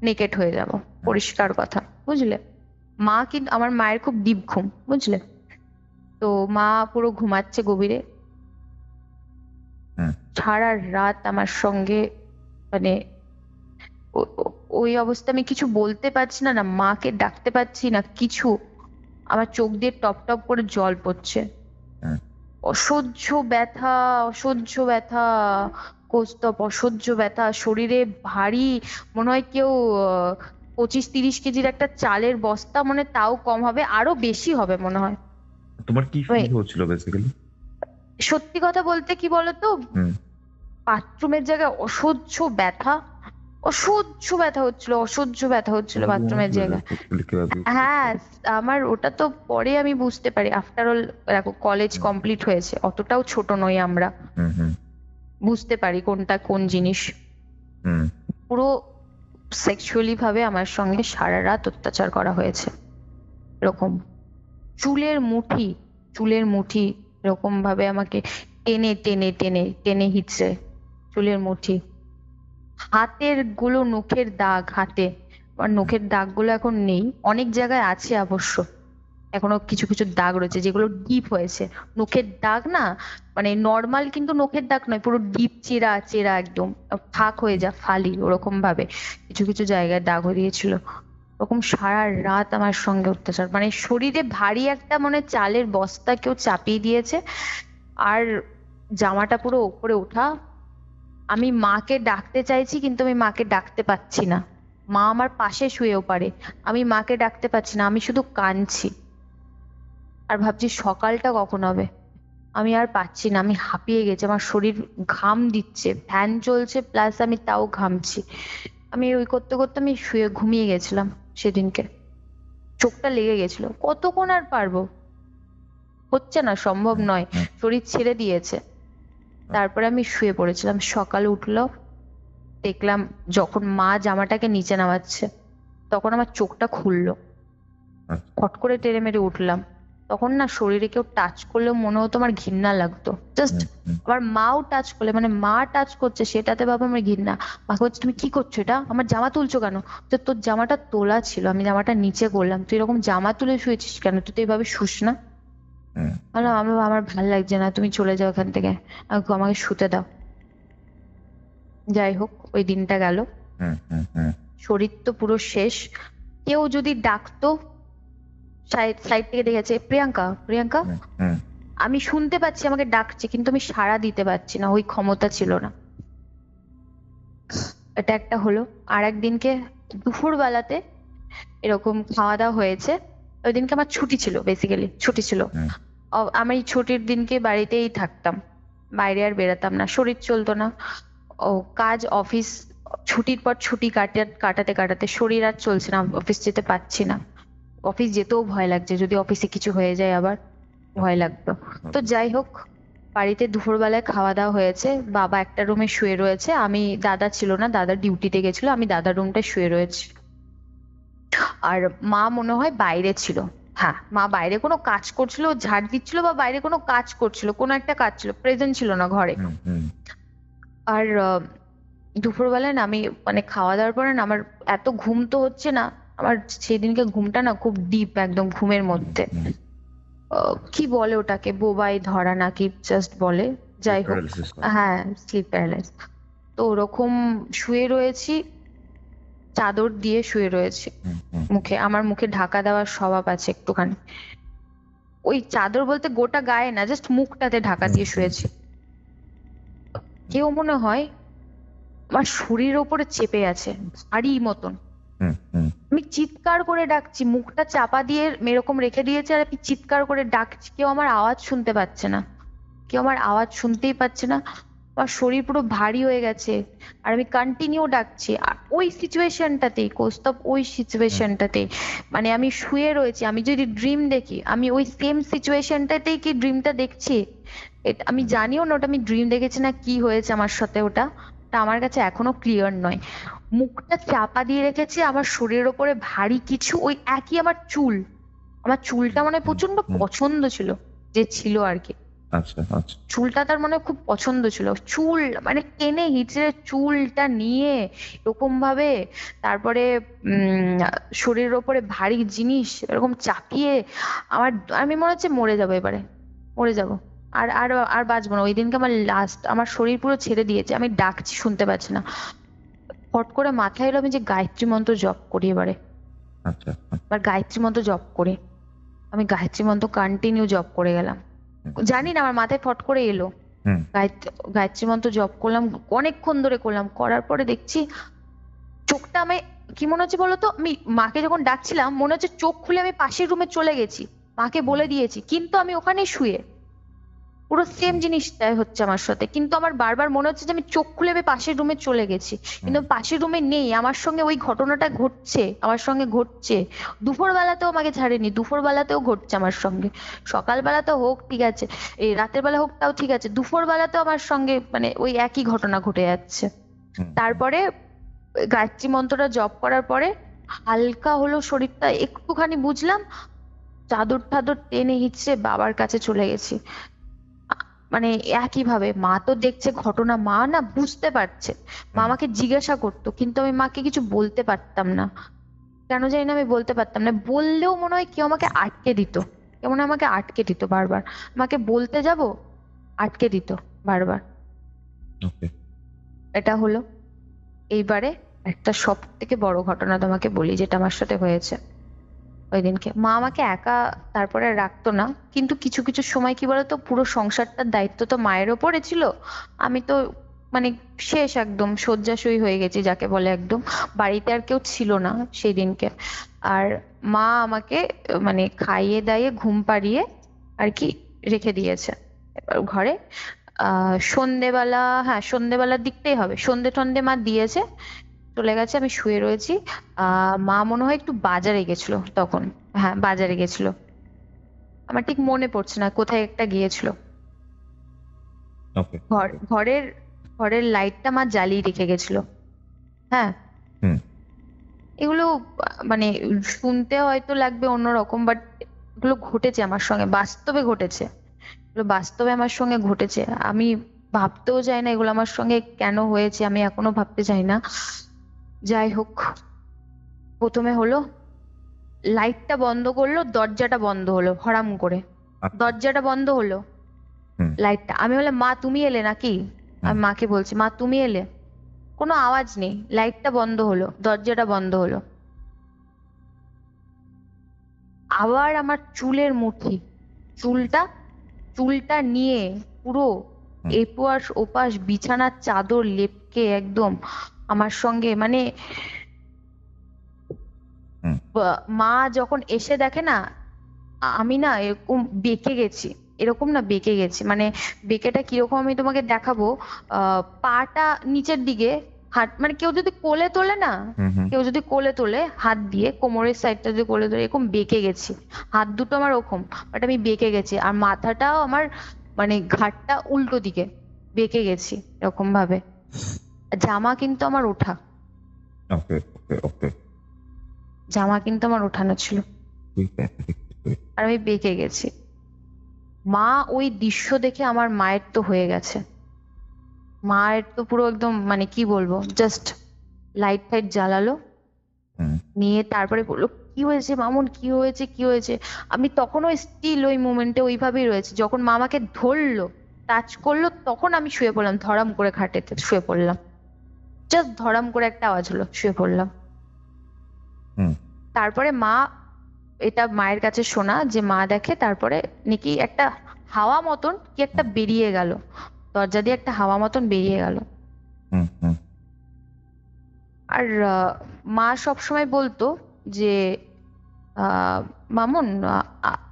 নেকেট হয়ে যাব, পরিষ্কার কথা, বুঝলে। মা কিন্তু, আমার মায়ের খুব ডিপ ঘুম, বুঝলে, তো মা পুরো ঘুমাচ্ছে গভীরে। হুম। সারা রাত আমার সঙ্গে মানে ওই অবস্থা, আমি কিছু বলতে পারছি না, না মাকে ডাকতে পারছি না কিছু। আমার চোখ দিয়ে টপ টপ করে জল পড়ছে, হুম। অসহ্য ব্যথা, অসহ্য ব্যথা কৌস্তব, অসহ্য ব্যথা, শরীরে ভারী, মনে হয় কেউ 25-30 কেজির একটা চালের বস্তা, মানে তাও কম হবে, আরো বেশি হবে মনে হয়। তোমার কি ওই, ফিল হচ্ছিল বেসিক্যালি? সত্যি কথা বলতে কি বলতো, হুম। বাথরুমের জায়গায় অসহ্য ব্যথা, অসহ্য ব্যথা হচ্ছিল, অসহ্য ব্যথা হচ্ছিল বাথরুমের জায়গায়। হ্যাঁ, আমার ওটা তো পরে আমি বুঝতে পারি, আফটার অল দেখো কলেজ কমপ্লিট হয়েছে, অতটাও ছোট নই আমরা, হুম হুম বুঝতে পারি কোনটা কোন জিনিস। হুম পুরো সেক্সুয়ালি ভাবে আমার সঙ্গে সারা রাত অত্যাচার করা হয়েছে, এরকম চুলের মুঠি, চুলের মুঠি এরকম ভাবে আমাকে টেনে টেনে টেনে টেনে হিচড়ে, চুলের মুঠি, হাতের গুলো নখের দাগ, হাতে আমার নখের দাগ গুলো এখন নেই, অনেক জায়গায় আছে অবশ্য, এখনো কিছু কিছু দাগ রয়েছে যেগুলো ডিপ হয়েছে। নখের দাগ না, মানে নর্মাল কিন্তু নখের দাগ নয়, পুরো ডিপ চেরা চেরা একদম ফাঁক হয়ে যা ফালি, ওরকম ভাবে কিছু কিছু জায়গায় দাগ হয়ে দিয়েছিল। ওরকম সারা রাত আমার সঙ্গে অত্যাচার, মানে শরীরে ভারী একটা মানে চালের বস্তা কেউ চাপিয়ে দিয়েছে, আর জামাটা পুরো উপরে ওঠা। আমি মাকে ডাকতে চাইছি কিন্তু আমি মাকে ডাকতে পাচ্ছি না, মা আমার পাশে শুয়েও পারে, আমি মাকে ডাকতে পারছি না, আমি শুধু কাঁদছি আর ভাবছি সকালটা কখন হবে। আমি আর পাচ্ছি না, আমি হাঁপিয়ে গেছি, আমার শরীর ঘাম দিচ্ছে, ফ্যান চলছে প্লাস আমি তাও ঘামছি। আমি ওই করতে করতে আমি শুয়ে ঘুমিয়ে গেছিলাম সেদিনকে, চোখটা লেগে গেছিল, কতক্ষণ আর পারবো, হচ্ছে না, সম্ভব নয়, শরীর ছেড়ে দিয়েছে। তারপরে আমি শুয়ে পড়েছিলাম, সকালে উঠলো দেখলাম যখন মা জামাটাকে নিচে নামাচ্ছে তখন আমার চোখটা খুললো, ফট করে টেনে মেরে উঠলাম, তখন না শরীরে কেউ টাচ করলেও মনে হতো আমার ঘৃণা লাগতো, জাস্ট আমার মাও টাচ করলে, মানে মা টাচ করছে সেটাতে বাবা আমার ঘৃণা। মাকে বলছে তুমি কি করছো, এটা আমার জামা তুলছো কেন, তো তোর জামাটা তোলা ছিল, আমি জামাটা নিচে করলাম, তুই এরকম জামা তুলে শুয়েছিস কেন, তুই তো এভাবে শুস না। বললাম আমার ভাল লাগছে না, তুমি চলে যাও এখান থেকে, আমাকে শুতে দাও। যাই হোক ওই দিনটা গেল, শরীর তো পুরো শেষ। কেউ যদি ডাকতো সাইড থেকে দেখেছে প্রিয়াঙ্কা প্রিয়াঙ্কা, আমি শুনতে পাচ্ছি আমাকে ডাকছে কিন্তু আমি সাড়া দিতে পারছি না, ওই ক্ষমতা ছিল না। এটা একটা হলো। আর একদিনকে দুপুর বেলাতে এরকম খাওয়া দাওয়া হয়েছে, ওই দিনকে আমার ছুটি ছিল, বেসিক্যালি ছুটি ছিল। আমি এই ছুটির দিনকে বাড়িতেই থাকতাম, বাইরে আর বেরাতাম না, শরীর চলতো না, ও কাজ অফিস, ছুটির পর ছুটি কাটাতে কাটাতে শরীর আর চলছে না, অফিস যেতে পারছি না, অফিস যেতেও ভয় লাগছে, যদি অফিসে কিছু হয়ে যায় আবার ভয় লাগতো। তো যাই হোক বাড়িতে দুপুরবেলায় খাওয়া দাওয়া হয়েছে, বাবা একটা রুমে শুয়ে রয়েছে, আমি, দাদা ছিল না, দাদা ডিউটিতে গেছিল, আমি দাদার রুমটায় শুয়ে রয়েছি। আর মা মনে হয় বাইরে ছিল, হ্যাঁ মা বাইরে কোনো কাজ করছিল, ঝাড় দিচ্ছিল বা বাইরে কোনো কাজ করছিল, কোনো একটা কাজ ছিল, প্রেজেন্ট ছিল না ঘরে। আর দুপুরবেলায় না আমি মানে খাওয়া দাওয়ার পরে না আমার এত ঘুম তো হচ্ছে না, আমার সেদিনকে ঘুমটা না খুব ডিপ, একদম ঘুমের মধ্যে, কি বলে ওটাকে, বোবাই ধরা নাকি জাস্ট বলে, যাই হোক, হ্যাঁ স্লিপ প্যারালাইস। তো ওরকম শুয়ে রয়েছি, চাদর দিয়ে শুয়ে রয়েছি, মুখে, আমার মুখে ঢাকা দেওয়ার স্বভাব আছে একটুখানি, ওই চাদর বলতে গোটা গায়ে না, জাস্ট মুখটাতে ঢাকা দিয়ে শুয়েছি। কেউ মনে হয় আমার শরীরের ওপরে চেপে আছে ভারী মতন, আমি চিৎকার করে ডাকছি, মুখটা চাপা দিয়ে এরকম রেখে দিয়েছে আর আমি চিৎকার করে ডাকছি, কেউ আমার আওয়াজ শুনতে পাচ্ছে না, কেউ আমার আওয়াজ শুনতেই পাচ্ছে না, আমার শরীর পুরো ভারী হয়ে গেছে, আর আমি কন্টিনিউ ডাকছি। আর ওই সিচুয়েশনটাতেই কৌস্তব, ওই সিচুয়েশনটাতে মানে আমি শুয়ে রয়েছি, আমি যদি ড্রিম দেখি আমি ওই সেম সিচুয়েশনটাতেই কি ড্রিমটা দেখছি, এটা আমি জানিও না ওটা আমি ড্রিম দেখেছি না কি হয়েছে আমার সাথে, ওটা আমার কাছে এখনো ক্লিয়ার নয়। মুখটা চাপা দিয়ে রেখেছি, আমার শরীরের ওপরে ভারী কিছু, ওই একই আমার চুল, আমার চুলটা মানে প্রচন্ড পছন্দ ছিল, যে ছিল আর কি, আচ্ছা আচ্ছা, চুলটা তার মানে খুব পছন্দ ছিল, চুল মানে টেনে হিচড়ে চুলটা নিয়ে এরকম ভাবে, তারপরে শরীরের ওপরে ভারী জিনিস এরকম চাপিয়ে আমার, আমি মনে হচ্ছে মরে যাবো এবারে, মরে যাবো, আর আর আর বাঁচবো না। ওই দিনকে আমার লাস্ট, আমার শরীর পুরো ছেড়ে দিয়েছে, আমি ডাকছি শুনতে পাচ্ছি না, হট করে মাথায় এলো আমি যে গায়ত্রী মন্ত্র জপ করি এবারে, আচ্ছা এবার গায়ত্রী মন্ত্র জপ করি, আমি গায়ত্রী মন্ত্র কন্টিনিউ জপ করে গেলাম, জানি না আমার মাথায় ফট করে এলো, গায়ত্রী মন্ত্র জপ করলাম, অনেকক্ষণ ধরে করলাম, করার পরে দেখছি চোখটা আমি, কি মনে হচ্ছে বলতো, আমি মাকে যখন ডাকছিলাম মনে হচ্ছে চোখ খুলে আমি পাশের রুমে চলে গেছি, মাকে বলে দিয়েছি কিন্তু আমি ওখানে শুয়ে, পুরো সেম জিনিসটাই হচ্ছে আমার সাথে, কিন্তু আমার বারবার মনে হচ্ছে যে আমি চোখ খুলে আমি পাশের রুমে চলে গেছি, কিন্তু আমি পাশের রুমে নেই, আমার সঙ্গে ওই ঘটনাটা ঘটছে, আমার সঙ্গে ঘটছে। দুপুর বেলাতেও আমাকে ছাড়েনি, দুপুর বেলাতেও ঘটছে আমার সঙ্গে, সকাল বেলাতেও হোক ঠিক আছে, এই রাতের বেলা হোক তাও ঠিক আছে, দুপুর বেলাতেও আমার সঙ্গে মানে ওই একই ঘটনা ঘটে যাচ্ছে। তারপরে গায়ত্রী মন্ত্রটা জপ করার পরে হালকা হলো শরীরটা, একটুখানি বুঝলাম, চাদর টাদর টেনে হিচড়ে বাবার কাছে চলে গেছি। মানে একই ভাবে মা তো দেখছে ঘটনা, মা না বুঝতে পারছে, মা আমাকে জিজ্ঞাসা করতো, কিন্তু আমি মাকে কিছু বলতে পারতাম না, কেন জানি না আমি বলতে পারতাম না, বললেও মনে হয় কেউ আমাকে আটকে দিত, কেমন আমাকে আটকে দিত বারবার, আমাকে বলতে যাব আটকে দিত বারবার। ওকে। এটা হলো। এইবারে একটা সব থেকে বড় ঘটনা তোমাকে বলি, যেটা আমার সাথে হয়েছে ওই দিনকে। মা আমাকে একা তারপরে রাখতো না, কিন্তু কিছু কিছু সময় কি বলতো, পুরো সংসারটার দায়িত্ব তো মায়ের ওপরে ছিল, আমি তো মানে শেষ, একদম শয্যাশয়ী হয়ে গেছি যাকে বলে, একদম বাড়িতে আর কেউ ছিল না সেই দিনকে। আর মা আমাকে মানে খাইয়ে দাইয়ে ঘুম পাড়িয়ে আর কি রেখে দিয়েছে এবার ঘরে। সন্ধেবেলা, হ্যাঁ সন্ধেবেলার দিকটাই হবে, সন্ধে টন্ধে মা দিয়েছে, চলে গেছে, আমি শুয়ে রয়েছি। মা মনে হয় একটু বাজারে গেছিল তখন, হ্যাঁ বাজারে গেছিল, আমার ঠিক মনে পড়ছে না কোথায় একটা গিয়েছিল। ওকে। ঘরের ঘরের লাইটটা মা জ্বালিয়ে রেখে গেছিল। হ্যাঁ, হুম। এগুলো মানে শুনতে হয়তো লাগবে অন্যরকম, বাট এগুলো ঘটেছে আমার সঙ্গে, বাস্তবে ঘটেছে, এগুলো বাস্তবে আমার সঙ্গে ঘটেছে। আমি ভাবতেও চাই না এগুলো আমার সঙ্গে কেন হয়েছে, আমি এখনো ভাবতে চাই না। যাই হোক, প্রথমে হলো লাইটটা বন্ধ করলো, দরজাটা বন্ধ হলো হড়াম করে, আচ্ছা। দরজাটা বন্ধ হলো, হুম। লাইটটা, আমি বললাম মা তুমি এলে নাকি, আমি মাকে বলছি মা তুমি এলে, কোনো আওয়াজ নেই, লাইটটা বন্ধ হলো, দরজাটা বন্ধ হলো। আবার আমার চুলের মুঠি, চুলটা চুলটা নিয়ে পুরো এপাশ ওপাশ বিছানার চাদর লেপকে একদম আমার সঙ্গে মানে মা যখন এসে দেখে না, আমি না এরকম বেঁকে গেছি, এরকম না বেঁকে গেছি, মানে বেঁকেটা কিরকম আমি তোমাকে দেখাবো। পাটা নিচের দিকে, হাত মানে কেউ যদি কোলে তোলে না, কেউ যদি কোলে তোলে হাত দিয়ে কোমরের সাইডটা যদি কোলে তোলে, এরকম বেঁকে গেছি, হাত দুটো আমার ওরকম, বাট আমি বেঁকে গেছি, আর মাথাটাও আমার মানে ঘাটটা উল্টো দিকে বেঁকে গেছি এরকম ভাবে। জামা কিন্তু আমার ওঠা, ওকে ওকে ওকে। জামা কিন্তু আমার ওঠানো ছিল, আর আমি বেঁকে গেছি। মা ওই দৃশ্য দেখে আমার মায়ের তো হয়ে গেছে, মায়ের তো পুরো একদম মানে কি বলবো, জাস্ট লাইট ফাইট জ্বালালো, নিয়ে তারপরে বললো কি হয়েছে মামুন, কি হয়েছে কি হয়েছে। আমি তখনও স্টিল ওই মোমেন্টে ওইভাবেই রয়েছে, যখন মা আমাকে ধরলো টাচ করলো তখন আমি শুয়ে পড়লাম, ধরাম করে খাটেতে শুয়ে পড়লাম, জাস্ট ধরাম করে একটা আওয়াজ হলো, শুয়ে পড়লাম। তারপরে মা, এটা মায়ের কাছে শোনা যে মা দেখে তারপরে নাকি একটা হাওয়া মতন কি একটা বেরিয়ে গেল, দরজা দিয়ে একটা হাওয়া মতন বেরিয়ে গেল। আর মা সবসময় বলতো যে মামুন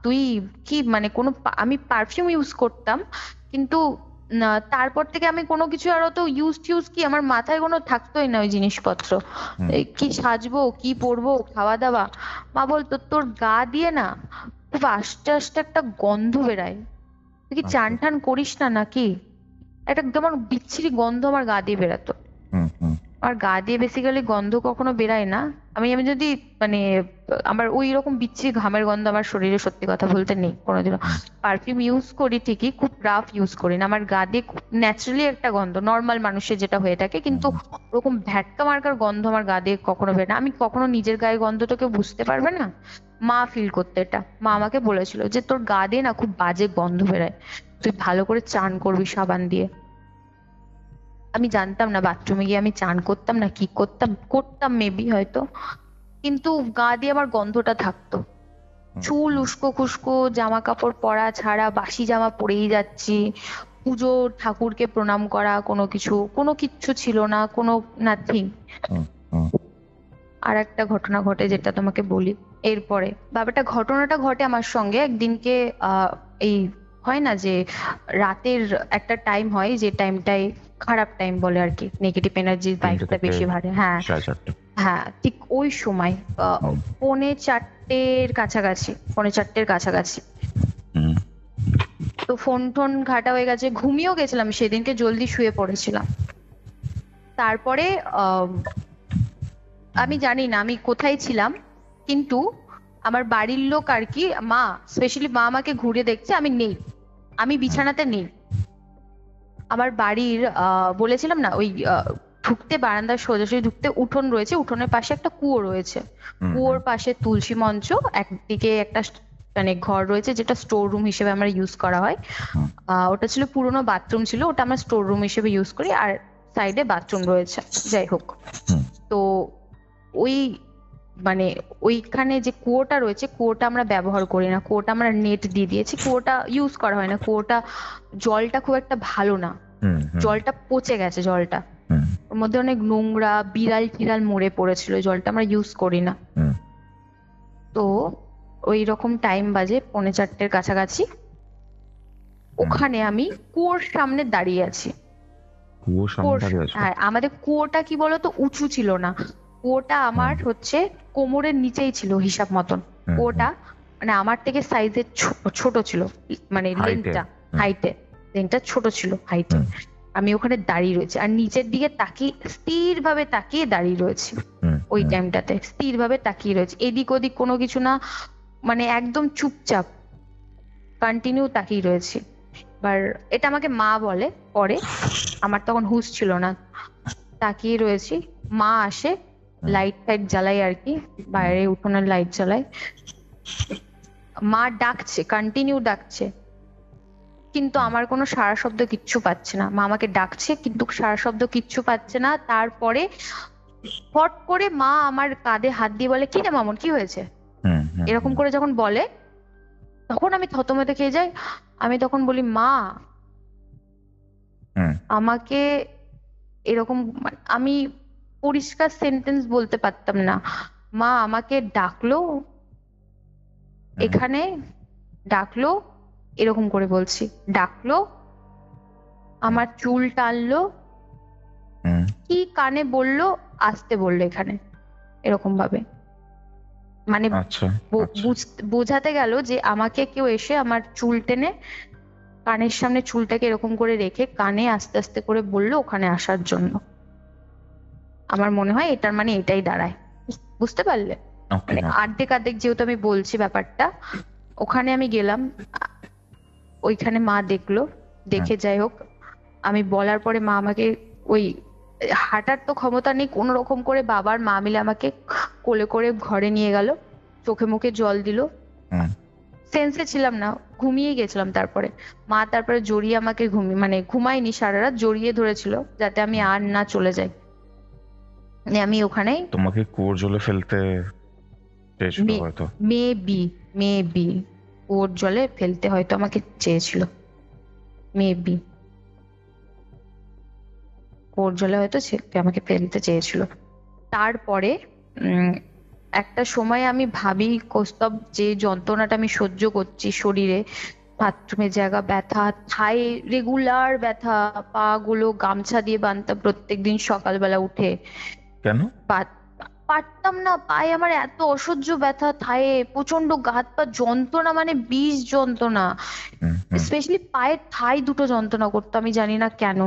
তুই কি মানে কোনো আমি পারফিউম ইউজ করতাম, কিন্তু তারপর থেকে আমি কোনো কিছু আর অত ইউজ কি আমার মাথায় কোনো থাকতোই না ওই জিনিসপত্র, এই কি সাজবো কি পরবো খাওয়া দাওয়া। মা বলতো তোর গা দিয়ে না খুব আস্তে আস্তে একটা গন্ধ বেরায়, তুই কি চান টান করিস না নাকি, একটা কেমন বিচ্ছিরি গন্ধ আমার গা দিয়ে বেরাতো। আমার গা দিয়ে বেসিক্যালি গন্ধ কখনো বেরায় না, আমি আমি যদি মানে আমার ওই রকম বিচ্ছিরি ঘামের গন্ধ আমার শরীরে সত্যি কথা বলতে নেই কোনোদিনও। পারফিউম ইউজ করি ঠিকই, খুব রাফ ইউজ করি না, আমার গা দিয়ে ন্যাচারালি একটা গন্ধ নর্মাল মানুষের যেটা হয়ে থাকে, কিন্তু ওরকম ভ্যাটকা মার্কার গন্ধ আমার গা দিয়ে কখনো বের না, আমি কখনো নিজের গায়ে গন্ধটা কেউ বুঝতে পারবে না, মা ফিল করতে, এটা মা আমাকে বলেছিল যে তোর গা দিয়ে না খুব বাজে গন্ধ বেরায়, তুই ভালো করে চান করবি সাবান দিয়ে। আমি জানতাম না বাথরুমে গিয়ে আমি চান করতাম না কি করতাম, করতাম মেবি হয়তো, কিন্তু গা দিয়ে আমার গন্ধটা থাকতো, চুল উস্কো খুস্কো, জামা কাপড় পরা ছাড়া বাসি জামা পরেই যাচ্ছি, পুজো ঠাকুরকে প্রণাম করা কোনো কিচ্ছু ছিল না, কোনো নাথিং। আর একটা ঘটনা ঘটে যেটা তোমাকে বলি এরপরে, ব্যাপারটা ঘটনাটা ঘটে আমার সঙ্গে একদিনকে এই হয় না যে রাতের একটা টাইম হয় যে টাইমটায় খারাপ টাইম বলে আর কি, নেগেটিভ এনার্জির ভাইবটা বেশি ভারে। হ্যাঁ 4:30। হ্যাঁ, ঠিক ওই সময় পৌনে চারটের কাছাকাছি। তো ফোন টোন ঘাটা হয়ে গেছে, ঘুমিয়েও গেছিলাম সেদিনকে, জলদি শুয়ে পড়েছিলাম। তারপরে আমি জানি না আমি কোথায় ছিলাম, কিন্তু আমার বাড়ির লোক আর কি, মা স্পেশালি মা আমাকে ঘুরে দেখছে, আমি বিছানাতে নেই। আমার বাড়ির বলেছিলাম না ওই ঢুকতে, বারান্দার সোজাসুজি ঢুকতে উঠোন রয়েছে, উঠোনের পাশে একটা কুয়ো রয়েছে, কুয়োর পাশে তুলসী মঞ্চ, একদিকে একটা মানে ঘর রয়েছে যেটা স্টোর রুম হিসেবে আমরা ইউজ করা হয়। ওটা ছিল পুরোনো বাথরুম ছিল, ওটা আমরা স্টোর রুম হিসেবে ইউজ করি, আর সাইডে বাথরুম রয়েছে। যাই হোক, তো ওই মানে ওইখানে যে কুয়োটা রয়েছে, কুয়োটা আমরা ব্যবহার করি না, কুয়োটা আমরা নেট দিয়ে দিয়েছি, কুয়োটা ইউজ করা হয় না। কুয়োটা জলটা খুব একটা ভালো না, জলটা পচে গেছে, জলটা ওর মধ্যে অনেক নোংরা, বিড়াল টিড়াল মরে পড়েছিল, জলটা আমরা ইউজ করি না। তো ওই রকম টাইম বাজে 4:30 কাছাকাছি, ওখানে আমি কুয়োর সামনে দাঁড়িয়ে আছি। হ্যাঁ, আমাদের কুয়োটা কি বলতো উঁচু ছিল না, কুয়োটা আমার হচ্ছে কোমরের নিচেই ছিল হিসাব মতন। কুয়োটা মানে আমার থেকে সাইজে ছোট ছিল, মানে লেন্থটা ছোট ছিল হাইটে। আমি ওখানে দাঁড়িয়ে রয়েছি আর নিচের দিকে তাকিয়ে, স্থির ভাবে তাকিয়ে দাঁড়িয়ে রয়েছি। ওই টাইমটাতে স্থির ভাবে তাকিয়ে রয়েছি, এদিক ওদিক কোনো কিছু না, মানে একদম চুপচাপ কন্টিনিউ তাকিয়ে রয়েছি। এবার এটা আমাকে মা বলে পরে, আমার তখন হুঁশ ছিল না। তাকিয়ে রয়েছি, মা আসে, লাইট ফাইট জ্বালাই আর কি, বাইরে উঠোনের লাইট জ্বালাই। মা ডাকছে, কন্টিনিউ ডাকছে, কিন্তু আমার কোনো সারা শব্দ কিচ্ছু পাচ্ছে না। মা আমাকে ডাকছে কিন্তু সারা শব্দ কিচ্ছু পাচ্ছে না। তারপরে ফট করে মা আমার কাঁধে হাত দিয়ে বলে, কি রে মামুন, কি হয়েছে? এরকম করে যখন বলে, তখন আমি থতমতে খেয়ে যাই। আমি তখন বলি, মা আমাকে এরকম, আমি পরিষ্কার সেন্টেন্স বলতে পারতাম না। মা আমাকে ডাকলো, এখানে ডাকলো, এরকম করে বলছি, ডাকলো, আমার চুল টানলো, কি কানে বললো, আসতে বললো এখানে, এরকম ভাবে। মানে বোঝাতে গেল যে আমাকে কেউ এসে আমার চুল টেনে কানের সামনে চুলটাকে এরকম করে রেখে কানে আস্তে আস্তে করে বললো ওখানে আসার জন্য। আমার মনে হয় এটার মানে এটাই দাঁড়ায়, বুঝতে পারলে? মানে আর্ধেক যেহেতু আমি বলছি ব্যাপারটা, ওখানে আমি গেলাম, ওইখানে মা দেখলো, দেখে যাই হোক আমি বলার পরে মা আমাকে, ওই হাঁটার তো ক্ষমতা নেই, কোন রকম করে বাবার মা মিলে আমাকে কোলে করে ঘরে নিয়ে গেল, চোখে মুখে জল দিল। সেন্সে ছিলাম না, ঘুমিয়ে গেছিলাম। তারপরে মা তারপরে জড়িয়ে আমাকে মানে ঘুমাইনি সারা রাত, জড়িয়ে ধরেছিল যাতে আমি আর না চলে যাই। আমি ওখানে, তোমাকে কুয়োর জলে ফেলতে চেয়েছিল হয়তো, মেবি কুয়োর জলে ফেলতে হয়তো আমাকে চেয়েছিল, মেবি কুয়োর জলে হয়তো আমাকে ফেলতে চেয়েছিল। তারপরে একটা সময় আমি ভাবি, কৌস্তব যে যন্ত্রণাটা আমি সহ্য করছি শরীরে, বাথরুমের জায়গা ব্যথা, থায়ে রেগুলার ব্যথা, পা গুলো গামছা দিয়ে বাঁধতাম প্রত্যেকদিন সকালবেলা উঠে। কেন? পারতাম না, পায়ে আমার এত অসহ্য ব্যথা, থায়ে প্রচন্ড হাত পা যন্ত্রণা, মানে বিষ যন্ত্রণা, স্পেশালি পায়ের থাই দুটো যন্ত্রণা করতো, আমি জানি না কেন,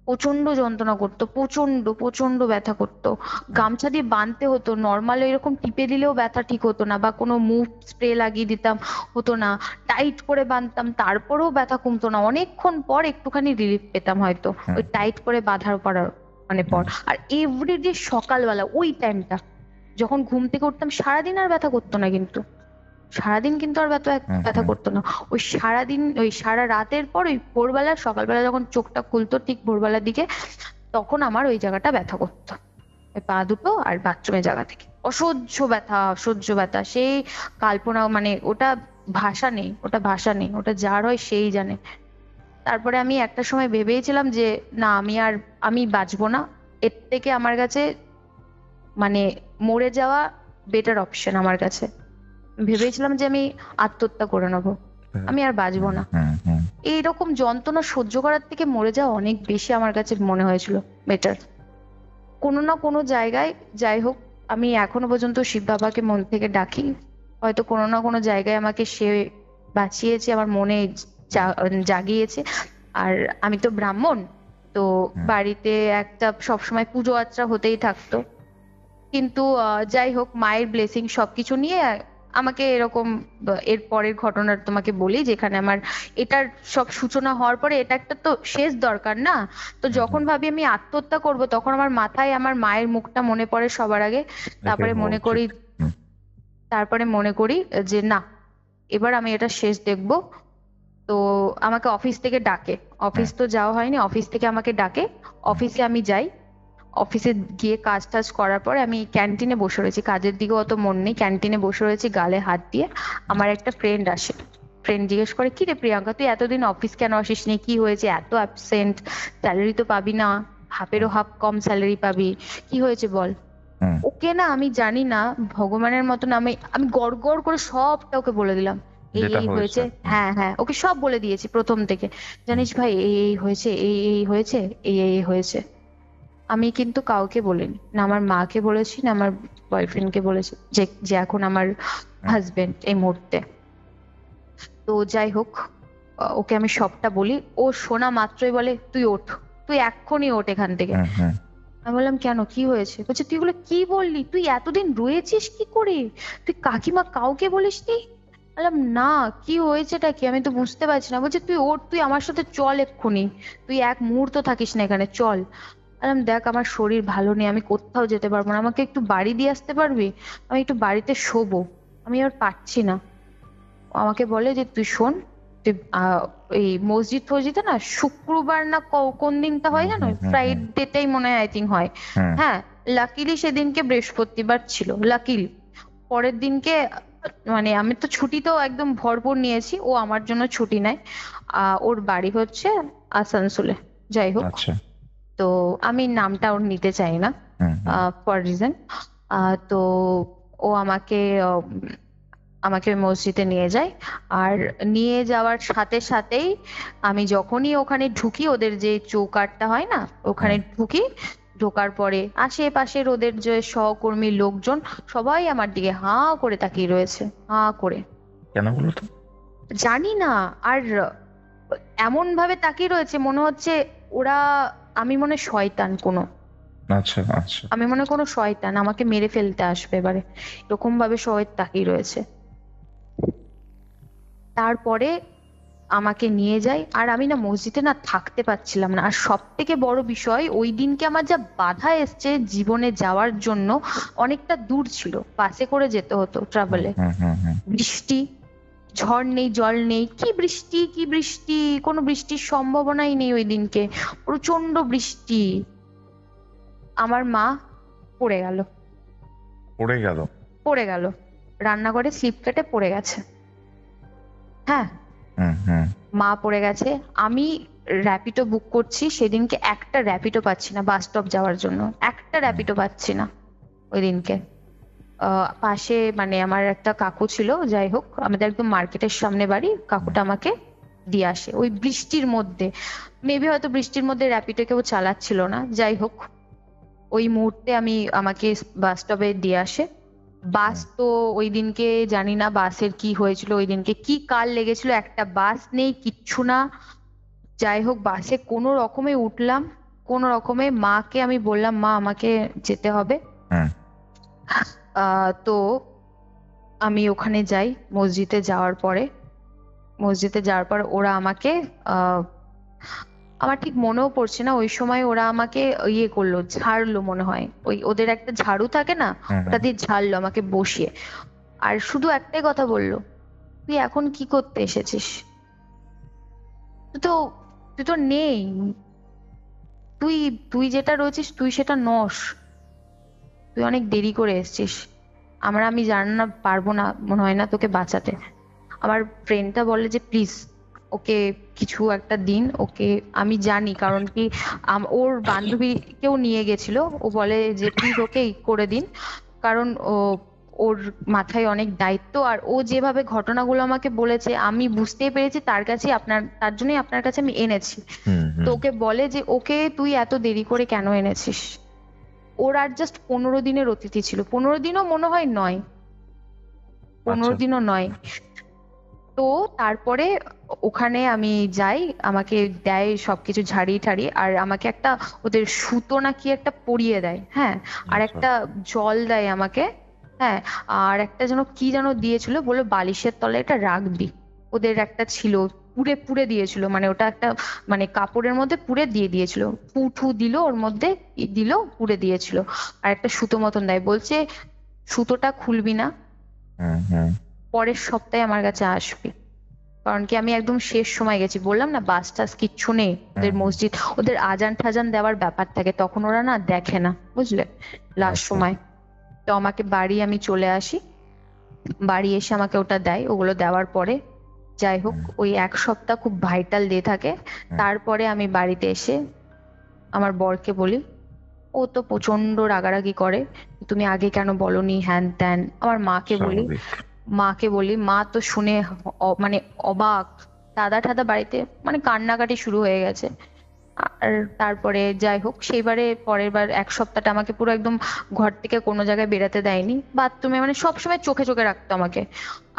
প্রচন্ড যন্ত্রণা করতো, প্রচন্ড ব্যথা করতো। গামছা দিয়ে বাঁধতে হতো, নর্মাল এরকম টিপে দিলেও ব্যথা ঠিক হতো না, বা কোনো মুভ স্প্রে লাগিয়ে দিতাম, হতো না, টাইট করে বাঁধতাম তারপরেও ব্যথা কমতো না, অনেকক্ষণ পর একটুখানি রিলিফ পেতাম হয়তো ওই টাইট করে বাঁধার মানে পর। আর এভরিডে সকালবেলা ওই টাইমটা যখন ঘুম থেকে উঠতাম, সারাদিন আর ব্যথা করতো না, কিন্তু সারাদিন কিন্তু আর ব্যথা করতো না, ওই সারাদিন, ওই সারা রাতের পর ওই ভোরবেলা সকালবেলা যখন চোখটা খুলতো ঠিক ভোরবেলার দিকে, তখন আমার ওই জায়গাটা ব্যথা করতো, ওই পা দুটো আর বাথরুমের জায়গা থেকে অসহ্য ব্যথা, সেই কাল্পনা, মানে ওটা ভাষা নেই, ওটা যার হয় সেই জানে। তারপরে আমি একটা সময় ভেবেছিলাম যে না, আমি বাঁচবো না, এর থেকে আমার কাছে মানে মরে যাওয়া বেটার অপশন। আমার কাছে ভেবেছিলাম যে আমি আত্মহত্যা করে নেবো, আমি আর বাঁচবো না। এইরকম যন্ত্রণা সহ্য করার থেকে মরে যাওয়া অনেক বেশি আমার কাছে মনে হয়েছিল বেটার। কোনো না কোনো জায়গায়, যাই হোক, আমি এখনো পর্যন্ত শিব বাবাকে মন থেকে ডাকি। হয়তো কোনো না কোনো জায়গায় আমাকে সে বাঁচিয়েছে, আমার মনে জাগিয়েছে। আর আমি তো ব্রাহ্মণ, তো বাড়িতে একটা সবসময় পুজো আচ্চা হতেই থাকতো। কিন্তু যাই হোক, মায়ের ব্লেসিং সবকিছু নিয়ে আমাকে এরকম এর পরের ঘটনার তোমাকে বলি, যেখানে আমার এটার সব সূচনা হওয়ার পরে এটা একটা তো শেষ দরকার না। তো যখন ভাবি আমি আত্মহত্যা করব, তখন আমার মাথায় আমার মায়ের মুখটা মনে পড়ে সবার আগে। তারপরে এটাই মনে হওয়া করি, উচিত। হুম, তারপরে মনে করি যে না, এবার আমি এটা শেষ দেখব। তো আমাকে অফিস থেকে ডাকে, অফিস তো যাওয়া হয়নি, অফিস থেকে আমাকে ডাকে, অফিসে আমি যাই। অফিসে গিয়ে কাজ টাজ করার পরে আমি ক্যান্টিনে বসে রয়েছি, কাজের দিকে অত মন নেই, ক্যান্টিনে বসে রয়েছি গালে হাত দিয়ে। আমার একটা ফ্রেন্ড আসে, ফ্রেন্ড জিজ্ঞেস করে, কি রে প্রিয়াঙ্কা, তুই এতদিন অফিস কেন আসিসনি, কি হয়েছে, এত অ্যাবসেন্ট, স্যালারি তো পাবি না, হাফেরও হাফ কম স্যালারি পাবি, কি হয়েছে বল। হুম, ওকে না, আমি জানি না, ভগবানের মতন আমি আমি গড় গড় করে সবটা ওকে বলে দিলাম। এই যেটা এই হয়েছে। হয়েছে, হ্যাঁ হ্যাঁ, ওকে সব বলে দিয়েছি প্রথম থেকে। জানিস ভাই, এই এই হয়েছে, এই এই হয়েছে, এই এই হয়েছে। আমি কিন্তু কাউকে বলিনি, না আমার মাকে বলেছি, না আমার বয়ফ্রেন্ডকে বলেছি, যে যে এখন আমার হাজবেন্ড এই মুহূর্তে। তো যাই হোক, ওকে আমি সবটা বলি। ও শোনা মাত্রই বলে, তুই ওঠ, তুই এক্ষুনি ওঠ এখান থেকে। হুম, হুম, আমি বললাম, কেন, কি হয়েছে? বলছে, তুই এগুলো কি বললি, তুই এতদিন রয়েছিস কি করে, তুই কাকিমা কাউকে বলিসনি? বললাম, না, কি হয়েছেটা কি, আমি তো বুঝতে পারছি না। বলছে, তুই ওঠ, তুই আমার সাথে চল এক্ষুনি, তুই এক মুহূর্ত থাকিস না এখানে, চল। বললাম, দেখ আমার শরীর ভালো নেই, আমি কোথাও যেতে পারবো না, আমাকে একটু বাড়ি দিয়ে আসতে পারবি, আমি একটু বাড়িতে শোবো, আমি আর পারছি না। ও আমাকে বলে যে, তুই শোন, তুই এই মসজিদ ফসজিদে না শুক্রবার না কোন দিনটা হয় জানো, হুম, হুম, হুম, ফ্রাইডেটাই মনে হয় আই থিঙ্ক হয়। হুম, হ্যাঁ, লাকিলি সেদিনকে বৃহস্পতিবার ছিল, লাকিলি পরের দিনকে, মানে আমি তো ছুটি তো একদম ভরপুর নিয়েছি, ও আমার জন্য ছুটি নেয়। ওর বাড়ি হচ্ছে আসানসোলে, যাই হোক। আচ্ছা, তো আমি নামটা ওর নিতে চাই না, হুম, হুম, ফর রিজন। তো ও আমাকে আমাকে ওই মসজিদে নিয়ে যায়। আর নিয়ে যাওয়ার সাথে সাথেই আমি যখনই ওখানে ঢুকি, ওদের যে চৌকাঠটা হয় না, ওখানে ঢুকি, ঢোকার পরে আশেপাশের ওদের যে সহকর্মী লোকজন সবাই আমার দিকে হাঁ করে তাকিয়ে রয়েছে, হাঁ করে, কেন বলো তো? জানি না। আর এমন ভাবে তাকিয়ে রয়েছে মনে হচ্ছে ওরা, আমি মনে হয় শয়তান কোনো, আচ্ছা, আচ্ছা, আমি মনে হয় কোনো শয়তান আমাকে মেরে ফেলতে আসবে এবারে, এরকম ভাবে সবাই তাকিয়ে রয়েছে। তারপরে আমাকে নিয়ে যায়, আর আমি না মসজিদে না থাকতে পারছিলাম না। আর সব থেকে বড় বিষয়, ওই দিনকে আমার যা বাধা এসছে জীবনে যাওয়ার জন্য, অনেকটা দূর ছিল, বাসে করে যেতে হতো, ট্রাভেলে, হুম, হুম, হুম, বৃষ্টি, ঝড় নেই, জল নেই, কি বৃষ্টি, কি বৃষ্টি, কোনো বৃষ্টির সম্ভাবনাই নেই ওই দিনকে, প্রচন্ড বৃষ্টি। আমার মা পড়ে গেল, পড়ে গেল। পড়ে গেল, রান্নাঘরে স্লিপ কেটে পড়ে গেছে। হ্যাঁ, হুম, হুম, মা পড়ে গেছে। আমি র্যাপিডো বুক করছি, সেদিনকে একটা র্যাপিডো পাচ্ছি না বাস স্টপ যাওয়ার জন্য, একটা র্যাপিডো পাচ্ছি না ওই দিনকে। পাশে মানে আমার একটা কাকু ছিল, যাই হোক, আমাদের একদম মার্কেটের সামনে বাড়ি, কাকুটা আমাকে দিয়ে আসে ওই বৃষ্টির মধ্যে। মেবি হয়তো বৃষ্টির মধ্যে র্যাপিডো কেউ চালাচ্ছিল না, যাই হোক, ওই মুহূর্তে আমাকে বাস স্টপে দিয়ে আসে। বাস তো ওই দিনকে জানি না বাসের কি হয়েছিল, ওই দিনকে কি কাল লেগেছিল, একটা বাস নেই, কিচ্ছু না। যাই হোক, বাসে কোনো রকমে উঠলাম, কোনো রকমে মাকে আমি বললাম, মা আমাকে যেতে হবে। হুম, তো আমি ওখানে যাই, মসজিদে যাওয়ার পর ওরা আমাকে আমার ঠিক মনেও পড়ছে না, ওই সময় ওরা আমাকে ইয়ে করলো, ঝাড়লো মনে হয়, ওই ওদের একটা ঝাড়ু থাকে না, হুম, ওটা দিয়ে ঝাড়লো আমাকে বসিয়ে। আর শুধু একটাই কথা বললো, তুই এখন কি করতে এসেছিস, তুই তো তুই তো নেই, তুই তুই যেটা রয়েছিস তুই সেটা নস, তুই অনেক দেরি করে এসেছিস, আমি জানি না, পারবো না মনে হয় না তোকে বাঁচাতে। আমার ফ্রেন্ডটা বলে যে প্লিজ ওকে কিছু একটা দিন ওকে, আমি জানি কারণ কি ওর বান্ধবীকেও নিয়ে গেছিল, ও বলে যে প্লিজ ওকে করে দিন, কারণ ওর মাথায় অনেক দায়িত্ব, আর ও যেভাবে ঘটনাগুলো আমাকে বলেছে আমি বুঝতেই পেরেছি তার জন্যই আপনার কাছে আমি এনেছি। তো ওকে বলে যে ওকে তুই এত দেরি করে কেন এনেছিস? ওর আর জাস্ট 15 দিনের অতিথি ছিল, 15 দিনও মনে হয় নয়, 15 দিনও নয়। তো তারপরে ওখানে আমি যাই, আমাকে দেয় সবকিছু ঝাড়িয়ে ঠাড়িয়ে, আর আমাকে একটা ওদের সুতো না কি একটা পরিয়ে দেয়, হ্যাঁ, আর একটা জল দেয় আমাকে, হ্যাঁ, আর একটা যেন কি যেন দিয়েছিল, বলে বালিশের তলায় এটা রাখবি। ওদের একটা ছিল, পুড়ে পুড়ে দিয়েছিল, মানে ওটা একটা মানে কাপড়ের মধ্যে পুড়ে দিয়ে দিয়েছিল, পুঠু দিল ওর মধ্যে, দিল পুড়ে দিয়েছিল, আর একটা সুতো মতন দেয়, বলছে সুতোটা খুলবি না, পরের সপ্তাহে আমার কাছে আসবি। কারণ কি আমি একদম শেষ সময় গেছি, বললাম না বাস টাস কিচ্ছু নেই, ওদের মসজিদ, ওদের আজান ঠাজান দেওয়ার ব্যাপার থাকে, তখন ওরা না দেখে না, বুঝলে, লাস্ট সময়। তো আমাকে বাড়ি আমি চলে আসি, বাড়ি এসে আমাকে ওটা দেয়, ওগুলো দেওয়ার পরে যাই হোক ওই 1 সপ্তাহ খুব ভাইটাল ডে থাকে। তারপরে আমি বাড়িতে এসে আমার বরকে বলি, ও তো প্রচন্ড রাগারাগি করে, তুমি আগে কেন বলনি, হ্যান ত্যান। আমার মাকে বলি, মা তো শুনে মানে অবাক, দাদা ঠাদা বাড়িতে মানে কান্নাকাটি শুরু হয়ে গেছে। আর তারপরে যাই হোক সেইবারে পরের বার 1 সপ্তাহটা আমাকে পুরো একদম ঘর থেকে কোনো জায়গায় বেরাতে দেয়নি, বাথরুমে মানে সবসময় চোখে চোখে রাখতো আমাকে।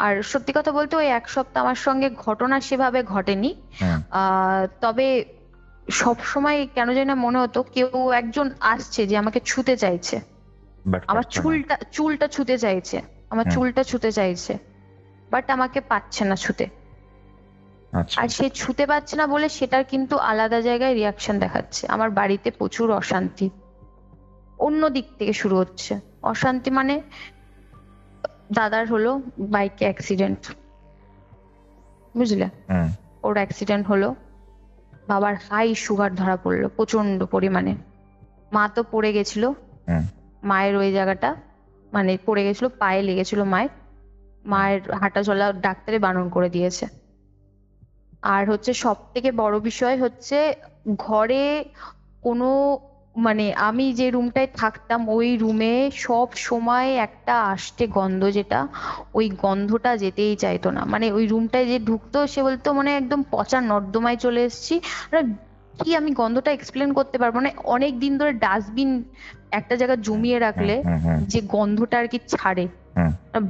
আর সত্যি কথা বলতে ওই 1 সপ্তাহ আমার সঙ্গে ঘটনা সেভাবে ঘটেনি, তবে সব সময় কেন জানি না মনে হতো কেউ একজন আসছে যে আমাকে ছুতে চাইছে, আমার চুলটা ছুতে চাইছে, আমার চুলটা ছুতে চাইছে, বাট আমাকে পাচ্ছে না ছুতে। আর সে ছুতে পারছে না বলে সেটার কিন্তু আলাদা জায়গায় রিয়াকশন দেখাচ্ছে। আমার বাড়িতে প্রচুর অশান্তি অন্য দিক থেকে শুরু হচ্ছে। অশান্তি মানে দাদার হলো বাইকে অ্যাক্সিডেন্ট, বুঝলে, ওর অ্যাক্সিডেন্ট হলো, বাবার হাই সুগার ধরা পড়লো প্রচন্ড পরিমাণে, মা তো পড়ে গেছিল, মায়ের ওই জায়গাটা মানে পড়ে গেছিল, পায়ে লেগেছিল, মায়ের হাঁটা চলা ডাক্তারে বারণ করে দিয়েছে। আর হচ্ছে সব থেকে বড় বিষয় হচ্ছে ঘরে কোনো মানে আমি যে রুমটায় থাকতাম ওই রুমে সব সময় একটা আষ্টে গন্ধ, যেটা ওই গন্ধটা যেতেই চাইতো না, মানে ওই রুমটায় যে ঢুকতো সে বলতো মানে একদম পচা নর্দমায় চলে এসেছি। কি আমি গন্ধটা এক্সপ্লেন করতে পারবো না, অনেক দিন ধরে ডাস্টবিন একটা জায়গায় জমিয়ে রাখলে যে গন্ধটা আর কি ছাড়ে,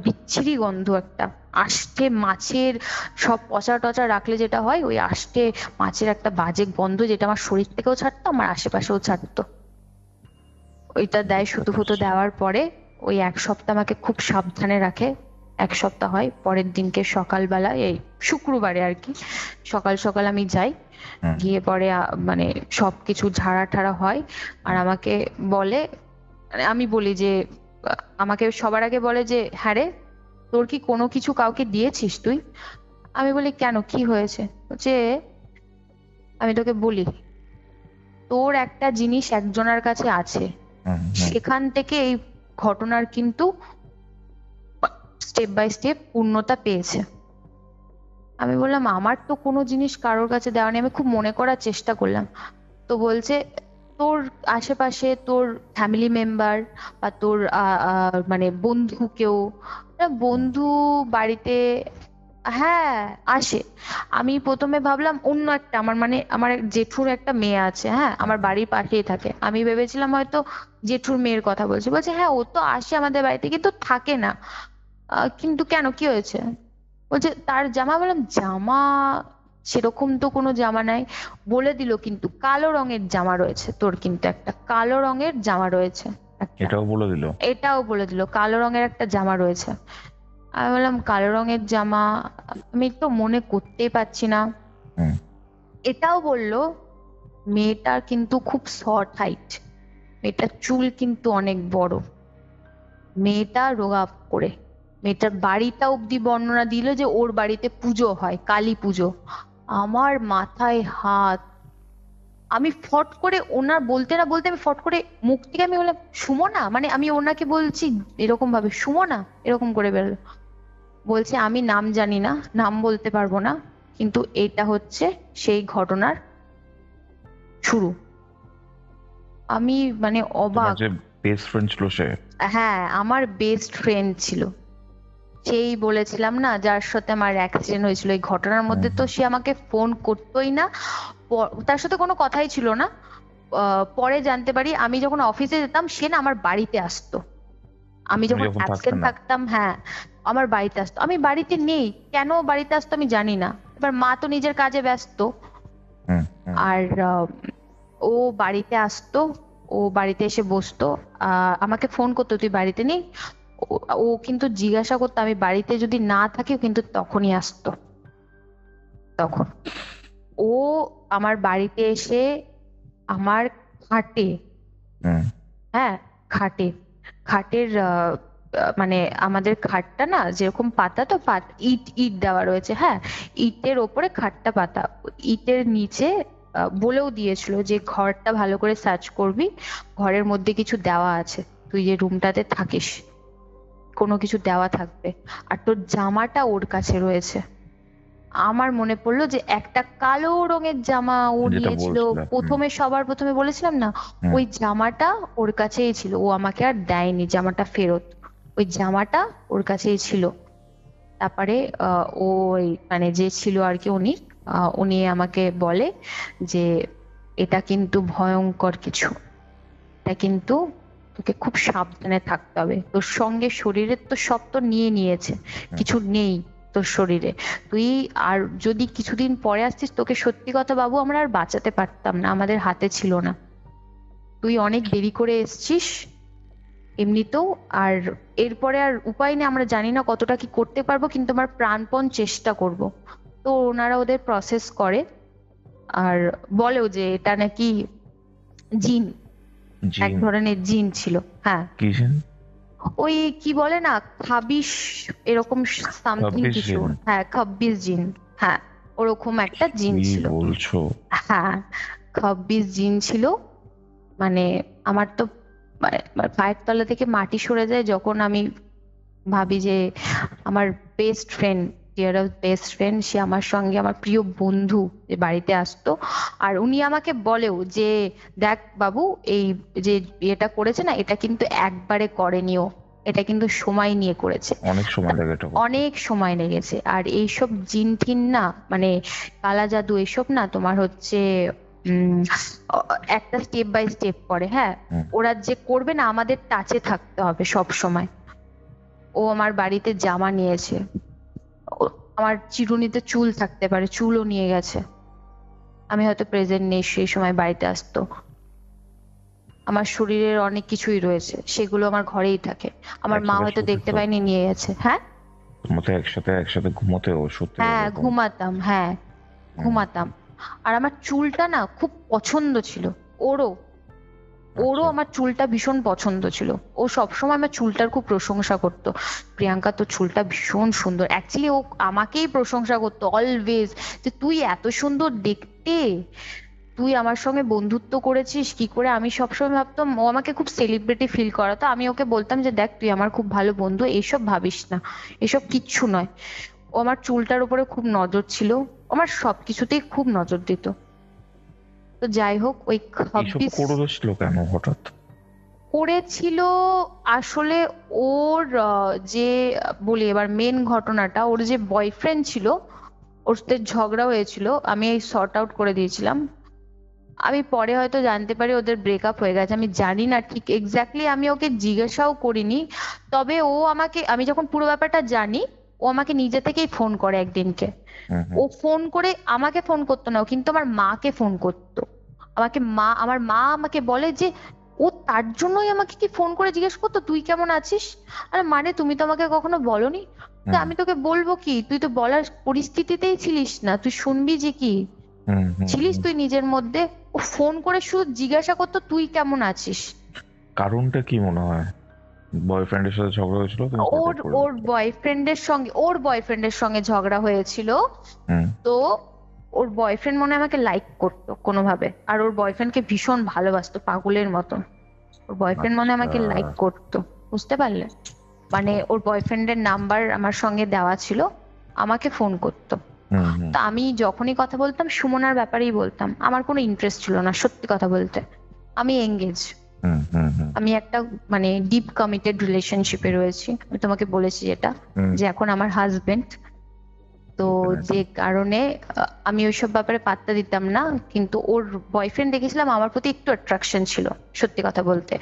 বিচ্ছিরি গন্ধ একটা, আষ্টে মাছের সব পচা টচা রাখলে যেটা হয়, ওই আষ্টে মাছের একটা বাজে গন্ধ, যেটা আমার শরীর থেকেও ছাড়তো আমার আশেপাশেও ছাড়তো। ওইটা দেয়, সুতো ফুতো দেওয়ার পরে ওই 1 সপ্তাহ আমাকে খুব সাবধানে রাখে। 1 সপ্তাহ হয়, পরের দিনকে সকালবেলা এই শুক্রবারে আর কি সকাল সকাল আমি যাই, গিয়ে পরে মানে সবকিছু ঝাড়া ঠাড়া হয়, আর আমাকে বলে, আমি বলি যে আমাকে সবার আগে বলে যে হ্যাঁ রে তোর কি কোনো কিছু কাউকে দিয়েছিস তুই? আমি বলি কেন, কি হয়েছে? যে আমি তোকে বলি, তোর একটা জিনিস একজনের কাছে আছে, সেখান থেকে এই ঘটনার কিন্তু স্টেপ বাই স্টেপ পূর্ণতা পেয়েছে। আমি বললাম আমার তো কোনো জিনিস কারোর কাছে দেওয়া নেই, আমি খুব মনে করার চেষ্টা করলাম। তো বলছে তোর আশেপাশে তোর ফ্যামিলি মেম্বার বা তোর মানে বন্ধু কেউ, বন্ধু বাড়িতে হ্যাঁ আসে। আমি প্রথমে ভাবলাম অন্য একটা আমার মানে আমার এক জেঠুর একটা মেয়ে আছে, হ্যাঁ আমার বাড়ির পাশেই থাকে, আমি ভেবেছিলাম হয়তো জেঠুর মেয়ের কথা বলছে। বলছে হ্যাঁ ও তো আসে আমাদের বাড়িতে কিন্তু থাকে না। কিন্তু কেন, কি হয়েছে? বলছে তার জামা। বললাম জামা সেরকম তো কোনো জামা নাই। বলে দিল কিন্তু কালো রঙের জামা রয়েছে, তোর কিন্তু একটা কালো রঙের জামা রয়েছে, এটাও বলে দিল কালো রঙের একটা জামা রয়েছে। আমি বললাম কালো রঙের জামা আমি তো মনে করতেই পারছি না। এটাও বললো মেয়েটার কিন্তু খুব শর্ট হাইট, মেয়েটার চুল কিন্তু অনেক বড়, মেয়েটা রোগা করে, মেয়েটার বাড়িটা অব্দি বর্ণনা দিল যে ওর বাড়িতে পুজো হয়, কালী পুজো। আমার মাথায় হাত, আমি ফট করে ওনার বলতে না বলতে আমি ফট করে মুখ থেকে আমি বললাম সুমনা, মানে আমি ওনাকে বলছি এরকম ভাবে সুমনা, এরকম করে বেরোলো। বলছে আমি নাম জানি না, নাম বলতে পারবো না, কিন্তু এটা হচ্ছে সেই ঘটনার শুরু। আমি মানে অবাক। বেস্ট ফ্রেন্ড ছিল সে? হ্যাঁ, আমার বেস্ট ফ্রেন্ড ছিল। সেই বলেছিলাম না, যার সাথে আমার অ্যাক্সিডেন্ট হয়েছিল, এই ঘটনার মধ্যে তো সে আমাকে ফোন করতোই না, তার সাথে কোনো কথাই ছিল না। পরে জানতে পারি আমি যখন অফিসে যেতাম সে না আমার বাড়িতে আসতো। আমি তুমি যখন যখন থাকতে অ্যাবসেন্ট না। থাকতাম, হ্যাঁ, আমার বাড়িতে আসতো। আমি বাড়িতে নেই, কেন বাড়িতে আসতো আমি জানি না। এবার মা তো নিজের কাজে ব্যস্ত। হুম, হুম। আর ও বাড়িতে আসতো, ও বাড়িতে এসে বসতো, আমাকে ফোন করতো তুই বাড়িতে নেই। ও কিন্তু জিজ্ঞাসা করতো আমি বাড়িতে যদি না থাকি, ও কিন্তু তখনই আসতো। তখন ও আমার বাড়িতে এসে আমার খাটে, হুম, হ্যাঁ, খাটে, খাটের মানে আমাদের খাটটা না যেরকম পাতা, তো ইট ইট দেওয়া রয়েছে, হ্যাঁ, ইটের ওপরে খাটটা পাতা, ইটের নিচে বলেও দিয়েছিল যে ঘরটা ভালো করে সার্চ করবি, ঘরের মধ্যে কিছু দেওয়া আছে, তুই যে রুমটাতে থাকিস কোনো কিছু দেওয়া থাকবে। আর তোর জামাটা ওর কাছে রয়েছে। আমার মনে পড়লো যে একটা কালো রঙের জামা ও যেটা নিয়েছিল বলছিলে। প্রথমে, সবার প্রথমে বলেছিলাম না, হুম। ওই জামাটা ওর কাছেই ছিল। ও আমাকে আর দেয়নি জামাটা ফেরত, ওই জামাটা ওর কাছেই ছিল। তারপরে ওই মানে যে ছিল আর কি, উনি আমাকে বলে যে এটা কিন্তু ভয়ঙ্কর কিছু, এটা কিন্তু তোকে খুব সাবধানে থাকতে হবে। তোর সঙ্গে শরীরের তো সব তো নিয়ে নিয়েছে, কিছু নেই তোর শরীরে। তুই আর যদি কিছুদিন পরে আসতিস, তোকে সত্যি কথা বাবু আমরা আর বাঁচাতে পারতাম না, আমাদের হাতে ছিল না। তুই অনেক দেরি করে এসছিস এমনিতেও, আর এরপরে আর উপায় নেই, আমরা জানি না কতটা কি করতে পারবো, কিন্তু আমার প্রাণপণ চেষ্টা করব। তো ওনারা ওদের প্রসেস করে আর বলেও যে এটা নাকি জিন, এক জিন? ধরনের জিন ছিল। হ্যাঁ, কি জিন? ওই কি বলে না, খাবিশ, এরকম সামথিং 26 কিছু। জিন? হ্যাঁ, খাব্বিশ জিন। হ্যাঁ, ওরকম একটা জিন কি ছিল। বলছো? হ্যাঁ, খাব্বিশ জিন ছিল। মানে আমার তো পায়ের তলা থেকে মাটি সরে যায় যখন আমি ভাবি যে আমার best friend, dear best friend, সে আমার সঙ্গে, আমার প্রিয় বন্ধু যে বাড়িতে আসতো। আর উনি আমাকে বলেও যে দেখ বাবু, এই যে এটা করেছে না, এটা কিন্তু একবারে করেনিও, এটা কিন্তু সময় নিয়ে করেছে, অনেক সময় লাগে এটা করতে। অনেক সময় লেগেছে। আর এইসব জিন টিন না, মানে কালা জাদু এসব না, তোমার হচ্ছে উম একটা স্টেপ বাই স্টেপ করে, হ্যাঁ। হুম। ওরা যে করবে না, আমাদের টাচে থাকতে হবে সব সময়। ও আমার বাড়িতে জামা নিয়েছে, আমার চিরুনিতে চুল থাকতে পারে, চুলও নিয়ে গেছে। আমি হয়তো প্রেজেন্ট নেই সেই সময়, বাড়িতে আসতো। আমার শরীরের অনেক কিছুই রয়েছে, সেগুলো আমার ঘরেই থাকে। আমার মা একসাথে হয়তো শুতে দেখতে তো? পায়নি, নিয়ে গেছে। হ্যাঁ, তোমরা তো একসাথে একসাথে ঘুমোতেও, সত্যি হ্যাঁ, এরকম? ঘুমাতাম, হ্যাঁ, ঘুমাতাম। আর আমার চুলটা না খুব পছন্দ ছিল ওরও, ওরও আচ্ছা। আমার চুলটা ভীষণ পছন্দ ছিল। ও সবসময় আমার চুলটার খুব প্রশংসা করতো, প্রিয়াঙ্কা তোর চুলটা ভীষণ সুন্দর। অ্যাকচুয়ালি ও আমাকেই প্রশংসা করতো অলওয়েজ, যে তুই এত সুন্দর দেখতে, তুই আমার সঙ্গে বন্ধুত্ব করেছিস কি করে। আমি সবসময় ভাবতাম, ও আমাকে খুব সেলিব্রিটি ফিল করাতো, আমি ওকে বলতাম যে দেখ তুই আমার খুব ভালো বন্ধু, এইসব ভাবিস না, এসব কিচ্ছু নয়। ও আমার চুলটার উপরে খুব নজর ছিল, আমার সবকিছুতেই খুব নজর দিত। তো যাই হোক, ওই এইসব 26 করেছিল কেন হঠাৎ? করেছিল আসলে ওর যে বলি এবার মেন ঘটনাটা, ওর যে বয়ফ্রেন্ড ছিল, ওর সাথে ঝগড়া হয়েছিল, আমি এই সর্ট আউট করে দিয়েছিলাম। আমি পরে হয়তো জানতে পারি ওদের ব্রেকআপ হয়ে গেছে, আমি জানি না ঠিক এক্স্যাক্টলি, আমি ওকে জিজ্ঞাসাও করিনি। তবে ও আমাকে, আমি যখন পুরো ব্যাপারটা জানি, ও আমাকে নিজে থেকেই ফোন করে একদিনকে। হুম, ও হুম। ফোন করে আমাকে ফোন করতো না, ও কিন্তু আমার মাকে ফোন করতো। আমার মা আমাকে বলে যে ও তার জন্যই আমাকে কি ফোন করে জিজ্ঞেস করতো তুই কেমন আছিস। আরে মানে তুমি তো আমাকে কখনো বলোনি। তা হুম, আমি তোকে বলবো কি, তুই তো বলার পরিস্থিতিতেই ছিলিস না, তুই শুনবি যে কি, হুম, হুম, ছিলিস হুম। তুই নিজের মধ্যে। ও ফোন করে শুধু জিজ্ঞাসা করতো তুই কেমন আছিস। কারণটা কি মনে হয়? বয়ফ্রেন্ডের সাথে ঝগড়া হয়েছিল, তুমি সর্ট ওর আউট করে ওর দিতে? বয়ফ্রেন্ডের সঙ্গে ঝগড়া হয়েছিল। হুম। তো ওর বয়ফ্রেন্ড মনে হয় আমাকে লাইক করতো কোনোভাবে, আর ওর বয়ফ্রেন্ডকে ভীষণ ভালোবাসতো পাগলের মতো। ওর বয়ফ্রেন্ড মনে হয় আচ্ছা। আমাকে লাইক করতো, বুঝতে পারলে। মানে ওর বয়ফ্রেন্ডের নাম্বার আমার সঙ্গে দেওয়া ছিল, আমাকে ফোন করতো। হুম, হুম। তো আমি যখনই কথা বলতাম সুমনার ব্যাপারেই বলতাম, আমার কোনো ইন্টারেস্ট ছিল না সত্যি কথা বলতে। আমি এঙ্গেজ, হুম হুম হুম আমি একটা মানে ডিপ কমিটেড রিলেশনশিপে রয়েছি, আমি তোমাকে বলেছি যেটা, হুম, যে এখন আমার হাজবেন্ড। তো definitely. যে কারণে আমি ওইসব ব্যাপারে পাত্তা দিতাম না, কিন্তু ওর বয়ফ্রেন্ড দেখেছিলাম আমার প্রতি একটু অ্যাট্রাকশন ছিল, সত্যি কথা বলতে।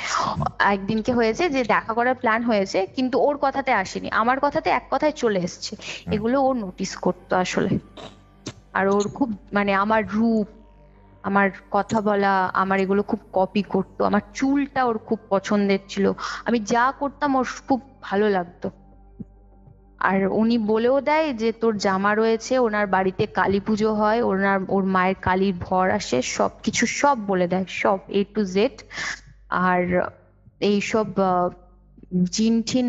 একদিনকে হয়েছে যে দেখা করার প্ল্যান হয়েছে, কিন্তু ওর কথাতে আসেনি, আমার কথাতে এক কথায় চলে এসেছে। এগুলো ও নোটিস করতো আসলে। আর ওর খুব মানে আমার রূপ, আমার কথা বলা, আমার এগুলো খুব কপি করতো। আমার চুলটা ওর খুব পছন্দের ছিল, আমি যা করতাম ওর খুব ভালো লাগতো। আর উনি বলেও দেয় যে তোর জামা রয়েছে, ওনার বাড়িতে কালী পুজো হয়, ওর মায়ের কালীর ভর আসে, সবকিছু সব বলে দেয়, সব A to Z। আর এইসব জিন ঠিন,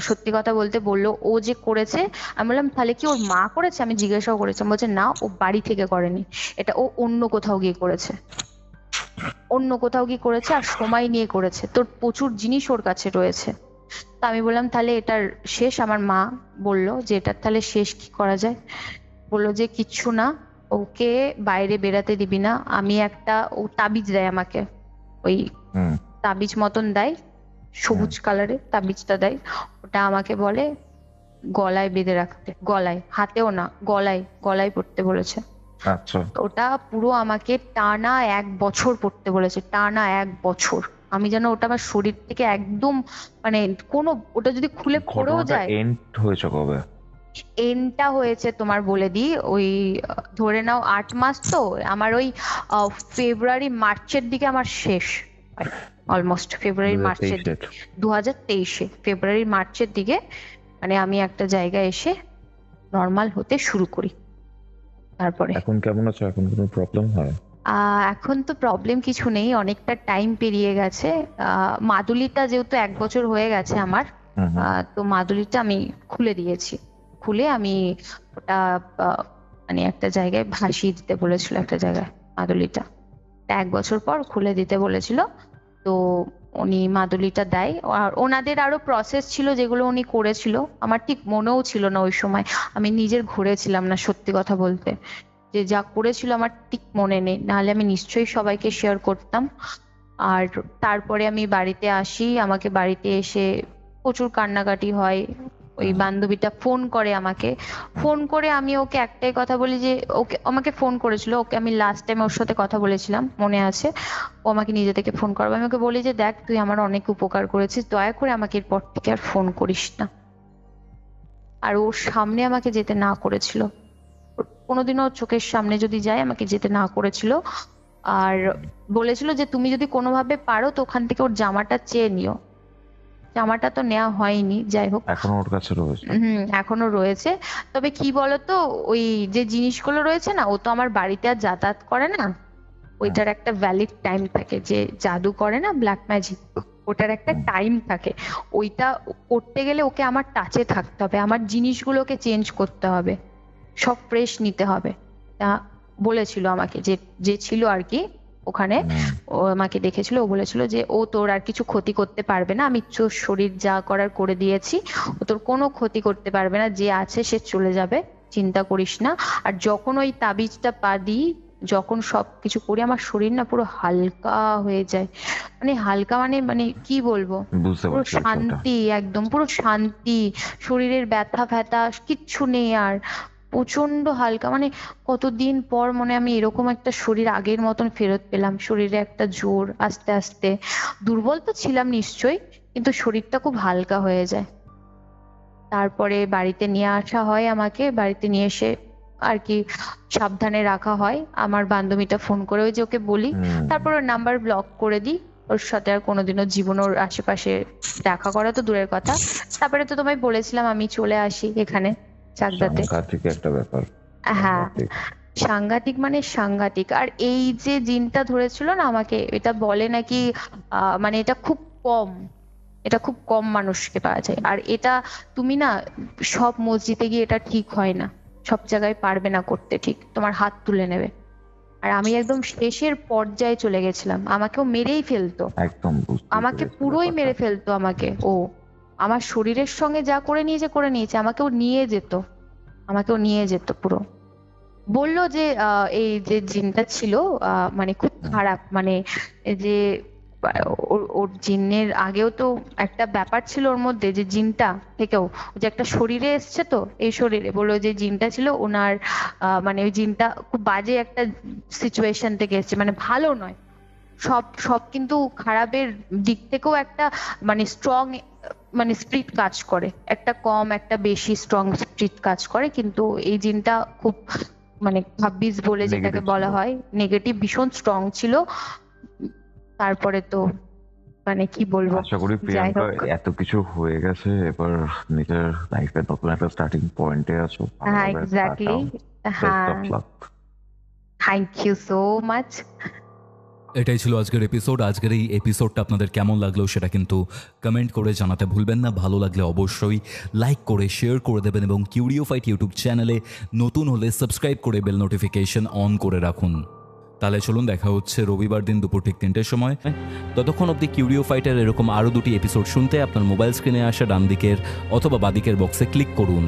সত্যি কথা বলতে বললো ও যে করেছে। আমি বললাম তাহলে কি ওর মা করেছে, আমি জিজ্ঞাসাও করেছিলাম, বলছে না ও বাড়ি থেকে করেনি, এটা ও অন্য কোথাও গিয়ে করেছে, অন্য কোথাও গিয়ে করেছে, আর সময় নিয়ে করেছে, তোর প্রচুর জিনিস ওর কাছে রয়েছে। তা আমি বললাম তাহলে এটার শেষ? আমার মা বলল যে এটার তাহলে শেষ কি করা যায়। বললো যে কিচ্ছু না, ওকে বাইরে বেরাতে দিবি না। আমি একটা, ও তাবিজ দেয় আমাকে, ওই হুম তাবিজ মতন দেয়, সবুজ কালারের তাবিজটা দেয়। ওটা আমাকে বলে গলায় বেঁধে রাখতে, গলায়, হাতেও না, গলায়, গলায় পড়তে বলেছে। আচ্ছা ওটা পুরো আমাকে টানা 1 বছর পড়তে বলেছে, টানা 1 বছর। আমি যেন ওটা আমার শরীর থেকে একদম মানে কোনো, ওটা যদি খুলে পড়েও ঘটনাটা যায়। এন্ড হয়েছে কবে? এন্ডটা হয়েছে তোমার বলে দিই, ওই ধরে নাও 8 মাস। তো আমার ওই ফেব্রুয়ারি মার্চের দিকে আমার শেষ হয়, অলমোস্ট ফেব্রুয়ারি মার্চের 2023-এর? দিকে, 2023-এ ফেব্রুয়ারি মার্চের দিকে মানে আমি একটা জায়গায় এসে নর্মাল হতে শুরু করি। তারপরে এখন কেমন আছো? এখন কোনো প্রবলেম হয়? এখন তো প্রবলেম কিছু নেই, অনেকটা টাইম পেরিয়ে গেছে। মাদুলিটা যেহেতু 1 বছর হয়ে গেছে আমার, হুম হুম। তো মাদুলিটা আমি খুলে দিয়েছি। খুলে আমি ওটা মানে একটা জায়গায় ভাসিয়ে দিতে বলেছিল, একটা জায়গায় মাদুলিটা 1 বছর পর খুলে দিতে বলেছিল। তো উনি মাদুলিটা দেয়, আর ওনাদের আরো প্রসেস ছিল যেগুলো উনি করেছিল, আমার ঠিক মনেও ছিল না ওই সময়, আমি নিজের ঘুরে ছিলাম না সত্যি কথা বলতে, যে যা করেছিল আমার ঠিক মনে নেই, নাহলে আমি নিশ্চয়ই সবাইকে শেয়ার করতাম। আর তারপরে আমি বাড়িতে আসি, আমাকে বাড়িতে এসে প্রচুর কান্নাকাটি হয়। ওই বান্ধবীটা ফোন করে আমাকে, ফোন করে আমি ওকে একটাই কথা বলি যে, ওকে আমাকে ফোন করেছিল, ওকে আমি লাস্ট টাইম ওর সাথে কথা বলেছিলাম মনে আছে, ও আমাকে নিজে থেকে ফোন করবে। আমি ওকে বলি যে দেখ তুই আমার অনেক উপকার করেছিস, দয়া করে আমাকে এরপর থেকে আর ফোন করিস না। আর ওর সামনে আমাকে যেতে না করেছিল, কোনোদিনও ওর চোখের সামনে যদি যায় আমাকে যেতে না করেছিল। আর বলেছিল যে তুমি যদি কোনোভাবে পারো তো ওখান থেকে ওর জামাটা চেয়ে নিও। জামাটা তো নেওয়া হয়নি, যাই হোক। এখনো ওর কাছে রয়েছে? এখনো রয়েছে। তবে কি বলতো, ওই যে জিনিসগুলো রয়েছে না, ও তো আমার বাড়িতে আর যাতায়াত করে না, ওইটার একটা ভ্যালিড টাইম থাকে, যে জাদু করে না ব্ল্যাক ম্যাজিক, ওটার একটা টাইম থাকে। ওইটা করতে গেলে ওকে আমার টাচে থাকতে হবে, আমার জিনিসগুলোকে চেঞ্জ করতে হবে, সব ফ্রেশ নিতে হবে। তা বলেছিল আমাকে, যে যে ছিল আর কি ওখানে, হুম, ও আমাকে দেখেছিল, ও বলেছিল যে ও তোর আর কিছু ক্ষতি করতে পারবে না, আমি তোর শরীর যা করার করে দিয়েছি, ও তোর কোনো ক্ষতি করতে পারবে না, যে আছে সে চলে যাবে, চিন্তা করিস না। আর যখন ওই তাবিজটা পা দিই, যখন সবকিছু করি, আমার শরীর না পুরো হালকা হয়ে যায়, মানে হালকা মানে মানে কি বলবো, বুঝতে পুরো পারছি বিষয়টা। শান্তি, একদম পুরো শান্তি, শরীরের ব্যথা ফ্যাথা কিচ্ছু নেই আর, প্রচন্ড হালকা, মানে কতদিন পর মনে আমি এরকম একটা শরীর আগের মতন ফেরত পেলাম, শরীরে একটা জোর, আস্তে আস্তে, দুর্বল তো ছিলাম নিশ্চয়ই, কিন্তু শরীরটা খুব হালকা হয়ে যায়। তারপরে বাড়িতে নিয়ে আসা হয়, আমাকে বাড়িতে নিয়ে এসে আর কি সাবধানে রাখা হয়। আমার বান্ধবীটা ফোন করে ওই যে ওকে বলি, তারপর ওর নাম্বার ব্লক করে দিই, ওর সাথে আর কোনোদিনও জীবন ওর আশেপাশে দেখা করা তো দূরের কথা। তারপরে তো তোমায় বলেছিলাম আমি চলে আসি এখানে চাকদাতে। সাংঘাতিক একটা ব্যাপার। হ্যাঁ, সাংঘাতিক। সাংঘাতিক মানে সাংঘাতিক। আর এই যে জিনটা ধরেছিল না আমাকে, এটা বলে নাকি মানে এটা খুব কম, এটা খুব কম মানুষকে পাওয়া যায়। আর এটা তুমি না সব মসজিদে গিয়ে এটা ঠিক হয় না, সব জায়গায় পারবে না করতে, ঠিক তোমার হাত তুলে নেবে। আর আমি একদম শেষের পর্যায়ে চলে গেছিলাম, আমাকেও মেরেই ফেলতো, একদম বুঝতে আমাকে পেরেছি পুরোই ব্যাপারটা। মেরে ফেলতো আমাকে ও, আমার শরীরের সঙ্গে যা করে নিয়েছে, আমাকেও নিয়ে যেত, আমাকেও নিয়ে যেত পুরো। বললো যে এই যে জিনটা ছিল মানে খুব খারাপ, মানে এই যে ওর জিনের আগেও তো একটা ব্যাপার ছিল ওর মধ্যে, যে জিনটা থেকেও ও যে একটা শরীরে এসছে, তো এই শরীরে বললো যে জিনটা ছিল ওনার মানে ওই জিনটা খুব বাজে একটা সিচুয়েশন থেকে এসছে, মানে ভালো নয়। সব সব কিন্তু খারাপের দিক থেকেও একটা মানে স্ট্রং মানে স্পিরিট কাজ করে, একটা কম একটা বেশি স্ট্রং স্পিরিট কাজ করে, কিন্তু এই জিনটা খুব মানে ভাব্বিস বলে যেটাকে Negative বলা ছিল। হয় নেগেটিভ, ভীষণ স্ট্রং ছিল। তারপরে তো মানে কি বলবো, আশা করি যাই প্রিয়াঙ্কা, হোক। এত কিছু হয়ে গেছে, এবার নিজের লাইফে নতুন একটা স্টার্টিং পয়েন্টে আছো, হ্যাঁ ভালোভাবে এক্স্যাক্টলি। কাটাও। বেস্ট হ্যাঁ, of luck. Thank you so much. এটাই ছিল আজকের এপিসোড। আজকের এই এপিসোডটা আপনাদের কেমন লাগলো সেটা কিন্তু কমেন্ট করে জানাতে ভুলবেন না। ভালো লাগলে অবশ্যই লাইক করে শেয়ার করে দেবেন এবং কিউরিওফাইট ইউটিউব চ্যানেলে নতুন হলে সাবস্ক্রাইব করে বেল নোটিফিকেশন অন করে রাখুন। তাহলে চলুন, দেখা হচ্ছে রবিবার দিন দুপুর ঠিক 3টের সময়। ততক্ষণ অবধি কিউরিওফাইটের এরকম আরও 2টি এপিসোড শুনতে আপনার মোবাইল স্ক্রিনে আসা ডান দিকের অথবা বাদিকের বক্সে ক্লিক করুন।